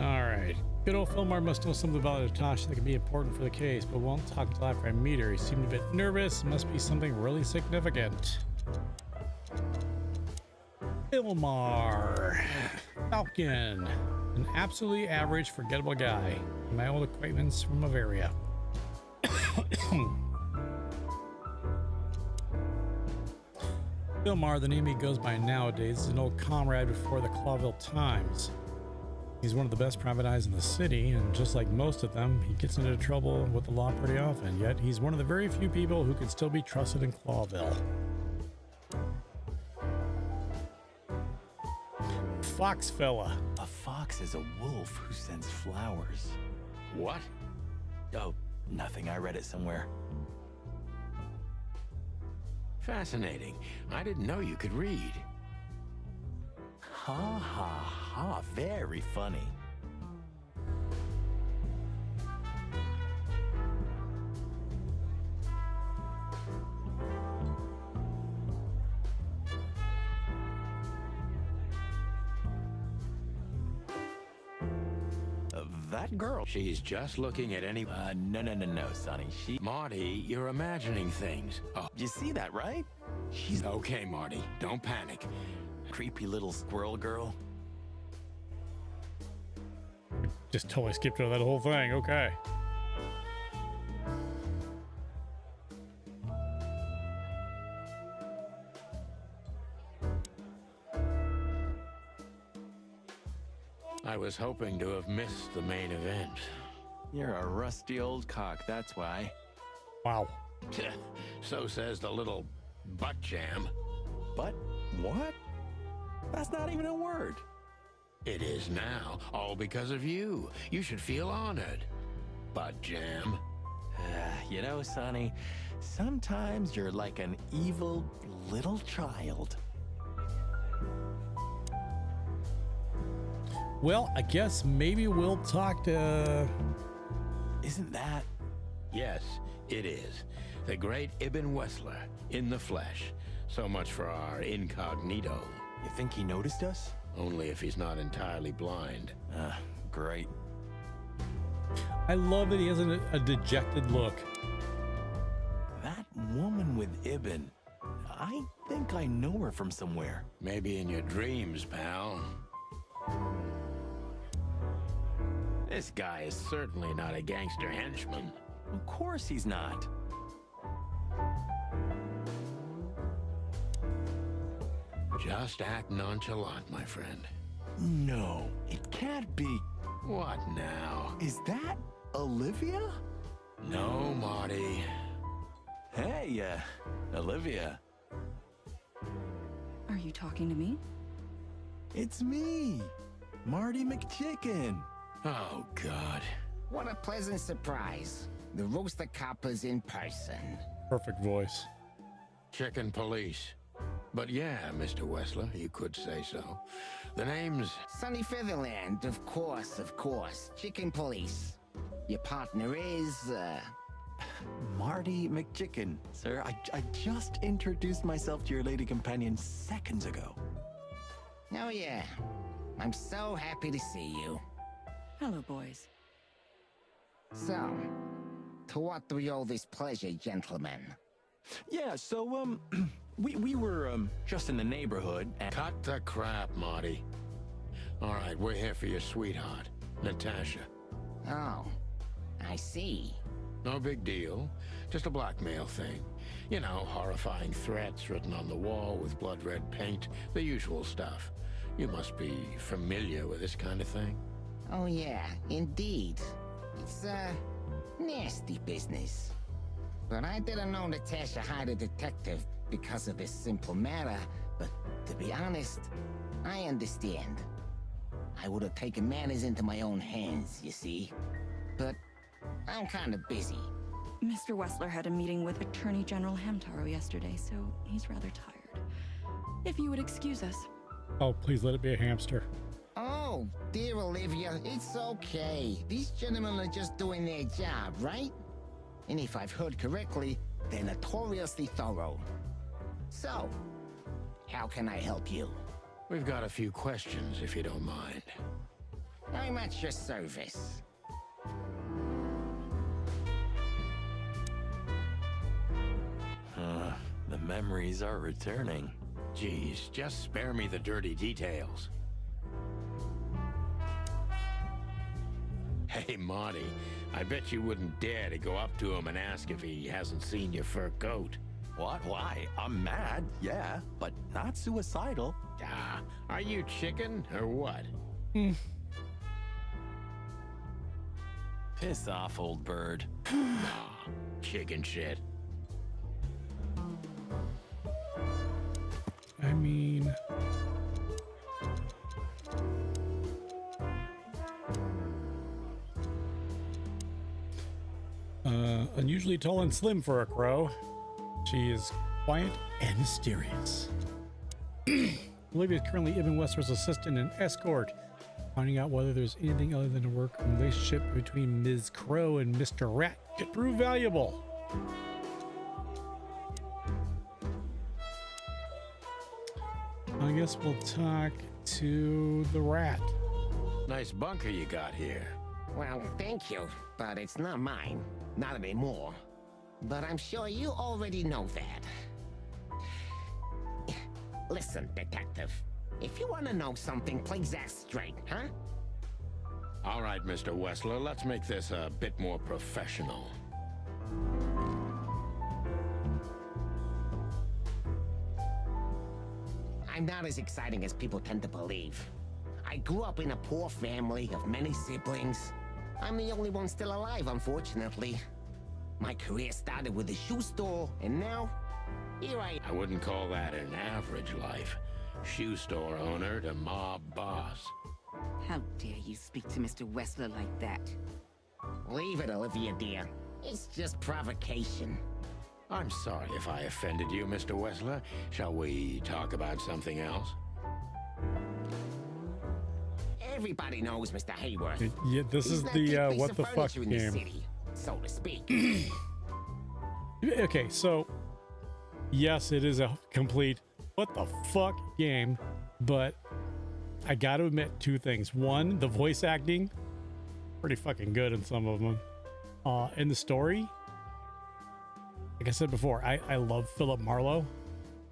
Speaker 1: Alright. Good old Philmar must know something about Natasha that could be important for the case, but won't talk until after I meet her. He seemed a bit nervous. Must be something really significant. Philmar. Falcon. An absolutely average, forgettable guy. My old acquaintance from Bavaria. Philmar, the name he goes by nowadays, is an old comrade before the Clawville times. He's one of the best private eyes in the city, and just like most of them, he gets into trouble with the law pretty often, yet he's one of the very few people who can still be trusted in Clawville. Fox fella.
Speaker 9: A fox is a wolf who sends flowers.
Speaker 2: What?
Speaker 9: Oh, nothing. I read it somewhere.
Speaker 2: Fascinating. I didn't know you could read.
Speaker 9: Ha ha ha. Very funny. That girl.
Speaker 2: She's just looking at any...
Speaker 9: No, Sonny.
Speaker 2: Marty, you're imagining things. Oh,
Speaker 9: You see that, right?
Speaker 2: she's okay, Marty. Don't panic.
Speaker 9: Creepy little squirrel girl.
Speaker 1: Just totally skipped over that whole thing. Okay.
Speaker 2: I was hoping to have missed the main event.
Speaker 9: You're a rusty old cock, that's why.
Speaker 1: Wow.
Speaker 2: So says the little butt jam.
Speaker 9: But what? That's not even a word.
Speaker 2: It is now, all because of you. You should feel honored. Butt jam.
Speaker 9: You know, Sonny, sometimes you're like an evil little child.
Speaker 1: Well, I guess maybe we'll talk to...
Speaker 9: Isn't that?
Speaker 2: Yes, it is. The great Ibn Wessler, in the flesh. So much for our incognito.
Speaker 9: You think he noticed us?
Speaker 2: Only if he's not entirely blind.
Speaker 9: Great.
Speaker 1: I love that he has a dejected look.
Speaker 9: That woman with Ibn, I think I know her from somewhere.
Speaker 2: Maybe in your dreams, pal. This guy is certainly not a gangster henchman.
Speaker 9: Of course he's not.
Speaker 2: Just act nonchalant, my friend.
Speaker 9: No, it can't be.
Speaker 2: What now?
Speaker 9: Is that Olivia?
Speaker 2: No, Marty.
Speaker 9: Hey, Olivia.
Speaker 8: Are you talking to me?
Speaker 9: It's me. Marty McChicken.
Speaker 2: Oh, God.
Speaker 5: What a pleasant surprise. The Rooster Copper's in person.
Speaker 1: Perfect voice.
Speaker 2: Chicken Police. But yeah, Mr. Wessler, you could say so. The name's...
Speaker 5: Sunny Featherland, of course, of course. Chicken Police. Your partner is,
Speaker 9: Marty McChicken. Sir, I just introduced myself to your lady companion seconds ago.
Speaker 5: Oh yeah. I'm so happy to see you.
Speaker 8: Hello, boys.
Speaker 5: So, to what do we owe this pleasure, gentlemen?
Speaker 9: Yeah, so, we were, just in the neighborhood and...
Speaker 2: Cut the crap, Marty. All right, we're here for your sweetheart, Natasha.
Speaker 5: Oh, I see.
Speaker 2: No big deal. Just a blackmail thing. You know, horrifying threats written on the wall with blood-red paint. The usual stuff. You must be familiar with this kind of thing.
Speaker 5: Oh yeah, indeed. It's, nasty business. But I didn't know Natasha hired a detective because of this simple matter. But to be honest, I understand. I would have taken matters into my own hands, you see. But I'm kind of busy.
Speaker 14: Mr. Wessler had a meeting with Attorney General Hamtaro yesterday, so he's rather tired. If you would excuse us.
Speaker 1: Oh, please let it be a hamster.
Speaker 5: Oh, dear Olivia, it's okay. These gentlemen are just doing their job, right? And if I've heard correctly, they're notoriously thorough. So, how can I help you?
Speaker 2: We've got a few questions, if you don't mind.
Speaker 5: I'm at your service.
Speaker 9: The memories are returning.
Speaker 2: Geez, just spare me the dirty details. Hey, Marty, I bet you wouldn't dare to go up to him and ask if he hasn't seen your fur coat.
Speaker 9: What? Why? I'm mad, yeah, but not suicidal.
Speaker 2: Ah, are you chicken or what?
Speaker 9: Piss off, old bird.
Speaker 2: Nah, chicken shit.
Speaker 1: I mean... unusually tall and slim for a crow. She is quiet and mysterious. Olivia is currently Ibn Wessler's assistant and escort. Finding out whether there's anything other than a working relationship between Ms. Crow and Mr. Rat could prove valuable. I guess we'll talk to the rat.
Speaker 2: Nice bunker you got here.
Speaker 5: Well, thank you, but it's not mine. Not anymore. But I'm sure you already know that. Listen, detective. If you want to know something, please ask straight, huh?
Speaker 2: All right, Mr. Wessler, let's make this a bit more professional.
Speaker 5: I'm not as exciting as people tend to believe. I grew up in a poor family of many siblings. I'm the only one still alive, unfortunately. My career started with a shoe store, and now, here I am.
Speaker 2: I wouldn't call that an average life. Shoe store owner to mob boss.
Speaker 15: How dare you speak to Mr. Wessler like that?
Speaker 5: Leave it, Olivia, dear. It's just provocation.
Speaker 2: I'm sorry if I offended you, Mr. Wessler. Shall we talk about something else?
Speaker 5: Everybody knows Mr. Hayworth.
Speaker 1: Yeah, this
Speaker 5: He's
Speaker 1: is
Speaker 5: the
Speaker 1: the
Speaker 5: big piece
Speaker 1: what
Speaker 5: of
Speaker 1: the fuck
Speaker 5: furniture in the
Speaker 1: game.
Speaker 5: city, so to speak.
Speaker 1: Okay, so yes, it is a complete what the fuck game, but I gotta admit two things. One, the voice acting, pretty fucking good in some of them. And the story, like I said before, I love Philip Marlowe,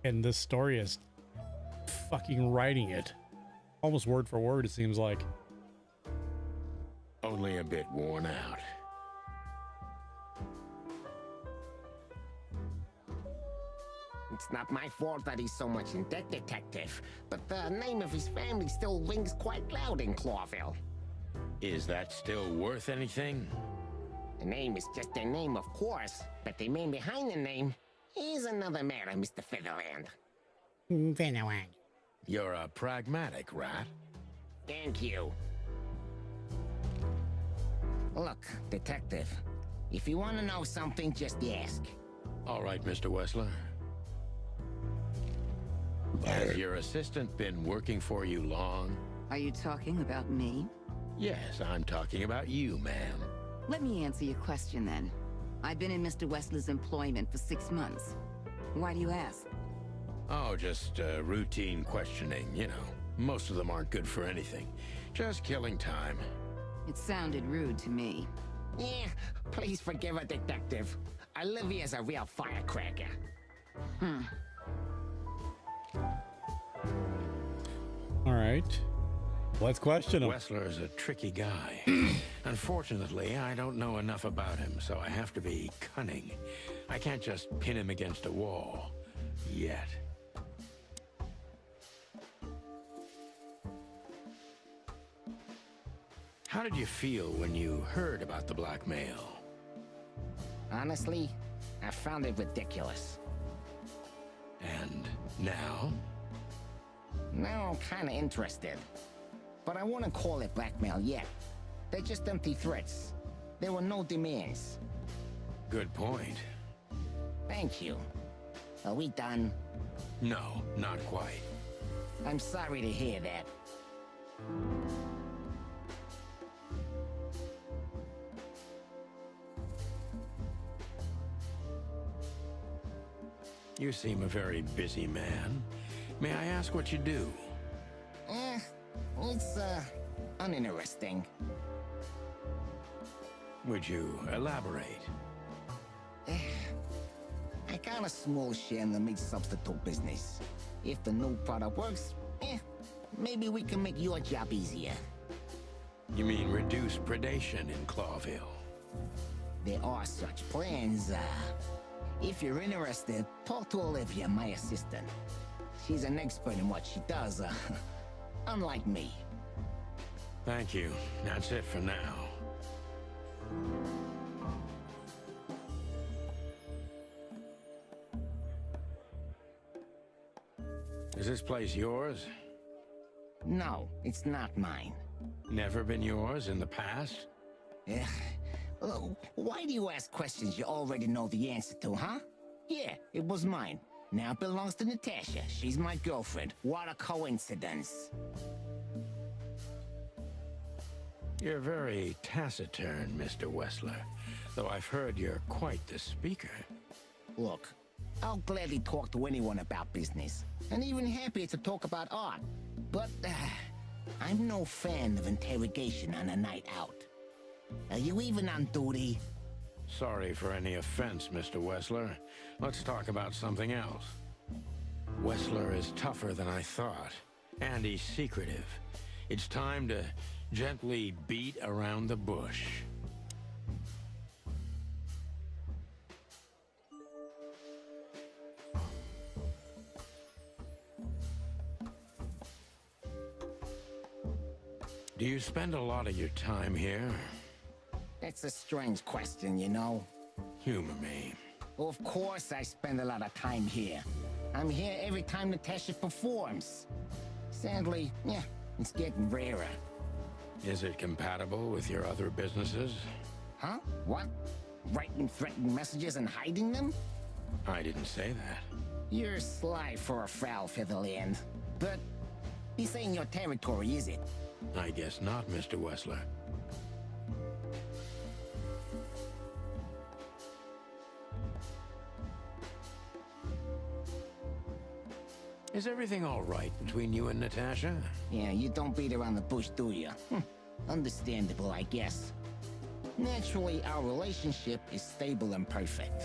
Speaker 1: and this story is fucking writing it. Almost word for word, it seems like.
Speaker 2: Only a bit worn out.
Speaker 5: It's not my fault that he's so much in debt, detective. But the name of his family still rings quite loud in Clawville.
Speaker 2: Is that still worth anything?
Speaker 5: The name is just their name, of course. But the man behind the name is another matter, Mr. Featherland.
Speaker 2: You're a pragmatic rat.
Speaker 5: Thank you. Look, Detective, if you want to know something, just ask.
Speaker 2: All right, Mr. Wessler. Has your assistant been working for you long?
Speaker 15: Are you talking about me?
Speaker 2: Yes, I'm talking about you, ma'am.
Speaker 15: Let me answer your question then. I've been in Mr. Wessler's employment for 6 months. Why do you ask?
Speaker 2: Oh, just routine questioning, you know. Most of them aren't good for anything. Just killing time.
Speaker 15: It sounded rude to me.
Speaker 5: Yeah, please forgive a detective. Olivia's a real firecracker.
Speaker 1: All right. Let's question him.
Speaker 2: Wessler is a tricky guy. Unfortunately, I don't know enough about him, so I have to be cunning. I can't just pin him against a wall. Yet. How did you feel when you heard about the blackmail?
Speaker 5: Honestly, I found it ridiculous.
Speaker 2: And now?
Speaker 5: Now I'm kinda interested. But I wouldn't call it blackmail yet. They're just empty threats. There were no demands.
Speaker 2: Good point.
Speaker 5: Thank you. Are we done?
Speaker 2: No, not quite.
Speaker 5: I'm sorry to hear that.
Speaker 2: You seem a very busy man. May I ask what you do?
Speaker 5: It's, uninteresting.
Speaker 2: Would you elaborate?
Speaker 5: I got a small share in the meat substitute business. If the new product works, maybe we can make your job easier.
Speaker 2: You mean reduce predation in Clawville?
Speaker 5: There are such plans. If you're interested, talk to Olivia, my assistant. She's an expert in what she does, unlike me.
Speaker 2: Thank you. That's it for now. Is this place yours?
Speaker 5: No, it's not mine.
Speaker 2: Never been yours in the past?
Speaker 5: Why do you ask questions you already know the answer to, huh? Yeah, it was mine. Now it belongs to Natasha. She's my girlfriend. What a coincidence.
Speaker 2: You're very taciturn, Mr. Wessler, though I've heard you're quite the speaker.
Speaker 5: Look, I'll gladly talk to anyone about business, and even happier to talk about art. But I'm no fan of interrogation on a night out. Are you even on duty?
Speaker 2: Sorry for any offense, Mr. Wessler. Let's talk about something else. Wessler is tougher than I thought, and he's secretive. It's time to gently beat around the bush. Do you spend a lot of your time here?
Speaker 5: That's a strange question, you know.
Speaker 2: Humor me.
Speaker 5: Of course I spend a lot of time here. I'm here every time Natasha performs. Sadly, yeah, it's getting rarer.
Speaker 2: Is it compatible with your other businesses?
Speaker 5: Huh? What? Writing threatening messages and hiding them?
Speaker 2: I didn't say that.
Speaker 5: You're sly for a foul featherland. But this ain't your territory, is it?
Speaker 2: I guess not, Mr. Wessler. Is everything all right between you and Natasha?
Speaker 5: Yeah, you don't beat around the bush, do you? Understandable, I guess. Naturally, our relationship is stable and perfect.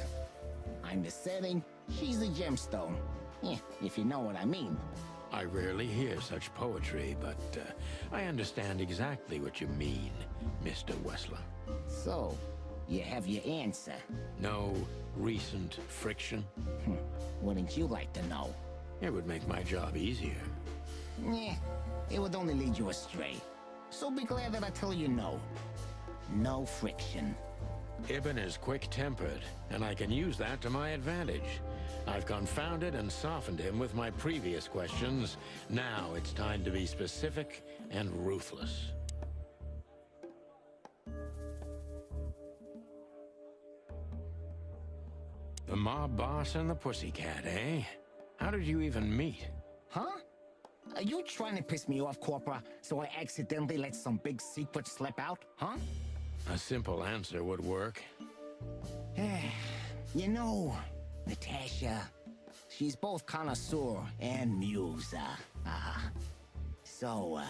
Speaker 5: I'm the setting, she's the gemstone. Yeah, if you know what I mean.
Speaker 2: I rarely hear such poetry, but I understand exactly what you mean, Mr. Wessler.
Speaker 5: So, you have your answer?
Speaker 2: No recent friction?
Speaker 5: Wouldn't you like to know?
Speaker 2: It would make my job easier.
Speaker 5: Yeah, it would only lead you astray. So be glad that I tell you no. No friction.
Speaker 2: Ibn is quick-tempered, and I can use that to my advantage. I've confounded and softened him with my previous questions. Now it's time to be specific and ruthless. The mob boss and the pussycat, eh? How did you even meet?
Speaker 16: Huh? Are you trying to piss me off, Corpora, so I accidentally let some big secret slip out, huh?
Speaker 2: A simple answer would work.
Speaker 16: You know, Natasha, she's both connoisseur and muse. So,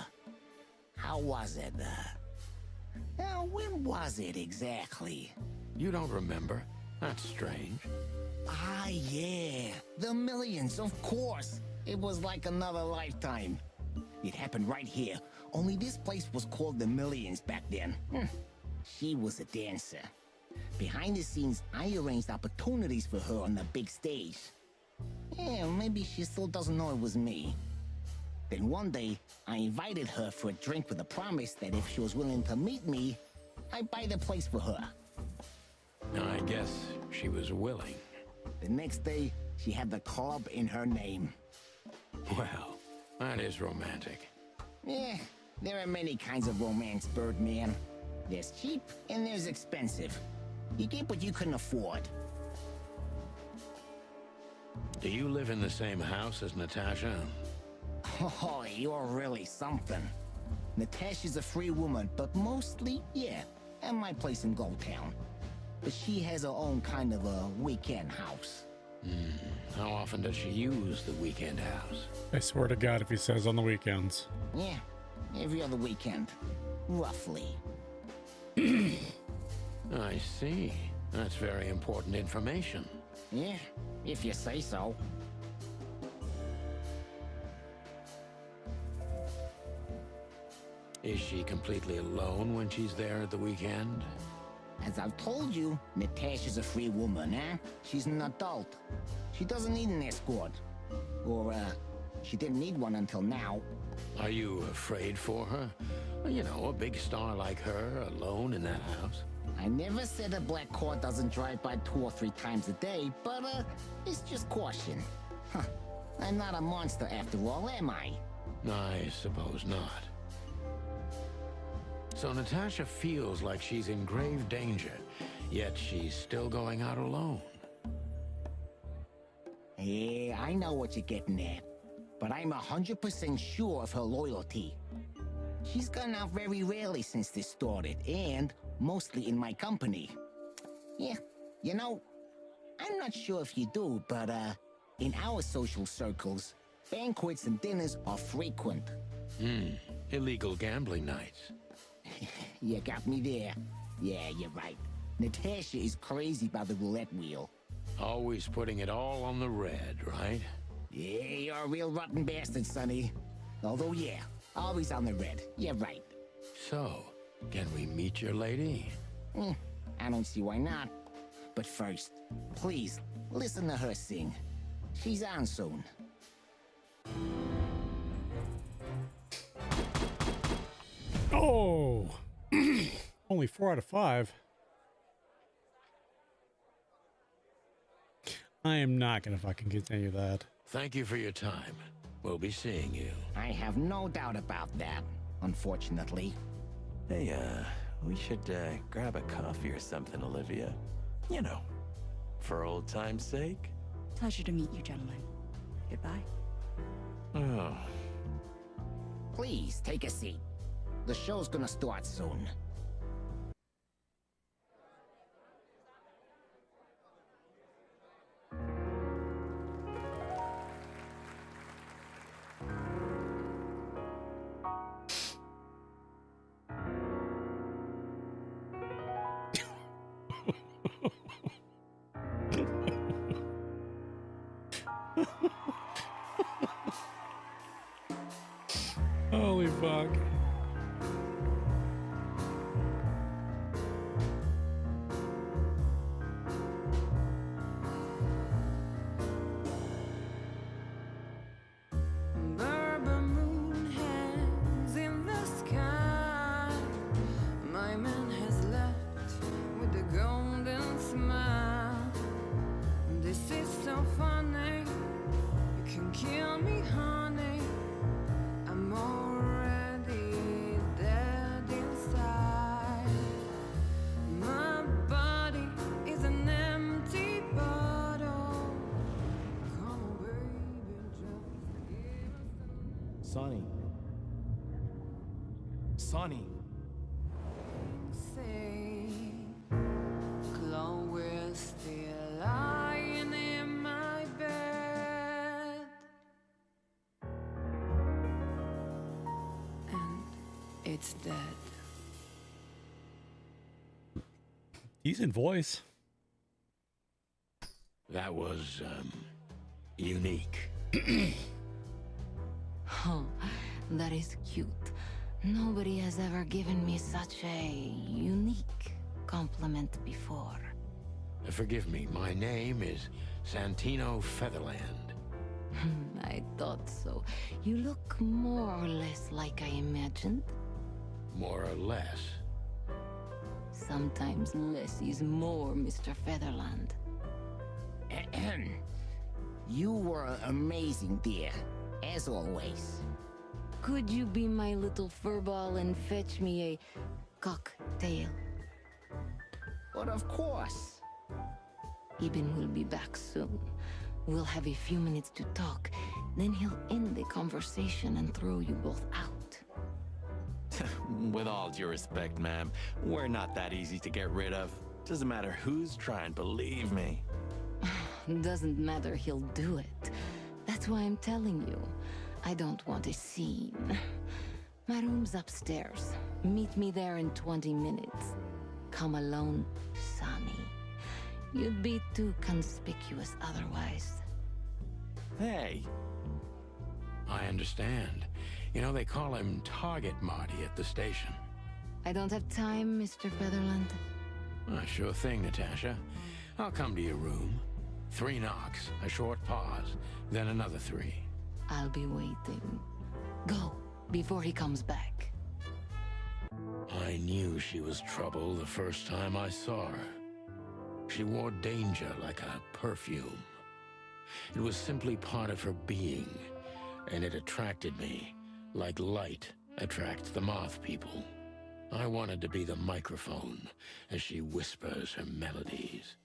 Speaker 16: how was it? When was it exactly?
Speaker 2: You don't remember? That's strange.
Speaker 16: Ah, yeah. The Millions, of course. It was like another lifetime. It happened right here. Only this place was called the Millions back then. She was a dancer. Behind the scenes, I arranged opportunities for her on the big stage. Yeah, maybe she still doesn't know it was me. Then one day, I invited her for a drink with a promise that if she was willing to meet me, I'd buy the place for her.
Speaker 2: I guess she was willing.
Speaker 16: The next day, she had the club in her name.
Speaker 2: Well, that is romantic.
Speaker 16: Yeah, there are many kinds of romance, Birdman. There's cheap and there's expensive. You get what you can afford.
Speaker 2: Do you live in the same house as Natasha?
Speaker 16: Oh, you're really something. Natasha's a free woman, but mostly, yeah, at my place in Gold Town. But she has her own kind of a weekend house.
Speaker 2: How often does she use the weekend house?
Speaker 1: I swear to God if he says on the weekends.
Speaker 16: Yeah, every other weekend. Roughly.
Speaker 2: I see. That's very important information.
Speaker 16: Yeah, if you say so.
Speaker 2: Is she completely alone when she's there at the weekend?
Speaker 16: As I've told you, Natasha's a free woman, eh? She's an adult. She doesn't need an escort. Or, she didn't need one until now.
Speaker 2: Are you afraid for her? You know, a big star like her, alone in that house.
Speaker 16: I never said a black car doesn't drive by 2 or 3 times a day, but, it's just caution. Huh. I'm not a monster after all, am I?
Speaker 2: I suppose not. So Natasha feels like she's in grave danger, yet she's still going out alone.
Speaker 16: Yeah, I know what you're getting at, but I'm 100% sure of her loyalty. She's gone out very rarely since this started, and mostly in my company. Yeah, you know, I'm not sure if you do, but, in our social circles, banquets and dinners are frequent.
Speaker 2: Illegal gambling nights.
Speaker 16: You got me there. Yeah, you're right. Natasha is crazy about the roulette wheel.
Speaker 2: Always putting it all on the red, right?
Speaker 16: Yeah, you're a real rotten bastard, Sonny. Although, yeah, always on the red. You're right.
Speaker 2: So, can we meet your lady?
Speaker 16: I don't see why not. But first, please, listen to her sing. She's on soon.
Speaker 1: Oh! Only 4 out of 5. I am not gonna fucking continue that.
Speaker 2: Thank you for your time. We'll be seeing you.
Speaker 16: I have no doubt about that, unfortunately.
Speaker 9: Hey, we should, grab a coffee or something, Olivia. You know, for old time's sake.
Speaker 14: Pleasure to meet you, gentlemen. Goodbye.
Speaker 9: Oh.
Speaker 16: Please, take a seat. The show's gonna start soon.
Speaker 1: Holy fuck.
Speaker 17: Bourbon moon hangs in the sky. My man has left with the gold.
Speaker 18: Sonny. Sonny.
Speaker 17: Say, we're still lying in my bed, and it's dead.
Speaker 1: Decent voice.
Speaker 2: That was, unique.
Speaker 4: Oh, that is cute. Nobody has ever given me such a unique compliment before.
Speaker 2: Forgive me, my name is Santino Featherland.
Speaker 4: I thought so. You look more or less like I imagined.
Speaker 2: More or less.
Speaker 4: Sometimes less is more, Mr. Featherland.
Speaker 16: You were amazing, dear. As always.
Speaker 4: Could you be my little furball and fetch me a cocktail?
Speaker 16: But of course.
Speaker 4: Eben will be back soon. We'll have a few minutes to talk. Then he'll end the conversation and throw you both out.
Speaker 9: With all due respect, ma'am, we're not that easy to get rid of. Doesn't matter who's trying, believe me.
Speaker 4: Doesn't matter, he'll do it. That's why I'm telling you. I don't want a scene. My room's upstairs. Meet me there in 20 minutes. Come alone, Sonny. You'd be too conspicuous otherwise.
Speaker 9: Hey.
Speaker 2: I understand. You know, they call him Target Marty at the station.
Speaker 4: I don't have time, Mr. Featherland.
Speaker 2: Sure thing, Natasha. I'll come to your room. 3 knocks, a short pause, then another 3.
Speaker 4: I'll be waiting. Go, before he comes back.
Speaker 2: I knew she was trouble the first time I saw her. She wore danger like a perfume. It was simply part of her being, and it attracted me, like light attracts the moth people. I wanted to be the microphone as she whispers her melodies,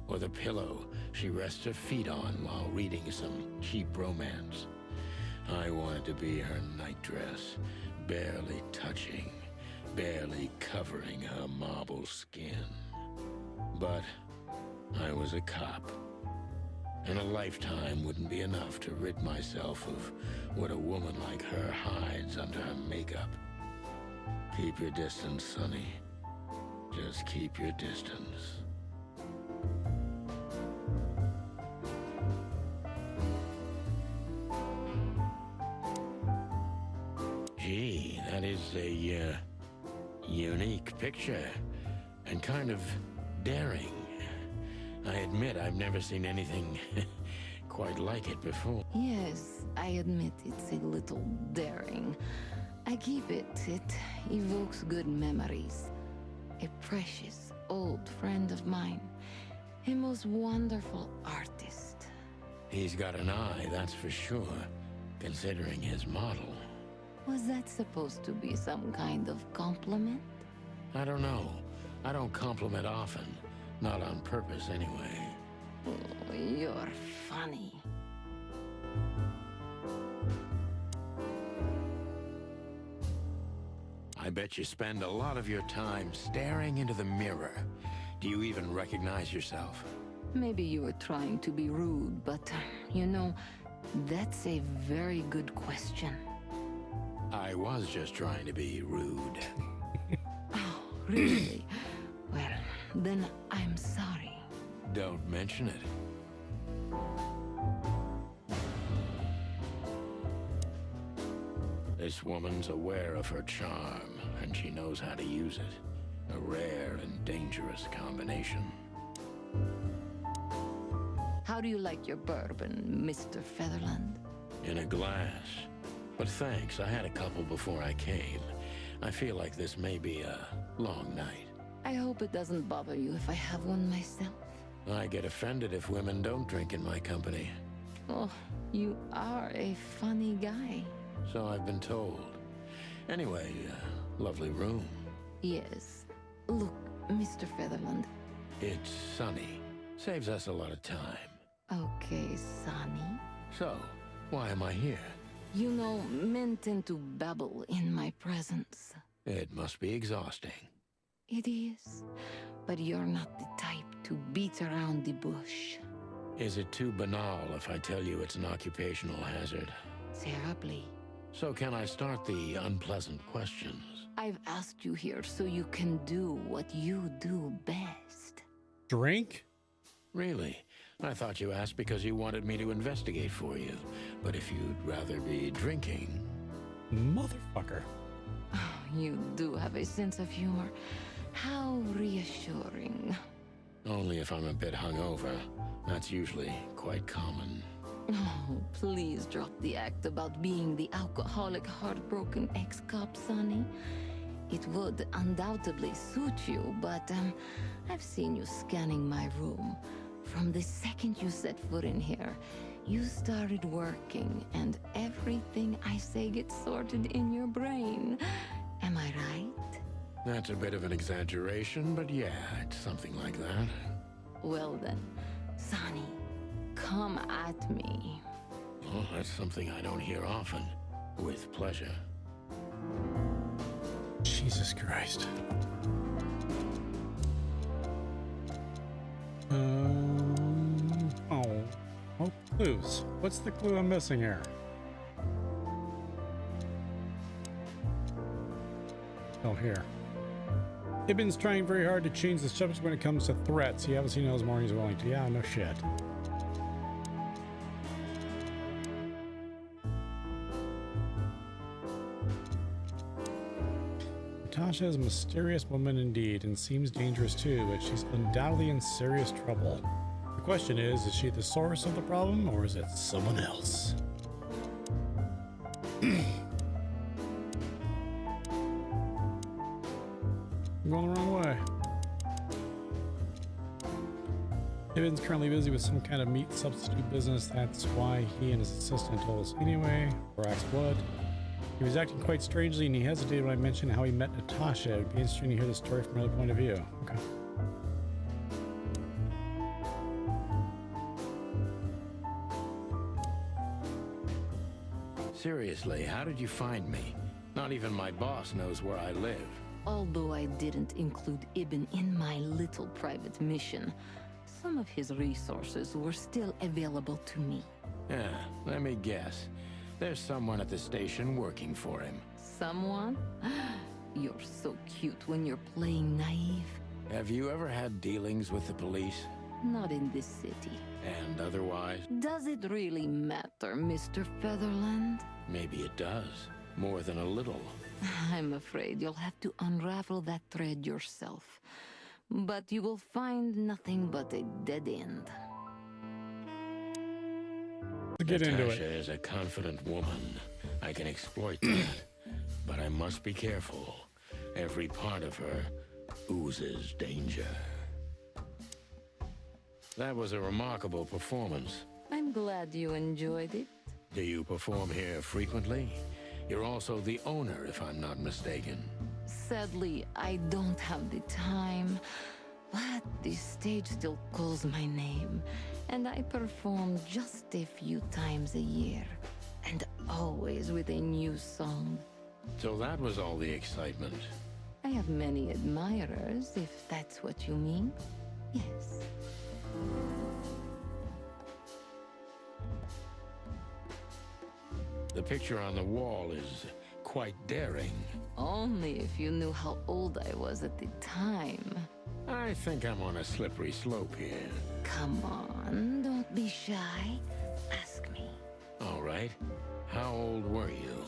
Speaker 2: or the pillow she rests her feet on while reading some cheap romance. I wanted to be her nightdress, barely touching, barely covering her marble skin. But I was a cop, and a lifetime wouldn't be enough to rid myself of what a woman like her hides under her makeup. Keep your distance, Sonny. Just keep your distance. Gee, that is a, unique picture, and kind of daring. I admit I've never seen anything quite like it before.
Speaker 4: Yes, I admit it's a little daring. I keep it. It evokes good memories. A precious old friend of mine. A most wonderful artist.
Speaker 2: He's got an eye, that's for sure, considering his model.
Speaker 4: Was that supposed to be some kind of compliment?
Speaker 2: I don't know. I don't compliment often. Not on purpose, anyway.
Speaker 4: Oh, you're funny.
Speaker 2: I bet you spend a lot of your time staring into the mirror. Do you even recognize yourself?
Speaker 4: Maybe you were trying to be rude, but, you know, that's a very good question.
Speaker 2: I was just trying to be rude.
Speaker 4: Oh, really? Well, then I'm sorry.
Speaker 2: Don't mention it. This woman's aware of her charm, and she knows how to use it. A rare and dangerous combination.
Speaker 4: How do you like your bourbon, Mr. Featherland?
Speaker 2: In a glass. But thanks, I had a couple before I came. I feel like this may be a long night.
Speaker 4: I hope it doesn't bother you if I have one myself.
Speaker 2: I get offended if women don't drink in my company.
Speaker 4: Oh, you are a funny guy.
Speaker 2: So I've been told. Anyway, lovely room.
Speaker 4: Yes. Look, Mr. Featherland.
Speaker 2: It's sunny. Saves us a lot of time.
Speaker 4: Okay, Sonny.
Speaker 2: So, why am I here?
Speaker 4: You know, men tend to babble in my presence.
Speaker 2: It must be exhausting.
Speaker 4: It is, but you're not the type to beat around the bush.
Speaker 2: Is it too banal if I tell you it's an occupational hazard?
Speaker 4: Terribly.
Speaker 2: So can I start the unpleasant questions?
Speaker 4: I've asked you here so you can do what you do best.
Speaker 1: Drink?
Speaker 2: Really? I thought you asked because you wanted me to investigate for you. But if you'd rather be drinking...
Speaker 1: Motherfucker.
Speaker 4: You do have a sense of humor. How reassuring.
Speaker 2: Only if I'm a bit hungover. That's usually quite common.
Speaker 4: Oh, please drop the act about being the alcoholic, heartbroken ex-cop, Sonny. It would undoubtedly suit you, but I've seen you scanning my room. From the second you set foot in here, you started working, and everything I say gets sorted in your brain. Am I right?
Speaker 2: That's a bit of an exaggeration, but yeah, it's something like that.
Speaker 4: Well then, Sonny, come at me.
Speaker 2: Oh, that's something I don't hear often. With pleasure.
Speaker 1: Jesus Christ. Oh, clues. What's the clue I'm missing here? Oh, here. Ibben's trying very hard to change the subject when it comes to threats. He obviously knows more than he's willing to. Yeah, no shit. Natasha is a mysterious woman indeed, and seems dangerous too, but she's undoubtedly in serious trouble. The question is she the source of the problem, or is it someone else? I'm going the wrong way. Ibben's currently busy with some kind of meat substitute business. That's why he and his assistant told us anyway. Borax blood. He was acting quite strangely, and he hesitated when I mentioned how he met Natasha. It would be interesting to hear the story from another point of view. Okay.
Speaker 2: Seriously, how did you find me? Not even my boss knows where I live.
Speaker 4: Although I didn't include Ibben in my little private mission, some of his resources were still available to me.
Speaker 2: Yeah, let me guess. There's someone at the station working for him.
Speaker 4: Someone? You're so cute when you're playing naive.
Speaker 2: Have you ever had dealings with the police?
Speaker 4: Not in this city.
Speaker 2: And otherwise?
Speaker 4: Does it really matter, Mr. Featherland?
Speaker 2: Maybe it does. More than a little.
Speaker 4: I'm afraid you'll have to unravel that thread yourself. But you will find nothing but a dead end.
Speaker 1: Get into it.
Speaker 2: Natasha is a confident woman. I can exploit that. But I must be careful. Every part of her oozes danger. That was a remarkable performance.
Speaker 4: I'm glad you enjoyed it.
Speaker 2: Do you perform here frequently? You're also the owner, if I'm not mistaken.
Speaker 4: Sadly, I don't have the time, but the stage still calls my name, and I perform just a few times a year, and always with a new song.
Speaker 2: So that was all the excitement.
Speaker 4: I have many admirers, if that's what you mean. Yes.
Speaker 2: The picture on the wall is quite daring.
Speaker 4: Only if you knew how old I was at the time.
Speaker 2: I think I'm on a slippery slope here.
Speaker 4: Come on, don't be shy. Ask me.
Speaker 2: All right. How old were you?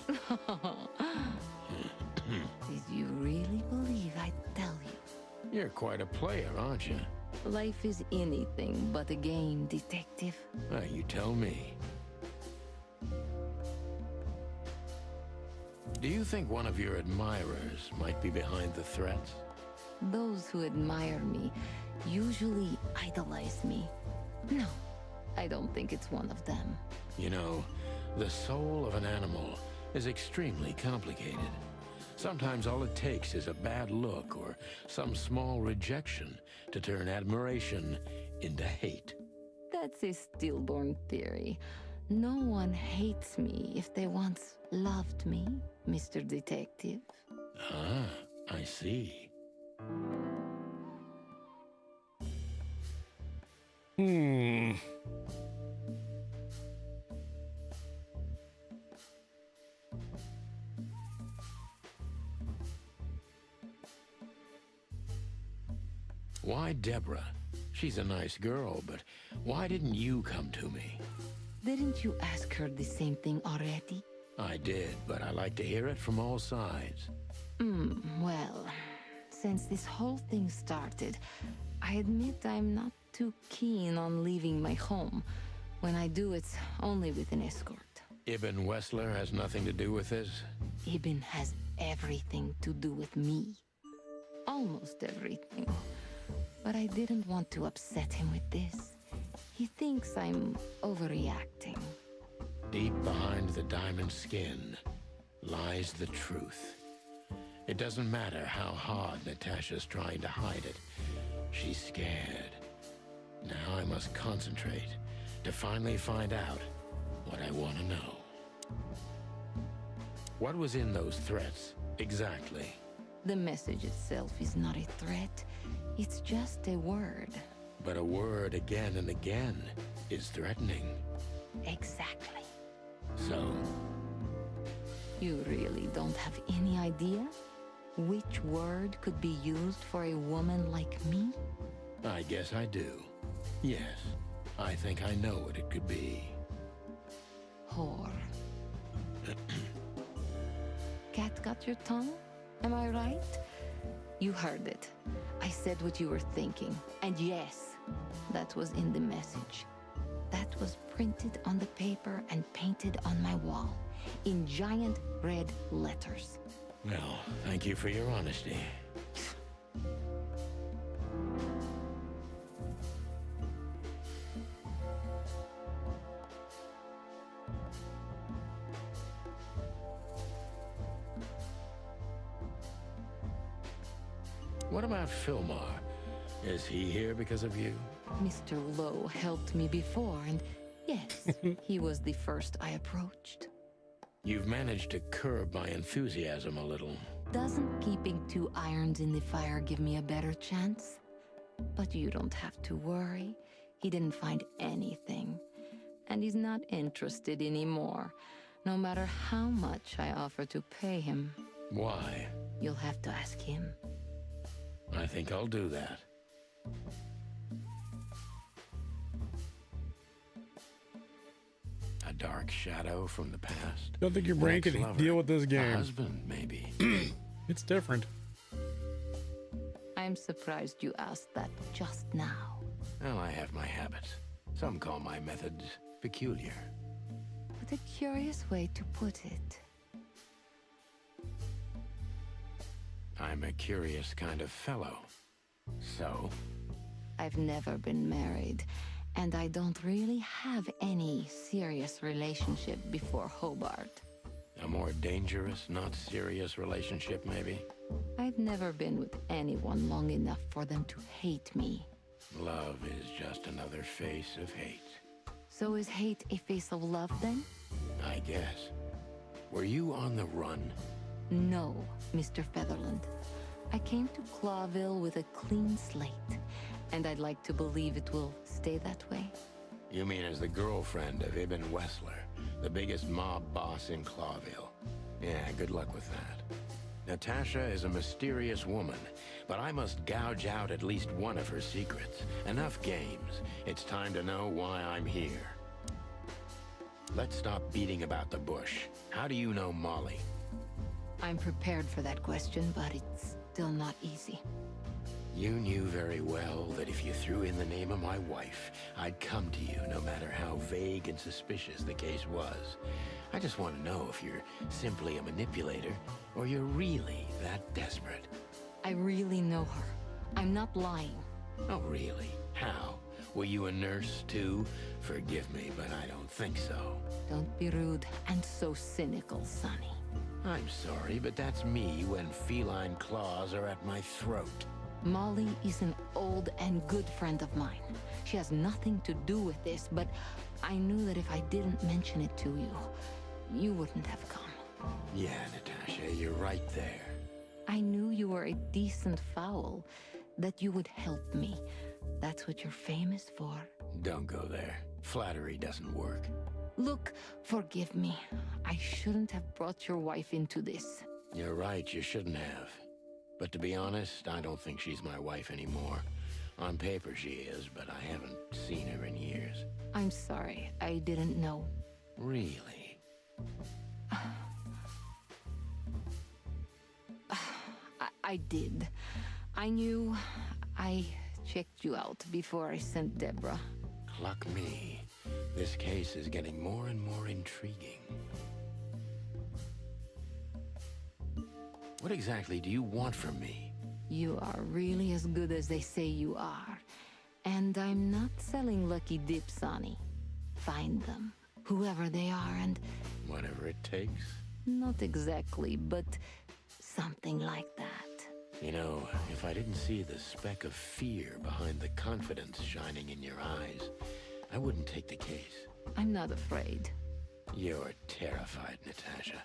Speaker 4: Did you really believe I'd tell you?
Speaker 2: You're quite a player, aren't you?
Speaker 4: Life is anything but a game, detective.
Speaker 2: You tell me. Do you think one of your admirers might be behind the threats?
Speaker 4: Those who admire me usually idolize me. No, I don't think it's one of them.
Speaker 2: You know, the soul of an animal is extremely complicated. Sometimes all it takes is a bad look or some small rejection to turn admiration into hate.
Speaker 4: That's a stillborn theory. No one hates me if they once loved me, Mr. Detective.
Speaker 2: Ah, I see. Why Deborah? She's a nice girl, but why didn't you come to me?
Speaker 4: Didn't you ask her the same thing already?
Speaker 2: I did, but I like to hear it from all sides.
Speaker 4: Well, since this whole thing started, I admit I'm not too keen on leaving my home. When I do, it's only with an escort.
Speaker 2: Ibn Wessler has nothing to do with this?
Speaker 4: Ibn has everything to do with me. Almost everything. But I didn't want to upset him with this. He thinks I'm overreacting.
Speaker 2: Deep behind the diamond skin lies the truth. It doesn't matter how hard Natasha's trying to hide it. She's scared. Now I must concentrate to finally find out what I want to know. What was in those threats, exactly?
Speaker 4: The message itself is not a threat. It's just a word.
Speaker 2: But a word again and again is threatening.
Speaker 4: Exactly.
Speaker 2: So?
Speaker 4: You really don't have any idea which word could be used for a woman like me?
Speaker 2: I guess I do. Yes, I think I know what it could be.
Speaker 4: Whore. Cat got your tongue? Am I right? You heard it. I said what you were thinking. And yes, that was in the message. That was printed on the paper and painted on my wall in giant red letters.
Speaker 2: Well, thank you for your honesty. What about Fillmore? Is he here because of you?
Speaker 4: Mr. Lowe helped me before, and yes, he was the first I approached.
Speaker 2: You've managed to curb my enthusiasm a little.
Speaker 4: Doesn't keeping 2 irons in the fire give me a better chance? But you don't have to worry. He didn't find anything. And he's not interested anymore, no matter how much I offer to pay him.
Speaker 2: Why?
Speaker 4: You'll have to ask him.
Speaker 2: I think I'll do that. A dark shadow from the past.
Speaker 1: Don't think your brain can
Speaker 2: Ex-lover.
Speaker 1: deal with this
Speaker 2: A
Speaker 1: game.
Speaker 2: husband, maybe.
Speaker 1: It's different.
Speaker 4: I'm surprised you asked that just now.
Speaker 2: Well, I have my habits. Some call my methods peculiar.
Speaker 4: What a curious way to put it.
Speaker 2: I'm a curious kind of fellow. So?
Speaker 4: I've never been married, and I don't really have any serious relationship before Hobart.
Speaker 2: A more dangerous, not serious relationship, maybe?
Speaker 4: I've never been with anyone long enough for them to hate me.
Speaker 2: Love is just another face of hate.
Speaker 4: So is hate a face of love, then?
Speaker 2: I guess. Were you on the run?
Speaker 4: No, Mr. Featherland. I came to Clawville with a clean slate, and I'd like to believe it will stay that way.
Speaker 2: You mean as the girlfriend of Ibn Wessler, the biggest mob boss in Clawville? Yeah, good luck with that. Natasha is a mysterious woman, but I must gouge out at least one of her secrets. Enough games. It's time to know why I'm here. Let's stop beating about the bush. How do you know Molly?
Speaker 4: I'm prepared for that question, but it's still not easy.
Speaker 2: You knew very well that if you threw in the name of my wife, I'd come to you no matter how vague and suspicious the case was. I just want to know if you're simply a manipulator or you're really that desperate.
Speaker 4: I really know her. I'm not lying.
Speaker 2: Oh, really? How? Were you a nurse, too? Forgive me, but I don't think so.
Speaker 4: Don't be rude and so cynical, Sonny.
Speaker 2: I'm sorry, but that's me when feline claws are at my throat.
Speaker 4: Molly is an old and good friend of mine. She has nothing to do with this, but I knew that if I didn't mention it to you, you wouldn't have come.
Speaker 2: Yeah, Natasha, you're right there.
Speaker 4: I knew you were a decent fowl, that you would help me. That's what you're famous for.
Speaker 2: Don't go there. Flattery doesn't work.
Speaker 4: Look, forgive me. I shouldn't have brought your wife into this.
Speaker 2: You're right, you shouldn't have. But to be honest, I don't think she's my wife anymore. On paper she is, but I haven't seen her in years.
Speaker 4: I'm sorry, I didn't know.
Speaker 2: Really?
Speaker 4: I did. I knew. I checked you out before I sent Deborah.
Speaker 2: Cluck me. This case is getting more and more intriguing. What exactly do you want from me?
Speaker 4: You are really as good as they say you are. And I'm not selling lucky dips, Sonny. Find them, whoever they are, and...
Speaker 2: Whatever it takes?
Speaker 4: Not exactly, but something like that.
Speaker 2: You know, if I didn't see the speck of fear behind the confidence shining in your eyes, I wouldn't take the case.
Speaker 4: I'm not afraid.
Speaker 2: You're terrified, Natasha.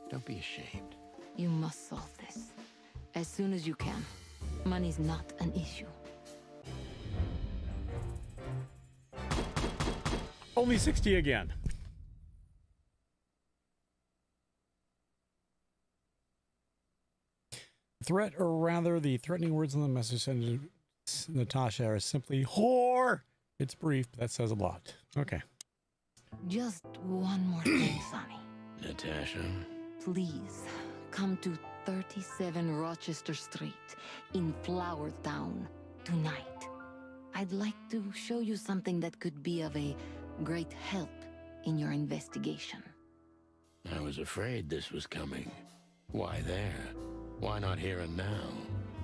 Speaker 2: Don't be ashamed.
Speaker 4: You must solve this. As soon as you can. Money's not an issue.
Speaker 1: Only 60 again. Threat, or rather, the threatening words in the message sent to Natasha are simply whore. It's brief, but that says a lot. Okay.
Speaker 4: Just one more thing, Sonny.
Speaker 2: Natasha?
Speaker 4: Please, come to 37 Rochester Street in Flower Town tonight. I'd like to show you something that could be of a great help in your investigation.
Speaker 2: I was afraid this was coming. Why there? Why not here and now?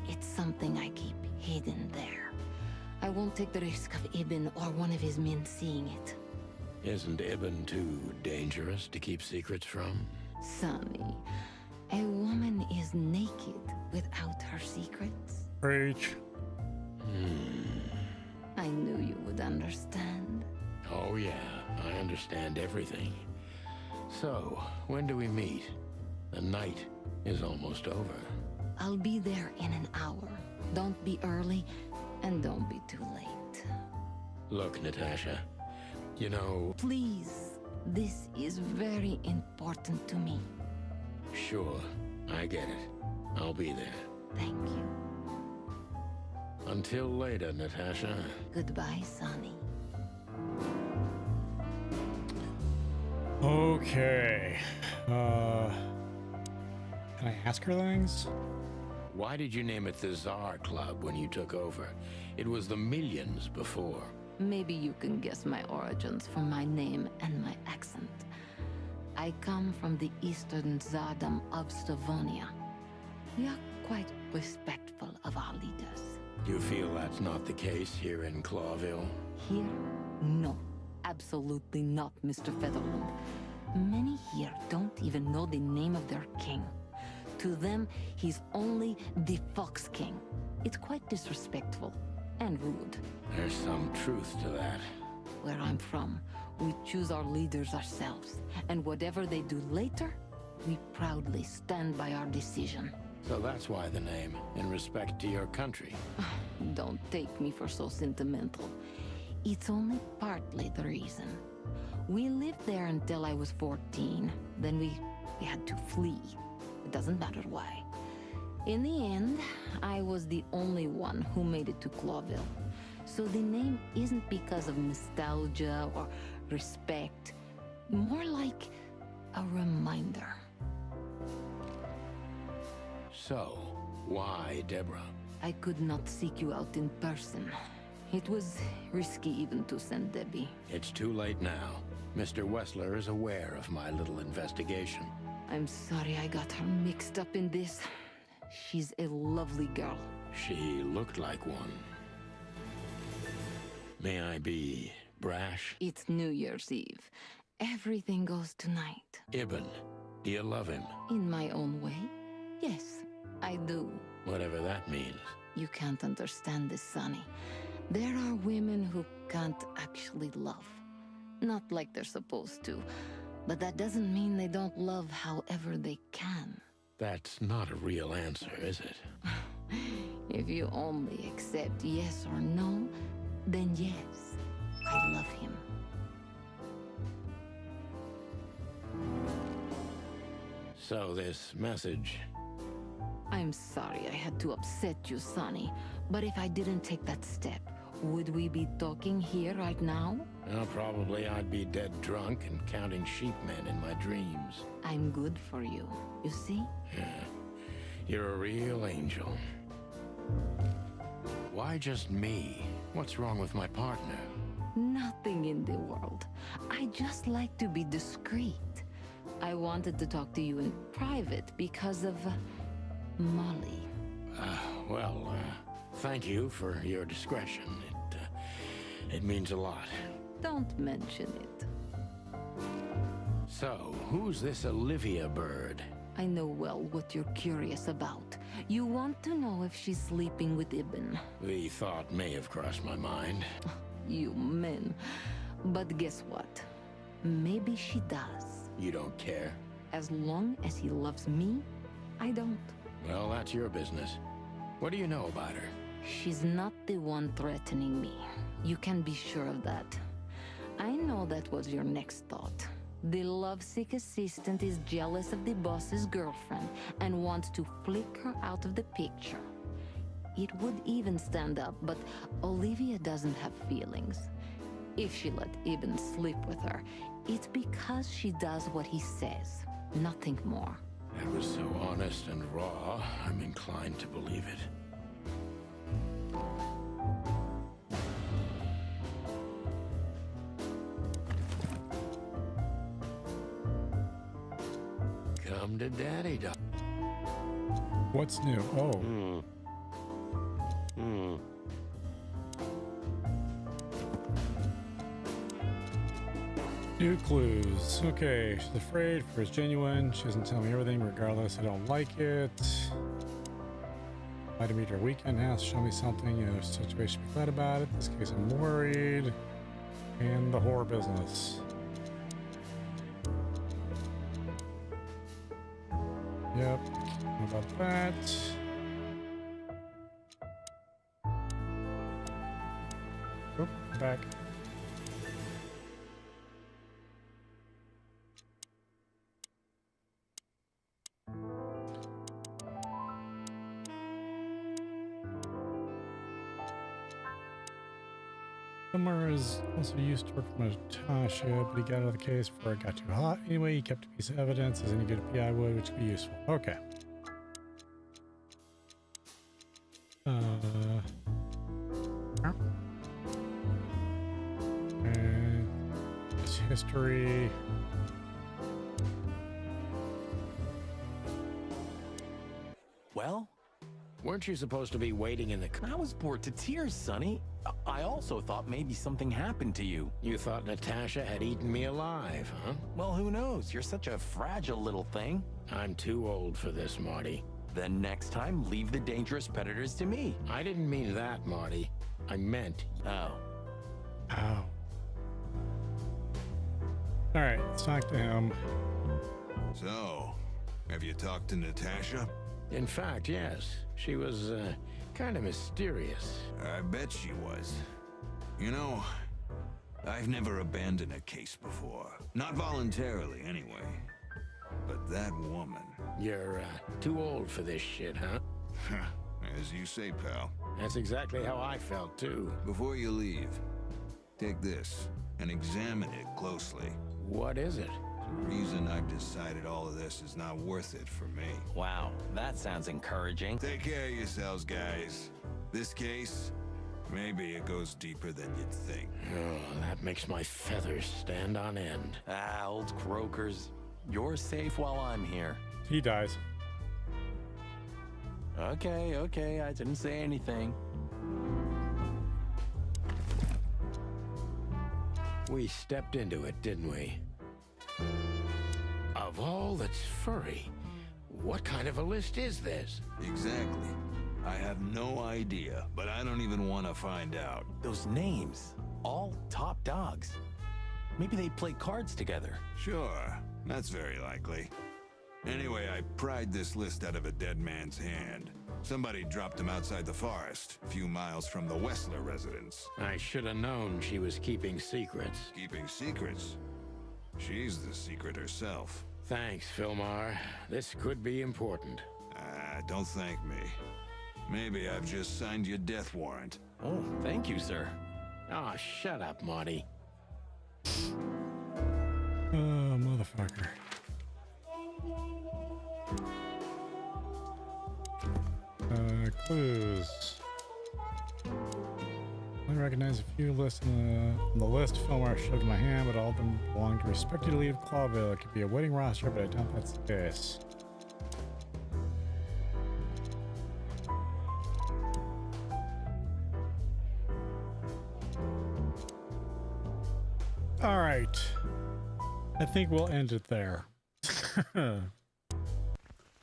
Speaker 4: It's something I keep hidden there. I won't take the risk of Ibn or one of his men seeing it.
Speaker 2: Isn't Ibn too dangerous to keep secrets from?
Speaker 4: Sonny, a woman is naked without her secrets.
Speaker 1: Preach.
Speaker 4: I knew you would understand.
Speaker 2: Oh yeah, I understand everything. So, when do we meet? The night is almost over.
Speaker 4: I'll be there in an hour. Don't be early, and don't be too late.
Speaker 2: Look, Natasha, you know...
Speaker 4: Please, this is very important to me.
Speaker 2: Sure, I get it. I'll be there.
Speaker 4: Thank you.
Speaker 2: Until later, Natasha.
Speaker 4: Goodbye, Sonny.
Speaker 1: Okay. Can I ask her things?
Speaker 2: Why did you name it the Czar Club when you took over? It was the Millions before.
Speaker 4: Maybe you can guess my origins from my name and my accent. I come from the eastern Tsardom of Slavonia. We are quite respectful of our leaders.
Speaker 2: You feel that's not the case here in Clawville?
Speaker 4: Here? No. Absolutely not, Mr. Featherland. Many here don't even know the name of their king. To them, he's only the Fox King. It's quite disrespectful and rude.
Speaker 2: There's some truth to that.
Speaker 4: Where I'm from, we choose our leaders ourselves. And whatever they do later, we proudly stand by our decision.
Speaker 2: So that's why the name, in respect to your country.
Speaker 4: Don't take me for so sentimental. It's only partly the reason. We lived there until I was 14. Then we had to flee. It doesn't matter why. In the end, I was the only one who made it to Clawville. So the name isn't because of nostalgia or respect. More like a reminder.
Speaker 2: So, why Deborah?
Speaker 4: I could not seek you out in person. It was risky even to send Debbie.
Speaker 2: It's too late now. Mr. Wessler is aware of my little investigation.
Speaker 4: I'm sorry I got her mixed up in this. She's a lovely girl.
Speaker 2: She looked like one. May I be brash?
Speaker 4: It's New Year's Eve. Everything goes tonight.
Speaker 2: Ibn, do you love him?
Speaker 4: In my own way? Yes, I do.
Speaker 2: Whatever that means.
Speaker 4: You can't understand this, Sonny. There are women who can't actually love. Not like they're supposed to. But that doesn't mean they don't love however they can.
Speaker 2: That's not a real answer, is it?
Speaker 4: If you only accept yes or no, then yes, I love him.
Speaker 2: So this message...
Speaker 4: I'm sorry I had to upset you, Sonny. But if I didn't take that step, would we be talking here right now?
Speaker 2: Well, probably I'd be dead drunk and counting sheepmen in my dreams.
Speaker 4: I'm good for you, you see?
Speaker 2: Yeah, you're a real angel. Why just me? What's wrong with my partner?
Speaker 4: Nothing in the world. I just like to be discreet. I wanted to talk to you in private because of Molly.
Speaker 2: Thank you for your discretion. It means a lot.
Speaker 4: Don't mention it.
Speaker 2: So, who's this Olivia bird?
Speaker 4: I know well what you're curious about. You want to know if she's sleeping with Ibn.
Speaker 2: The thought may have crossed my mind.
Speaker 4: You men. But guess what? Maybe she does.
Speaker 2: You don't care?
Speaker 4: As long as he loves me, I don't.
Speaker 2: Well, that's your business. What do you know about her?
Speaker 4: She's not the one threatening me. You can be sure of that. I know that was your next thought. The lovesick assistant is jealous of the boss's girlfriend and wants to flick her out of the picture. It would even stand up, but Olivia doesn't have feelings. If she let Ibn sleep with her, it's because she does what he says, nothing more.
Speaker 2: That was so honest and raw, I'm inclined to believe it. Come to daddy, doc.
Speaker 1: What's new? Oh. New clues. Okay, she's afraid for it's genuine. She doesn't tell me everything regardless. I don't like it. Might have meet her weekend house. Show me something. You know, situation. Be glad about it. In this case, I'm worried. And the horror business. Yep. How about that? Oop, back. Summers also used to work for Natasha, but he got out of the case before it got too hot. Anyway, he kept a piece of evidence as any good PI would, which could be useful. Okay. And this history.
Speaker 9: Well?
Speaker 2: Weren't you supposed to be waiting in the...
Speaker 9: I was bored to tears, Sonny. I also thought maybe something happened to you.
Speaker 2: You thought Natasha had eaten me alive, huh?
Speaker 9: Well, who knows? You're such a fragile little thing.
Speaker 2: I'm too old for this, Marty.
Speaker 9: Then next time, leave the dangerous predators to me.
Speaker 2: I didn't mean that, Marty. I meant...
Speaker 9: Oh.
Speaker 1: Ow. Alright, let's talk to him.
Speaker 7: So, have you talked to Natasha?
Speaker 2: In fact, yes. She was, kind of mysterious.
Speaker 7: I bet she was. You know, I've never abandoned a case before. Not voluntarily, anyway. But that woman...
Speaker 2: You're, too old for this shit, huh?
Speaker 7: As you say, pal.
Speaker 2: That's exactly how I felt, too.
Speaker 7: Before you leave, take this and examine it closely.
Speaker 2: What is it?
Speaker 7: The reason I've decided all of this is not worth it for me.
Speaker 9: Wow, that sounds encouraging.
Speaker 7: Take care of yourselves, guys. This case, maybe it goes deeper than you'd think.
Speaker 2: Oh, that makes my feathers stand on end.
Speaker 9: Ah, old croakers. You're safe while I'm here.
Speaker 1: He dies.
Speaker 9: Okay, I didn't say anything.
Speaker 2: We stepped into it, didn't we? Of all that's furry, what kind of a list is this?
Speaker 7: Exactly. I have no idea, but I don't even want to find out.
Speaker 9: Those names, all top dogs. Maybe they play cards together.
Speaker 7: Sure, that's very likely. Anyway, I pried this list out of a dead man's hand. Somebody dropped him outside the forest, a few miles from the Wessler residence.
Speaker 2: I should have known she was keeping secrets.
Speaker 7: Keeping secrets? She's the secret herself.
Speaker 2: Thanks, Filmar. This could be important.
Speaker 7: Don't thank me. Maybe I've just signed your death warrant.
Speaker 9: Oh, thank you, sir.
Speaker 2: Oh, shut up, Marty.
Speaker 1: Oh, motherfucker. Clues. I recognize a few lists on the list Filmar shoved in my hand, but all of them belong to respectively of Clawville. It could be a wedding roster, but I doubt that's the case. All right. I think we'll end it there.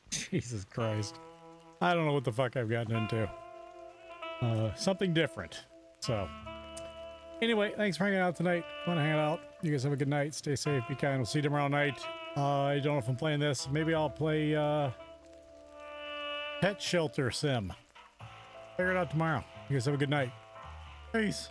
Speaker 1: Jesus Christ. I don't know what the fuck I've gotten into. Something different. So, anyway, thanks for hanging out tonight. Want to hang out? You guys have a good night. Stay safe. Be kind. We'll see you tomorrow night. I don't know if I'm playing this. Maybe I'll play Pet Shelter Sim. Figure it out tomorrow. You guys have a good night. Peace.